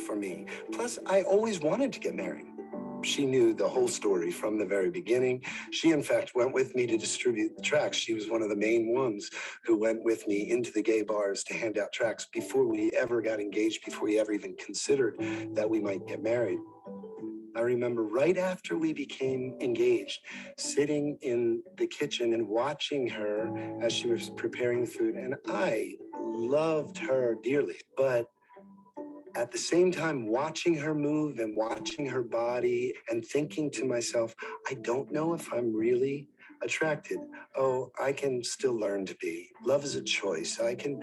for me. Plus, I always wanted to get married. She knew the whole story from the very beginning. She, in fact, went with me to distribute the tracts. She was one of the main ones who went with me into the gay bars to hand out tracts before we ever got engaged, before we ever even considered that we might get married. I remember right after we became engaged, sitting in the kitchen and watching her as she was preparing the food. And I loved her dearly, but at the same time, watching her move and watching her body and thinking to myself, I don't know if I'm really attracted. Oh, I can still learn to be. Love is a choice. I can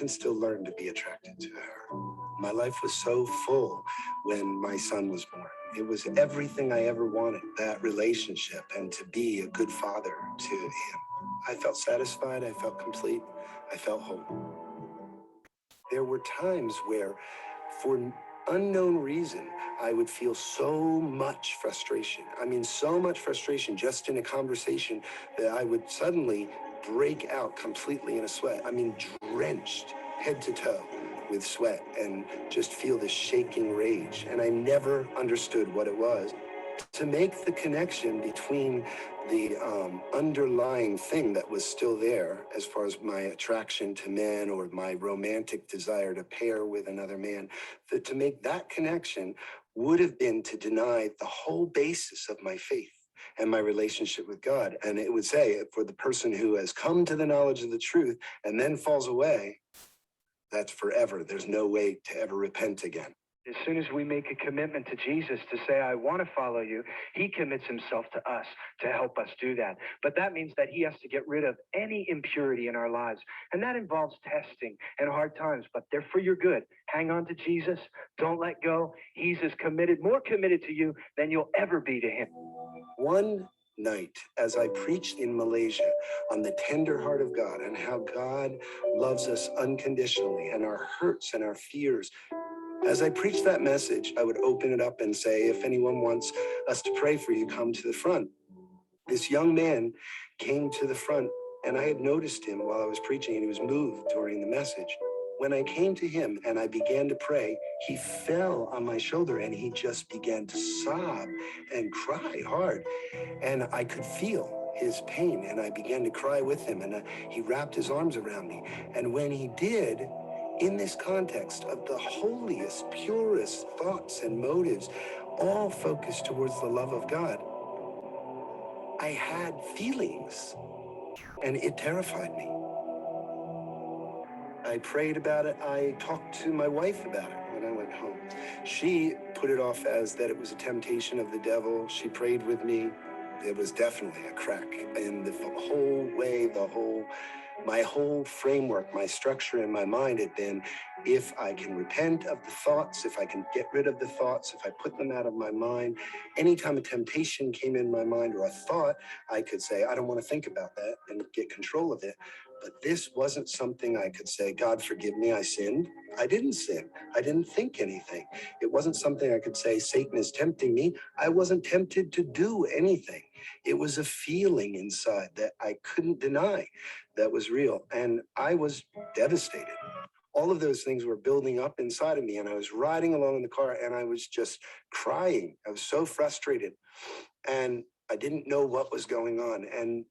still learn to be attracted to her. My life was so full when my son was born. It was everything I ever wanted, that relationship, and to be a good father to him. I felt satisfied. I felt complete. I felt whole. There were times where, for unknown reason, I would feel so much frustration. I mean, so much frustration just in a conversation that I would suddenly break out completely in a sweat. I mean, drenched head to toe with sweat and just feel this shaking rage. And I never understood what it was. To make the connection between the underlying thing that was still there as far as my attraction to men or my romantic desire to pair with another man, that to make that connection would have been to deny the whole basis of my faith and my relationship with God. And it would say, for the person who has come to the knowledge of the truth and then falls away, that's forever. There's no way to ever repent again. As soon as we make a commitment to Jesus to say, I want to follow you, he commits himself to us to help us do that. But that means that he has to get rid of any impurity in our lives. And that involves testing and hard times, but they're for your good. Hang on to Jesus. Don't let go. He's as committed, more committed to you than you'll ever be to him. One night, as I preached in Malaysia on the tender heart of God and how God loves us unconditionally and our hurts and our fears, as I preached that message, I would open it up and say, if anyone wants us to pray for you, come to the front. This young man came to the front, and I had noticed him while I was preaching, and he was moved during the message. When I came to him and I began to pray, he fell on my shoulder and he just began to sob and cry hard. And I could feel his pain, and I began to cry with him, and he wrapped his arms around me. And when he did, in this context of the holiest, purest thoughts and motives, all focused towards the love of God, I had feelings, and it terrified me. I prayed about it. I talked to my wife about it when I went home. She put it off as that it was a temptation of the devil. She prayed with me. It was definitely a crack in the whole way, my whole framework, my structure in my mind had been, if I can repent of the thoughts, if I can get rid of the thoughts, if I put them out of my mind, anytime a temptation came in my mind or a thought, I could say, I don't want to think about that and get control of it. But this wasn't something I could say, God, forgive me, I sinned. I didn't sin. I didn't think anything. It wasn't something I could say, Satan is tempting me. I wasn't tempted to do anything. It was a feeling inside that I couldn't deny that was real. And I was devastated. All of those things were building up inside of me. And I was riding along in the car and I was just crying. I was so frustrated. And I didn't know what was going on. And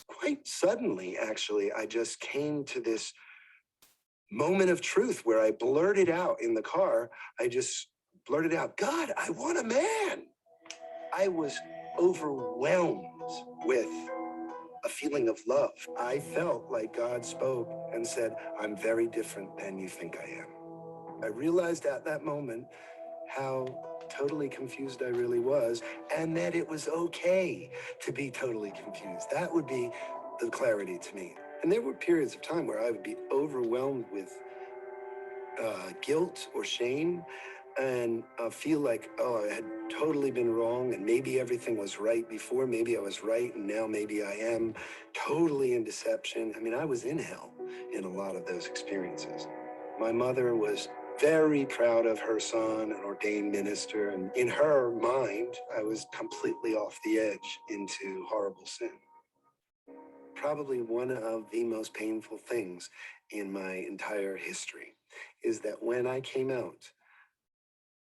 quite suddenly, actually, I just came to this moment of truth where I blurted out in the car. I just blurted out, God, I want a man. I was overwhelmed with a feeling of love. I felt like God spoke and said, I'm very different than you think I am. I realized at that moment how totally confused I really was, and that it was okay to be totally confused. That would be the clarity to me. And there were periods of time where I would be overwhelmed with guilt or shame and feel like, oh, I had totally been wrong and maybe everything was right before, maybe I was right and now maybe I am totally in deception. I mean, I was in hell in a lot of those experiences. My mother was very proud of her son, an ordained minister, and in her mind, I was completely off the edge into horrible sin. Probably one of the most painful things in my entire history is that when I came out,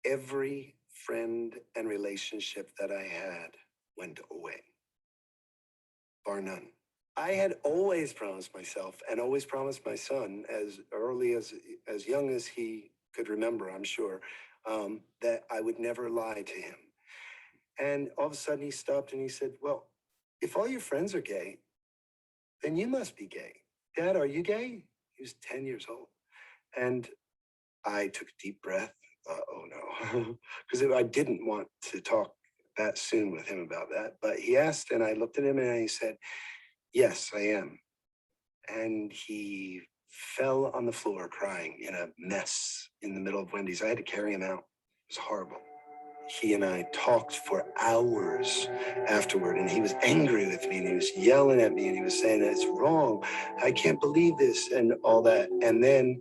every friend and relationship that I had went away, bar none. I had always promised myself and always promised my son as early as young as he could remember, I'm sure, that I would never lie to him. And all of a sudden he stopped and he said, well, if all your friends are gay, then you must be gay. Dad, are you gay? He was 10 years old. And I took a deep breath. Oh no, because I didn't want to talk that soon with him about that. But he asked, and I looked at him and he said, yes, I am. And he fell on the floor crying in a mess in the middle of Wendy's. I had to carry him out. It was horrible. He and I talked for hours afterward, and he was angry with me, and he was yelling at me, and he was saying, it's wrong. I can't believe this, and all that. And then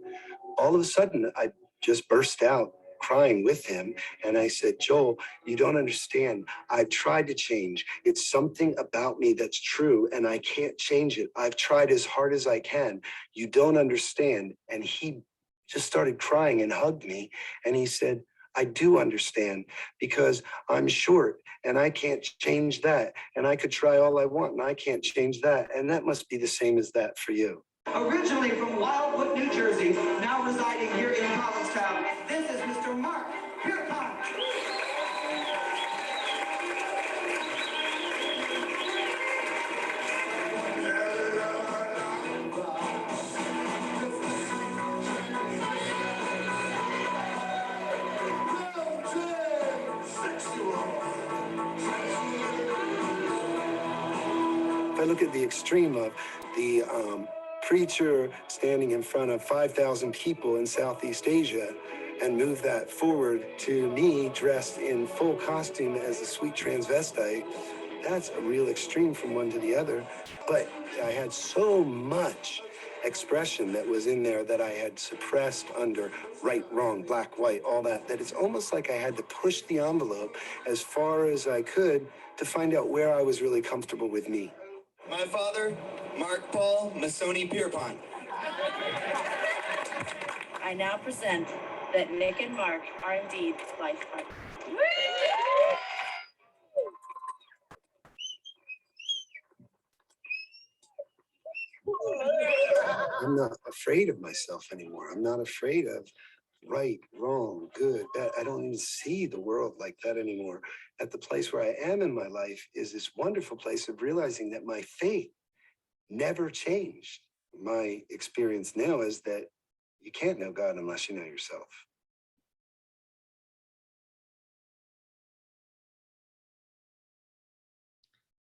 all of a sudden, I just burst out crying with him. And I said, Joel, you don't understand. I've tried to change. It's something about me that's true, and I can't change it. I've tried as hard as I can. You don't understand. And he just started crying and hugged me. And he said, I do understand, because I'm short and I can't change that. And I could try all I want and I can't change that. And that must be the same as that for you. Originally from Wildwood, New Jersey, now residing here in Provincetown, this is Mr. Mark Pierpont. If I look at the extreme of the preacher standing in front of 5,000 people in Southeast Asia and move that forward to me dressed in full costume as a sweet transvestite, that's a real extreme from one to the other. But I had so much expression that was in there that I had suppressed under right, wrong, black, white, all that, that it's almost like I had to push the envelope as far as I could to find out where I was really comfortable with me. My father, Mark Paul Masoni Pierpont. I now present that Nick and Mark are indeed life partners. I'm not afraid of myself anymore. I'm not afraid of right, wrong, good, bad. I don't even see the world like that anymore. At the place where I am in my life is this wonderful place of realizing that my faith never changed. My experience now is that you can't know God unless you know yourself.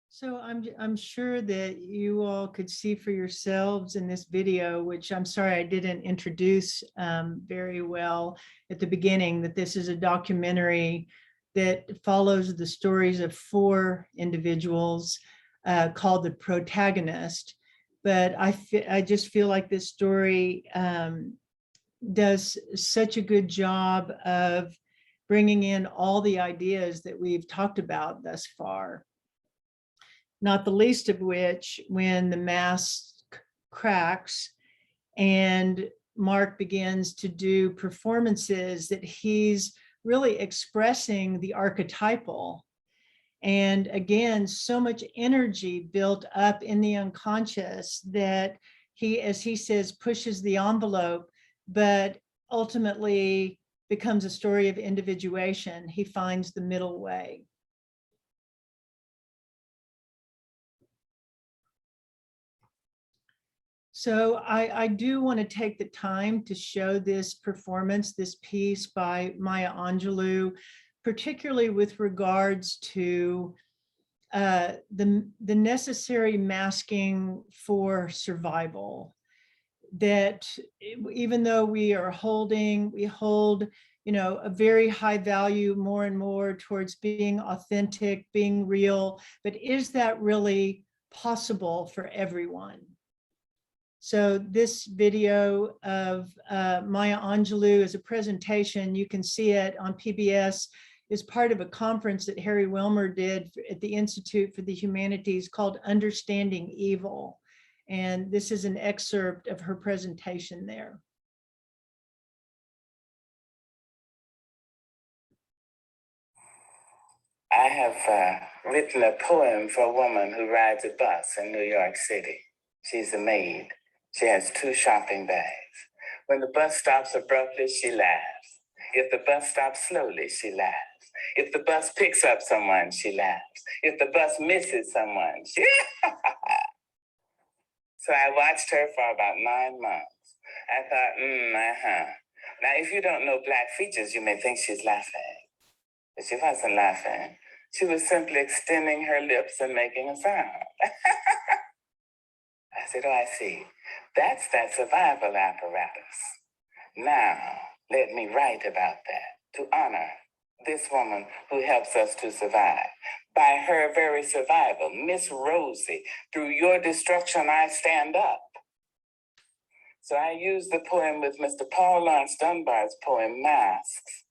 So I'm sure that you all could see for yourselves in this video, which I'm sorry I didn't introduce very well at the beginning, that this is a documentary that follows the stories of 4 individuals called The Protagonist. But I just feel like this story does such a good job of bringing in all the ideas that we've talked about thus far. Not the least of which, when the mask cracks and Mark begins to do performances, that he's really expressing the archetypal. And again, so much energy built up in the unconscious that he, as he says, pushes the envelope, but ultimately becomes a story of individuation. He finds the middle way. So I do want to take the time to show this performance, this piece by Maya Angelou, particularly with regards to the necessary masking for survival. That even though we hold, you know, a very high value more and more towards being authentic, being real, but is that really possible for everyone? So this video of Maya Angelou is a presentation. You can see it on PBS. Is part of a conference that Harry Wilmer did at the Institute for the Humanities called Understanding Evil. And this is an excerpt of her presentation there. I have written a poem for a woman who rides a bus in New York City. She's a maid. She has 2 shopping bags. When the bus stops abruptly, she laughs. If the bus stops slowly, she laughs. If the bus picks up someone, she laughs. If the bus misses someone, she So I watched her for about 9 months. I thought, Now, if you don't know Black features, you may think she's laughing. But she wasn't laughing. She was simply extending her lips and making a sound. I said, oh, I see. That's that survival apparatus. Now, let me write about that to honor this woman who helps us to survive. By her very survival, Miss Rosie, through your destruction, I stand up. So I used the poem with Mr. Paul Laurence Dunbar's poem, Masks,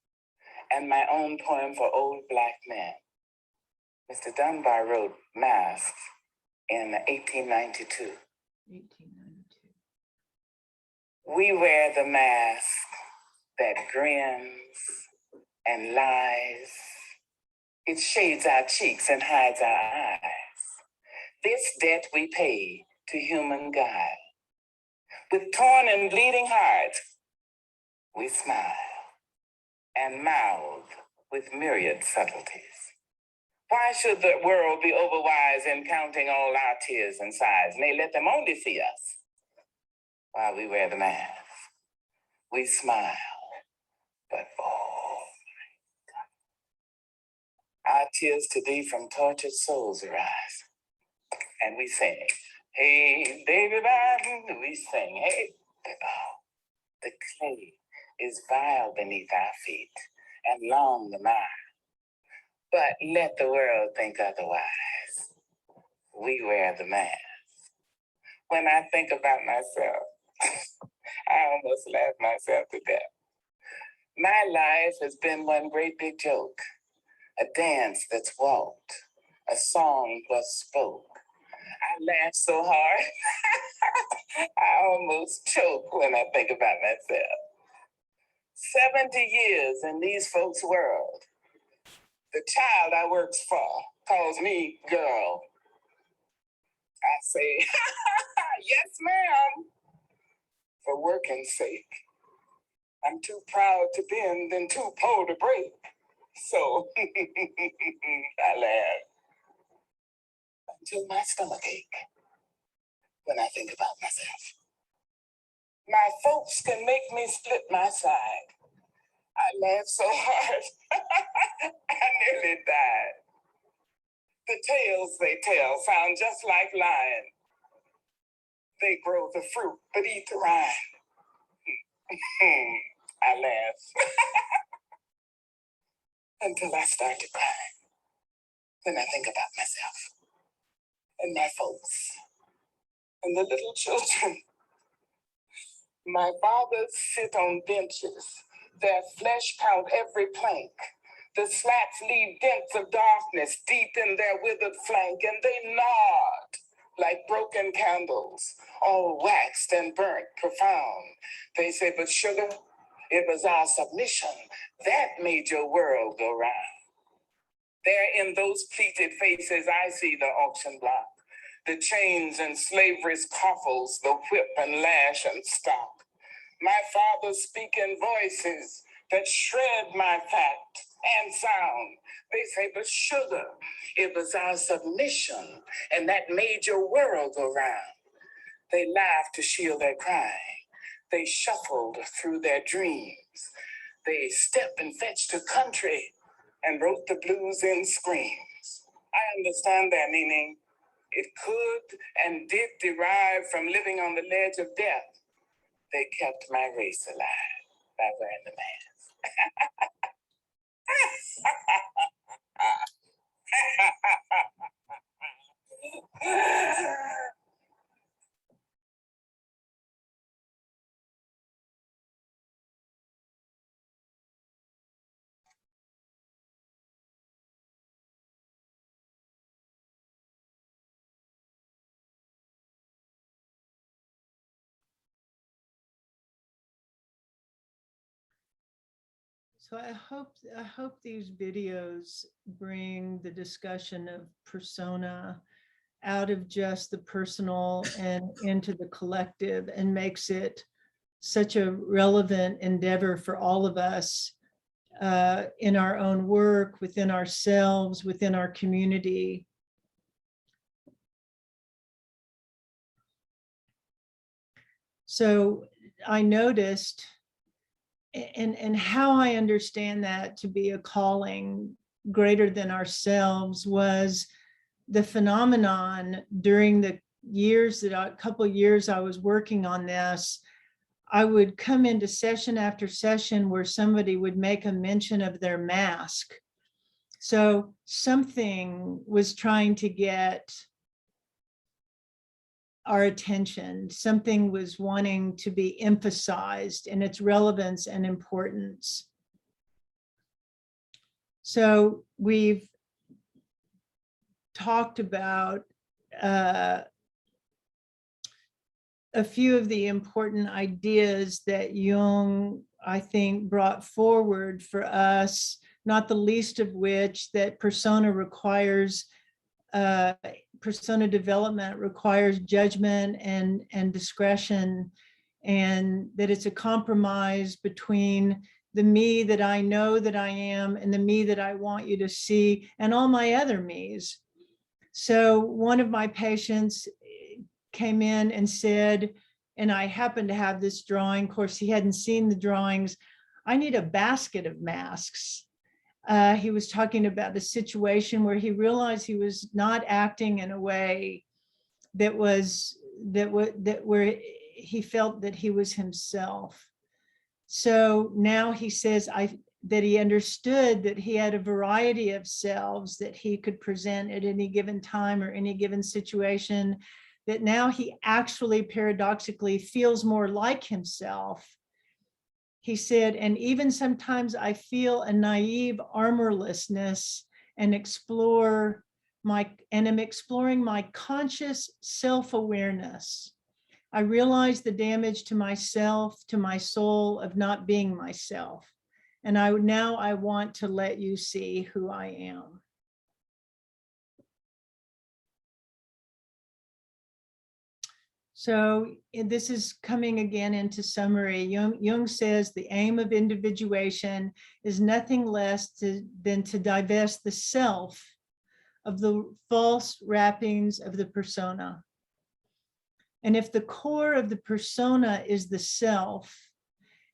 and my own poem for old Black men. Mr. Dunbar wrote Masks in 1892. We wear the mask that grins and lies. It shades our cheeks and hides our eyes. This debt we pay to human God. With torn and bleeding hearts, we smile and mouth with myriad subtleties. Why should the world be overwise in counting all our tears and sighs? Nay, let them only see us while we wear the mask. We smile, but oh, our tears to thee from tortured souls arise. And we sing, hey, baby, baby, we sing, hey, oh, the clay is vile beneath our feet and long the mire. But let the world think otherwise. We wear the mask. When I think about myself, I almost laugh myself to death. My life has been one great big joke, a dance that's walked, a song plus spoke. I laugh so hard, I almost choke when I think about myself. 70 years in these folks' world. The child I works for calls me girl. I say, yes, ma'am. for working's sake. I'm too proud to bend and too poor to break. So I laugh until my stomach ache when I think about myself. My folks can make me split my side. I laughed so hard, I nearly died. The tales they tell sound just like lying. They grow the fruit, but eat the rind. I laugh until I start to cry. Then I think about myself and my folks and the little children. My fathers sit on benches. Their flesh count every plank. The slats leave dents of darkness deep in their withered flank, and they nod like broken candles, all waxed and burnt profound. They say, but sugar, it was our submission that made your world go round. There in those pleated faces, I see the auction block, the chains and slavery's coffles, the whip and lash and stock. My father speaking voices that shred my fact and sound. They say, but sugar, it was our submission and that made your world go round. They laugh to shield their crying. They shuffled through their dreams. They stepped and fetched a country and wrote the blues in screams. I understand their meaning. It could and did derive from living on the ledge of death. They kept my race alive by wearing the mask. So I hope these videos bring the discussion of persona out of just the personal and into the collective, and makes it such a relevant endeavor for all of us in our own work, within ourselves, within our community. So I noticed, and how I understand that to be a calling greater than ourselves, was the phenomenon during the years that a couple of years I was working on this. I would come into session after session where somebody would make a mention of their mask. So something was trying to get our attention. Something was wanting to be emphasized in its relevance and importance. So we've talked about a few of the important ideas that Jung, I think, brought forward for us, not the least of which that persona requires persona development requires judgment and discretion, and that it's a compromise between the me that I know that I am and the me that I want you to see, and all my other me's. So one of my patients came in and said, and I happened to have this drawing, of course he hadn't seen the drawings, I need a basket of masks. He was talking about a situation where he realized he was not acting in a way that where he felt that he was himself. So now he says that he understood that he had a variety of selves that he could present at any given time or any given situation, that now he actually paradoxically feels more like himself. He said, and even sometimes I feel a naive armorlessness and am exploring my conscious self-awareness. I realize the damage to myself, to my soul, of not being myself. And now I want to let you see who I am. So this is coming again into summary. Jung says the aim of individuation is nothing less than to divest the self of the false wrappings of the persona. And if the core of the persona is the self,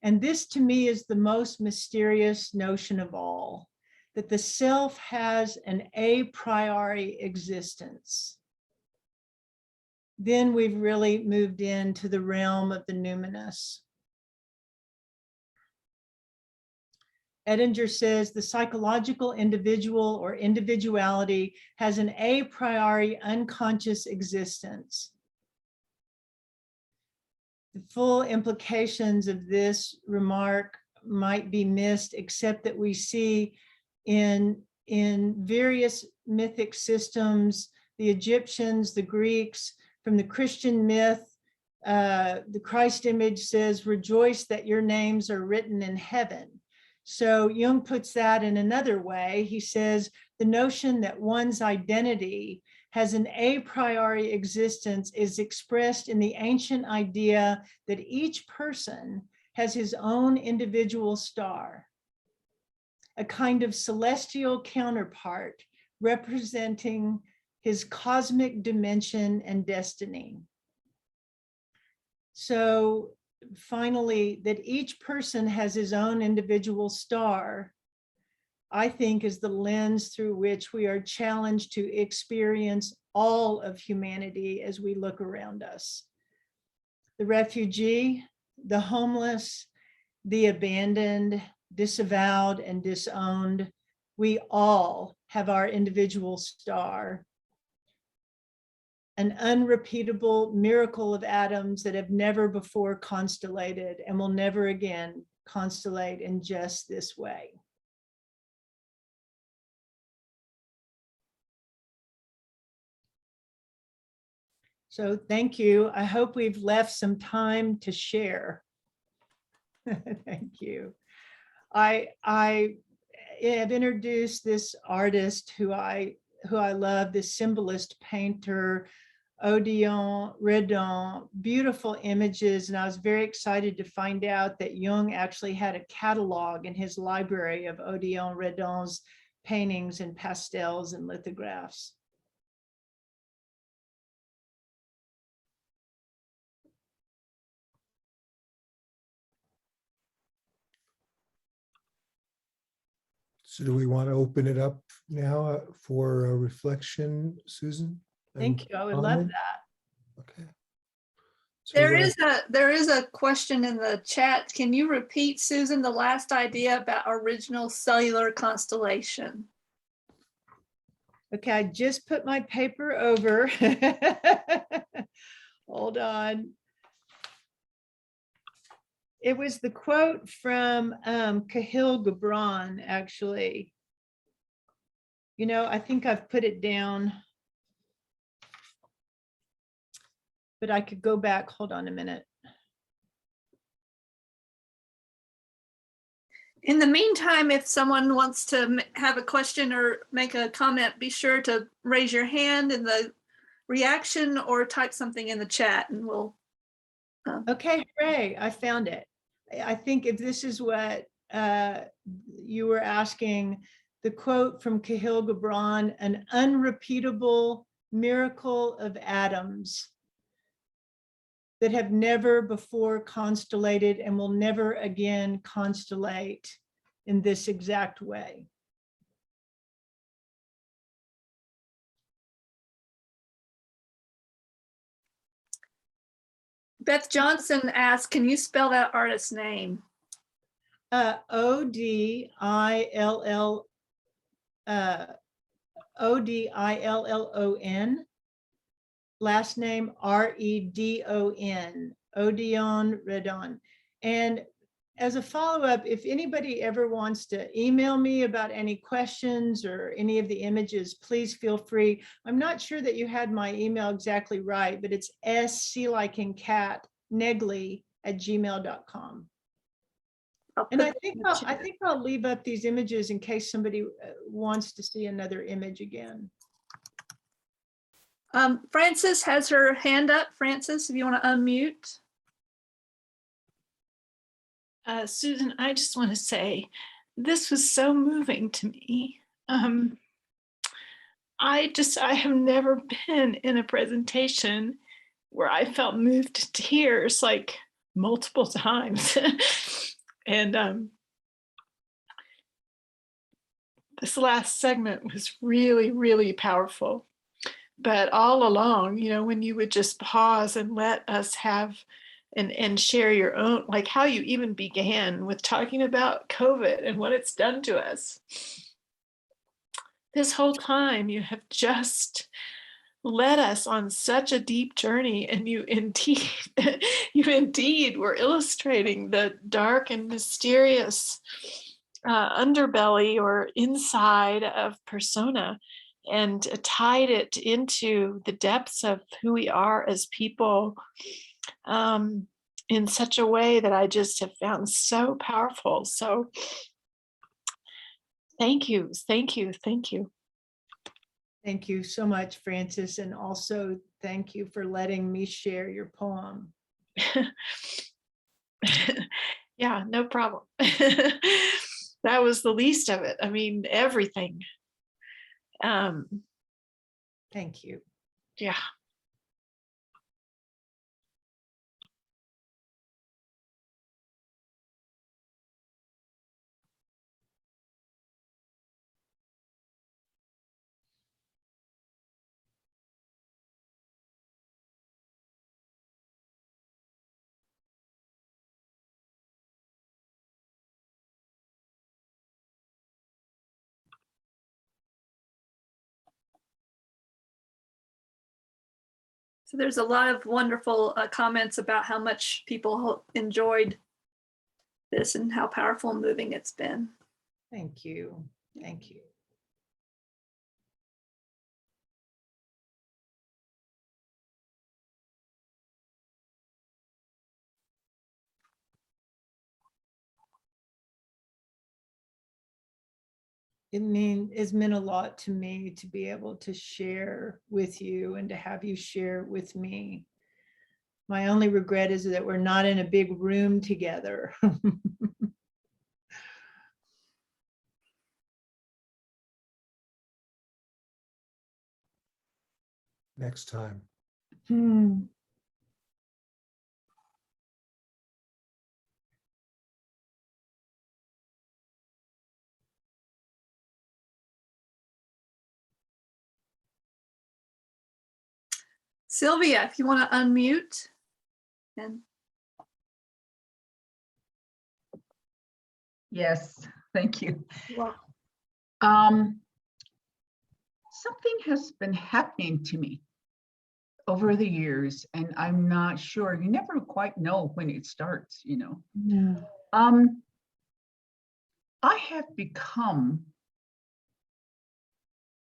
and this to me is the most mysterious notion of all, that the self has an a priori existence, then we've really moved into the realm of the numinous. Edinger says the psychological individual or individuality has an a priori unconscious existence. The full implications of this remark might be missed, except that we see in various mythic systems, the Egyptians, the Greeks, from the Christian myth, the Christ image says, rejoice that your names are written in heaven. So Jung puts that in another way. He says the notion that one's identity has an a priori existence is expressed in the ancient idea that each person has his own individual star, a kind of celestial counterpart representing his cosmic dimension and destiny. So finally, that each person has his own individual star, I think, is the lens through which we are challenged to experience all of humanity as we look around us. The refugee, the homeless, the abandoned, disavowed, and disowned, we all have our individual star, an unrepeatable miracle of atoms that have never before constellated and will never again constellate in just this way. So thank you. I hope we've left some time to share. Thank you. I have introduced this artist who I love, this symbolist painter, Odeon Redon, beautiful images. And I was very excited to find out that Jung actually had a catalog in his library of Odeon Redon's paintings and pastels and lithographs. So do we want to open it up now for a reflection, Susan? Thank you. I would love comment? that. Okay. So There is a question in the chat. Can you repeat, Susan, the last idea about original cellular constellation? Okay, I just put my paper over. Hold on. It was the quote from Kahlil Gibran, actually. You know, I think I've put it down, but I could go back. Hold on a minute. In the meantime, if someone wants to have a question or make a comment, be sure to raise your hand in the reaction or type something in the chat and we'll. Okay, hooray, I found it. I think if this is what you were asking, the quote from Kahlil Gibran, an unrepeatable miracle of atoms that have never before constellated and will never again constellate in this exact way. Beth Johnson asked, can you spell that artist's name? Odillon. Last name Redon, Odeon Redon. And as a follow-up, if anybody ever wants to email me about any questions or any of the images, please feel free. I'm not sure that you had my email exactly right, but it's SC like in cat, Negley @gmail.com. And I think I'll leave up these images in case somebody wants to see another image again. Frances has her hand up. Frances, if you want to unmute. Susan, I just want to say this was so moving to me. I have never been in a presentation where I felt moved to tears like multiple times. And this last segment was really, really powerful. But all along, you know, when you would just pause and let us have and share your own, like how you even began with talking about COVID and what it's done to us. This whole time you have just led us on such a deep journey, and you indeed were illustrating the dark and mysterious underbelly or inside of persona, and tied it into the depths of who we are as people in such a way that I just have found so powerful. So thank you, thank you, thank you. Thank you so much, Frances. And also thank you for letting me share your poem. Yeah, no problem. That was the least of it. I mean, everything. Thank you. Yeah. So there's a lot of wonderful comments about how much people enjoyed this and how powerful and moving it's been. Thank you. Thank you. It's meant a lot to me to be able to share with you and to have you share with me. My only regret is that we're not in a big room together. Next time. Sylvia, if you want to unmute. And Yes, thank you. well, Something has been happening to me over the years, and I'm not sure. You never quite know when it starts, you know. Yeah. I have become,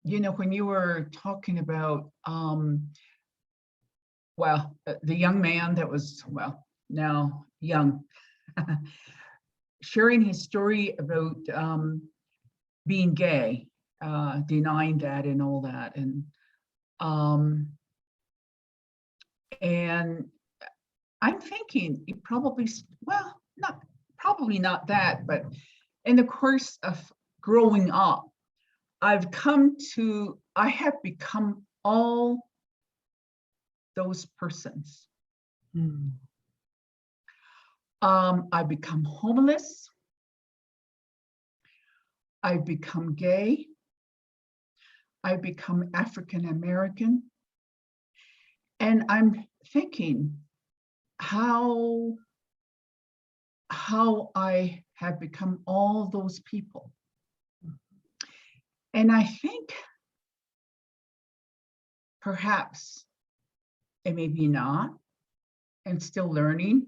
you know, when you were talking about, well, the young man that was, well, now young, sharing his story about being gay, denying that and all that, and I'm thinking it probably, well, probably not that, but in the course of growing up, I have become all those persons. I become homeless. I become gay. I become African American. And I'm thinking how I have become all those people. And I think perhaps, and maybe not, and still learning,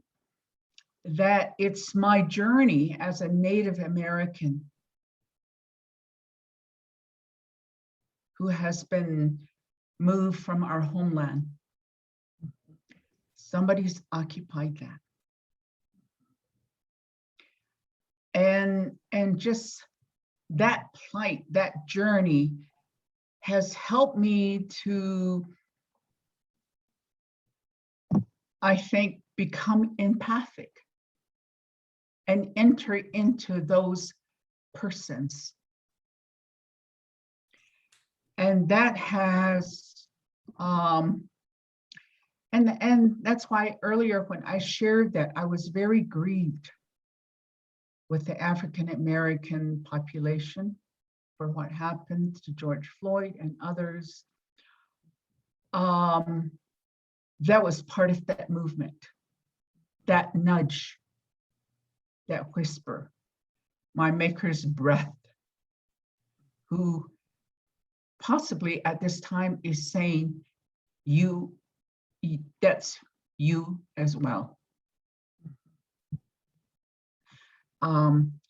that it's my journey as a Native American who has been moved from our homeland. Somebody's occupied that. And just that plight, that journey has helped me to I think, become empathic and enter into those persons. And that has, and that's why earlier when I shared that, I was very grieved with the African American population for what happened to George Floyd and others. That was part of that movement, that nudge, that whisper, my maker's breath, who possibly at this time is saying, that's you as well.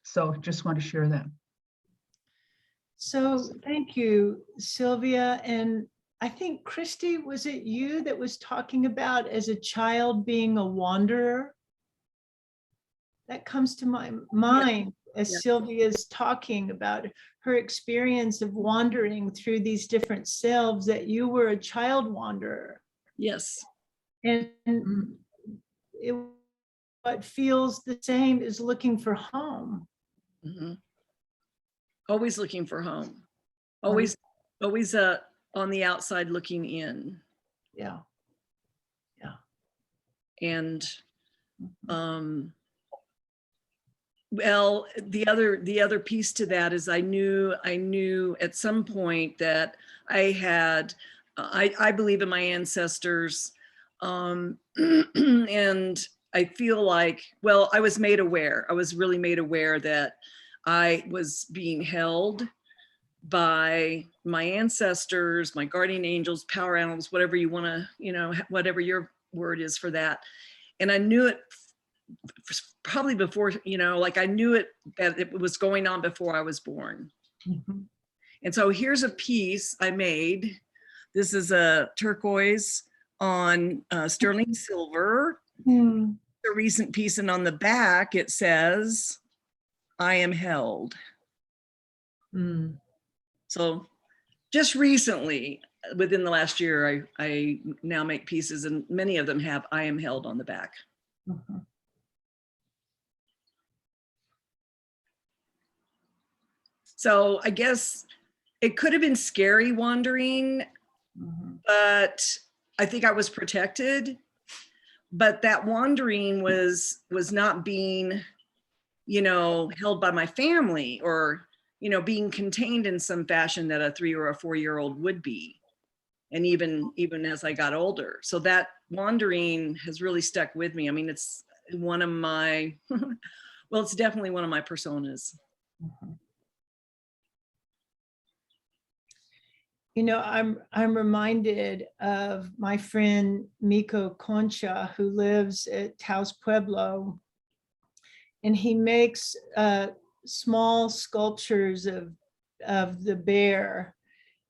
So just want to share that. So thank you, Sylvia. And I think, Christy, was it you that was talking about as a child being a wanderer? That comes to my mind as Sylvia's talking about her experience of wandering through these different selves, that you were a child wanderer. Yes. And what feels the same is looking for home. Mm-hmm. Always looking for home. Always on the outside looking in. Yeah. Yeah. And well, the other piece to that is I knew at some point that I had I believe in my ancestors, and I feel like, well, I was made aware. I was really made aware that I was being held by my ancestors, my guardian angels, power animals, whatever you want to, whatever your word is for that. And I knew it probably before, like I knew it, that it was going on before I was born. Mm-hmm. And so here's a piece I made. This is a turquoise on sterling silver. Mm. A recent piece, and on the back it says, I am held. Mm. So just recently, within the last year, I now make pieces, and many of them have I am held on the back. Mm-hmm. So I guess it could have been scary wandering, but I think I was protected. But that wandering was not being, held by my family, or, being contained in some fashion that a 3 or a 4-year-old would be. And even as I got older. So that wandering has really stuck with me. I mean, it's one of my, well, it's definitely one of my personas. I'm reminded of my friend Miko Concha, who lives at Taos Pueblo, and he makes small sculptures of the bear,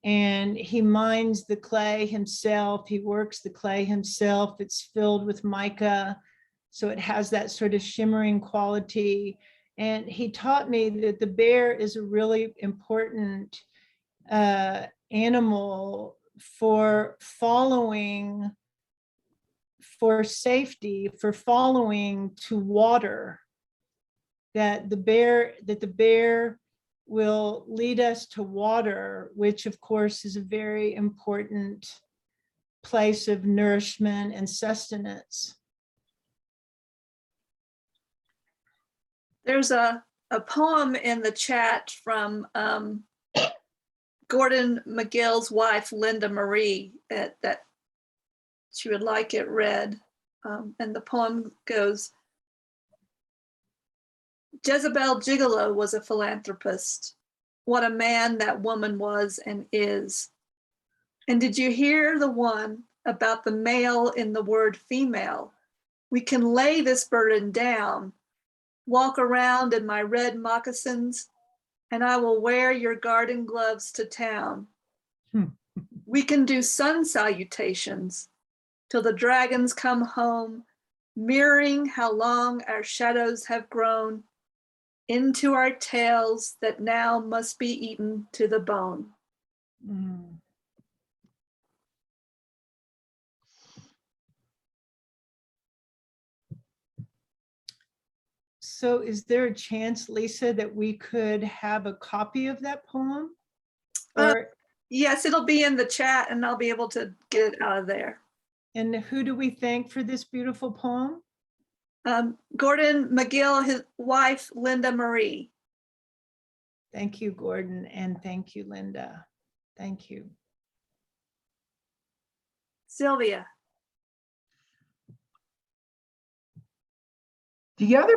and he mines the clay himself. He works the clay himself. It's filled with mica, so it has that sort of shimmering quality. And he taught me that the bear is a really important animal for following, for safety, for following to water, that the bear will lead us to water, which of course is a very important place of nourishment and sustenance. There's a poem in the chat from Gordon McGill's wife, Linda Marie, that she would like it read. And the poem goes, Jezebel Gigolo was a philanthropist. What a man that woman was and is. And did you hear the one about the male in the word female? We can lay this burden down, walk around in my red moccasins, and I will wear your garden gloves to town. We can do sun salutations till the dragons come home, mirroring how long our shadows have grown into our tails that now must be eaten to the bone. Mm. So is there a chance, Lisa, that we could have a copy of that poem? Or, Yes, it'll be in the chat and I'll be able to get it out of there. and who do we thank for this beautiful poem? Gordon McGill, his wife, Linda Marie. Thank you, Gordon, and thank you, Linda. Thank you. Sylvia. The other,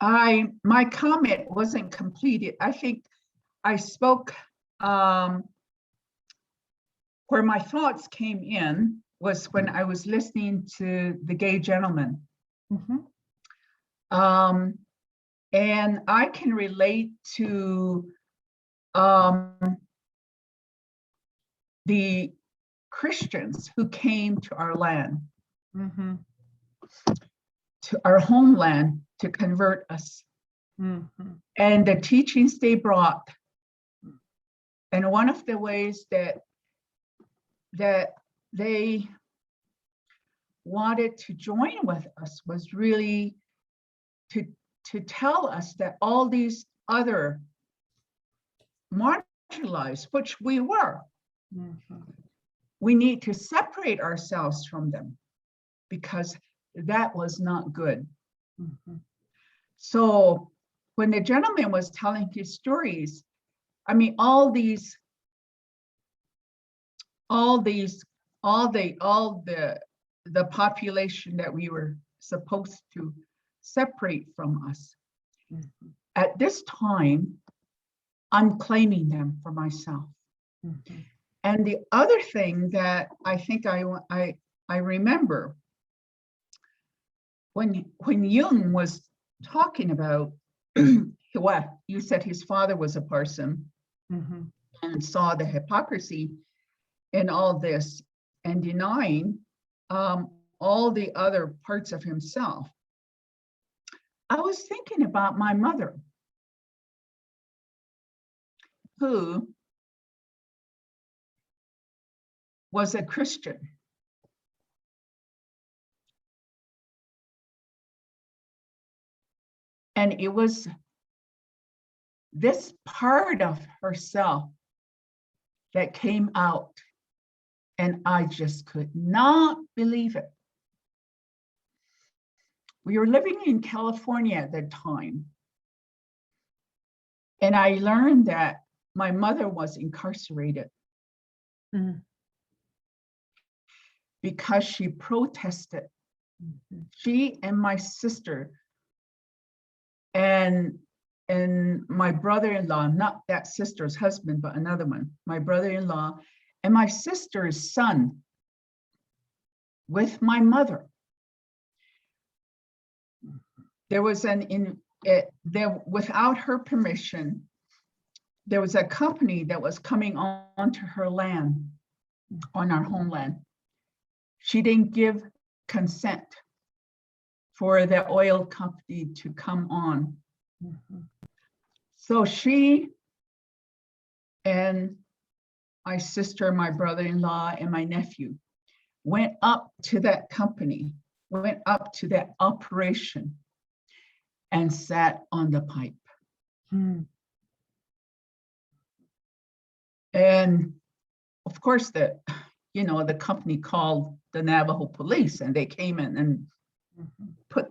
my comment wasn't completed. I think I spoke, where my thoughts came in was when I was listening to the gay gentleman. And I can relate to the Christians who came to our land, to our homeland, to convert us. And the teachings they brought. And one of the ways that they wanted to join with us was really to tell us that all these other marginalized, which we were, we need to separate ourselves from them because that was not good. So when the gentleman was telling his stories, I mean, all the population that we were supposed to separate from us. At this time, I'm claiming them for myself. And the other thing that I think I remember when Jung was talking about, well, you said his father was a parson and saw the hypocrisy in all this and denying all the other parts of himself. I was thinking about my mother, who was a Christian. And it was this part of herself that came out, and I just could not believe it. We were living in California at that time, and I learned that my mother was incarcerated because she protested. She and my sister and my brother-in-law, not that sister's husband, but another one, my brother-in-law and my sister's son with my mother. There was without her permission, there was a company that was coming onto her land, on our homeland. She didn't give consent for the oil company to come on. So she and my sister, my brother-in-law, and my nephew went up to that company, went up to that operation and sat on the pipe. And of course, the company called the Navajo police, and they came in and put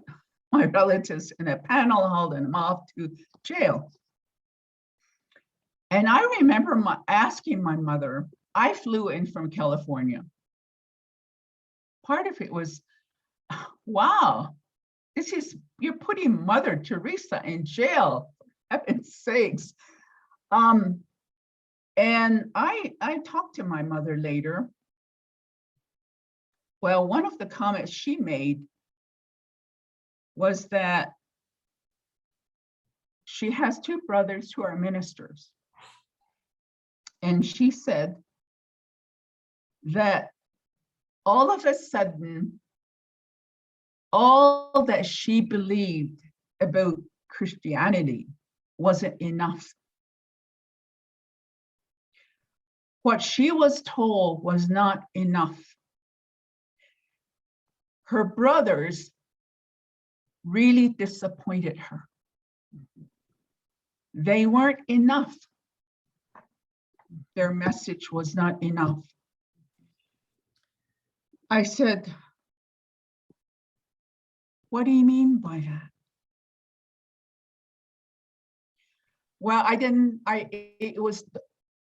my relatives in a panel, hauled them off to jail. And I remember asking my mother, I flew in from California. Part of it was, wow, you're putting Mother Teresa in jail, for heaven's sakes. And I talked to my mother later. Well, one of the comments she made was that she has two brothers who are ministers. And she said that all of a sudden, all that she believed about Christianity wasn't enough. What she was told was not enough. Her brothers really disappointed her. They weren't enough. Their message was not enough. I said, what do you mean by that? Well, it was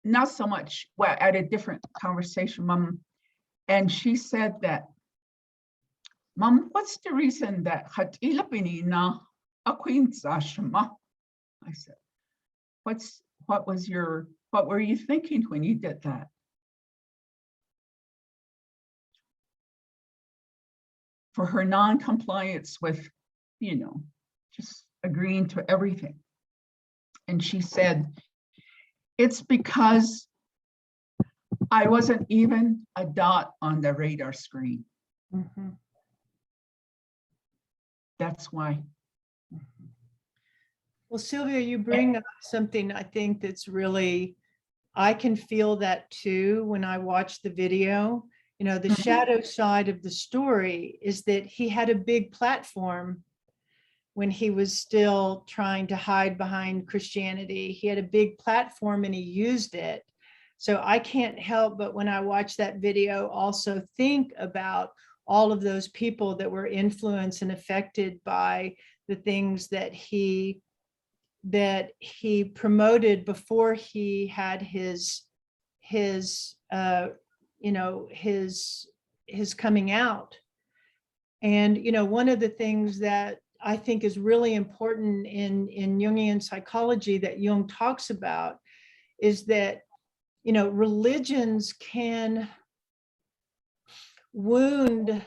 not so much, well, at a different conversation, Mom. And she said that, Mom, what's the reason that hatila pinina akwintsashma? I said, what were you thinking when you did that? For her non-compliance with, just agreeing to everything. And she said, it's because I wasn't even a dot on the radar screen. Mm-hmm. That's why. Well, Sylvia, you bring up something I think that's really, I can feel that too when I watch the video. The shadow side of the story is that he had a big platform when he was still trying to hide behind Christianity. He had a big platform and he used it. So I can't help but when I watch that video also think about all of those people that were influenced and affected by the things that he promoted before he had his coming out. And one of the things that I think is really important in Jungian psychology that Jung talks about is that religions can wound.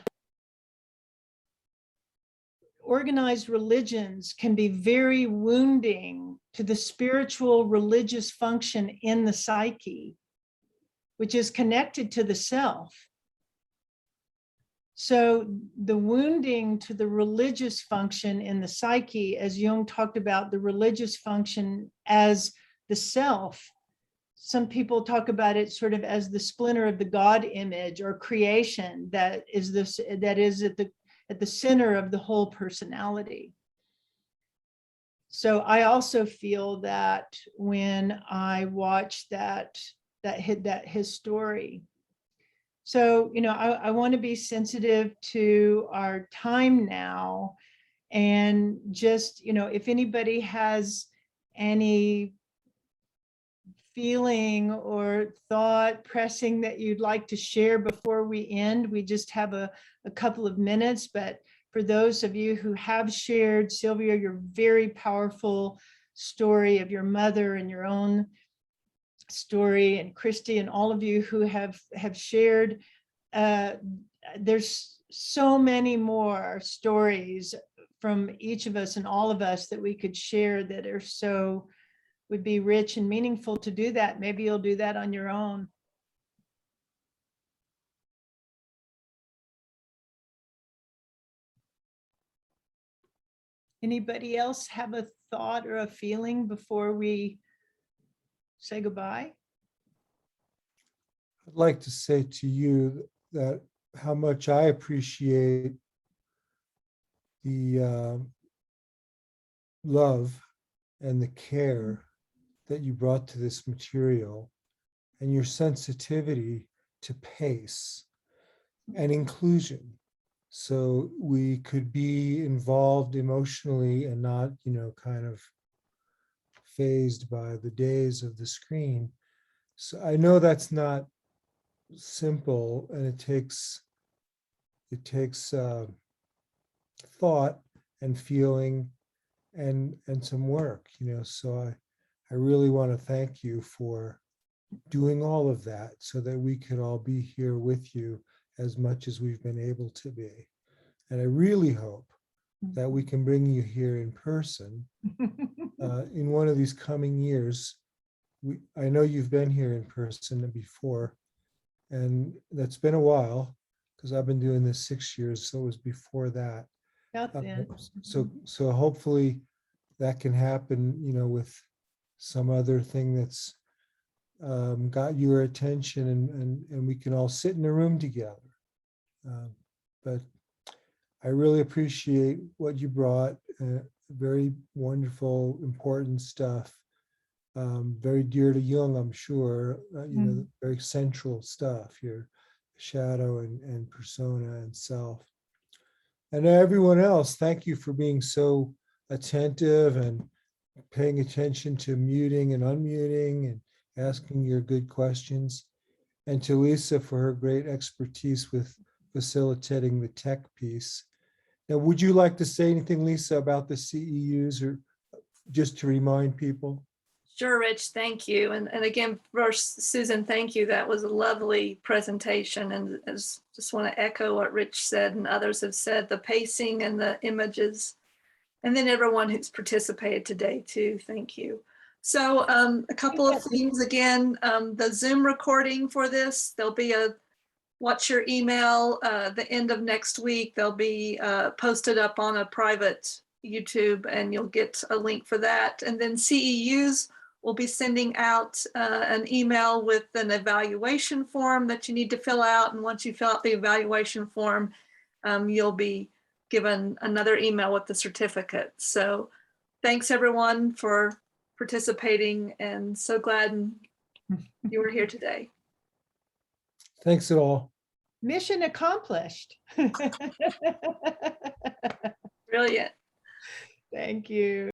Organized religions can be very wounding to the spiritual religious function in the psyche, which is connected to the self. So the wounding to the religious function in the psyche, as Jung talked about the religious function as the self, some people talk about it sort of as the splinter of the God image or creation that is at the center of the whole personality. So I also feel that when I watch his story. So, I want to be sensitive to our time now, and just, if anybody has any feeling or thought pressing that you'd like to share before we end, we just have a couple of minutes. But for those of you who have shared, Sylvia, your very powerful story of your mother and your own story, and Christy and all of you who have shared, there's so many more stories from each of us and all of us that we could share that would be rich and meaningful to do that. Maybe you'll do that on your own. Anybody else have a thought or a feeling before we say goodbye? I'd like to say to you that how much I appreciate the love and the care that you brought to this material, and your sensitivity to pace and inclusion. So we could be involved emotionally and not, kind of phased by the days of the screen. So I know that's not simple, and it takes thought and feeling and some work, so I really want to thank you for doing all of that so that we could all be here with you as much as we've been able to be. And I really hope that we can bring you here in person in one of these coming years. I know you've been here in person before, and that's been a while because I've been doing this 6 years, so it was before that. So hopefully that can happen, with some other thing that's got your attention, and we can all sit in a room together. But I really appreciate what you brought, very wonderful, important stuff. Very dear to Jung, I'm sure, very central stuff, your shadow and persona and self. And everyone else, thank you for being so attentive and paying attention to muting and unmuting and asking your good questions. And to Lisa for her great expertise with facilitating the tech piece. Now, would you like to say anything, Lisa, about the CEUs, or just to remind people? Sure, Rich, thank you. And again, first, Susan, thank you. That was a lovely presentation. And just want to echo what Rich said and others have said, the pacing and the images, and then everyone who's participated today too. Thank you. So a couple of things again, the Zoom recording for this, there'll be a watch your email the end of next week. They'll be posted up on a private YouTube and you'll get a link for that. And then CEUs will be sending out an email with an evaluation form that you need to fill out. And once you fill out the evaluation form, you'll be given another email with the certificate. So thanks everyone for participating, and so glad you were here today. Thanks at all. Mission accomplished. Brilliant. Thank you.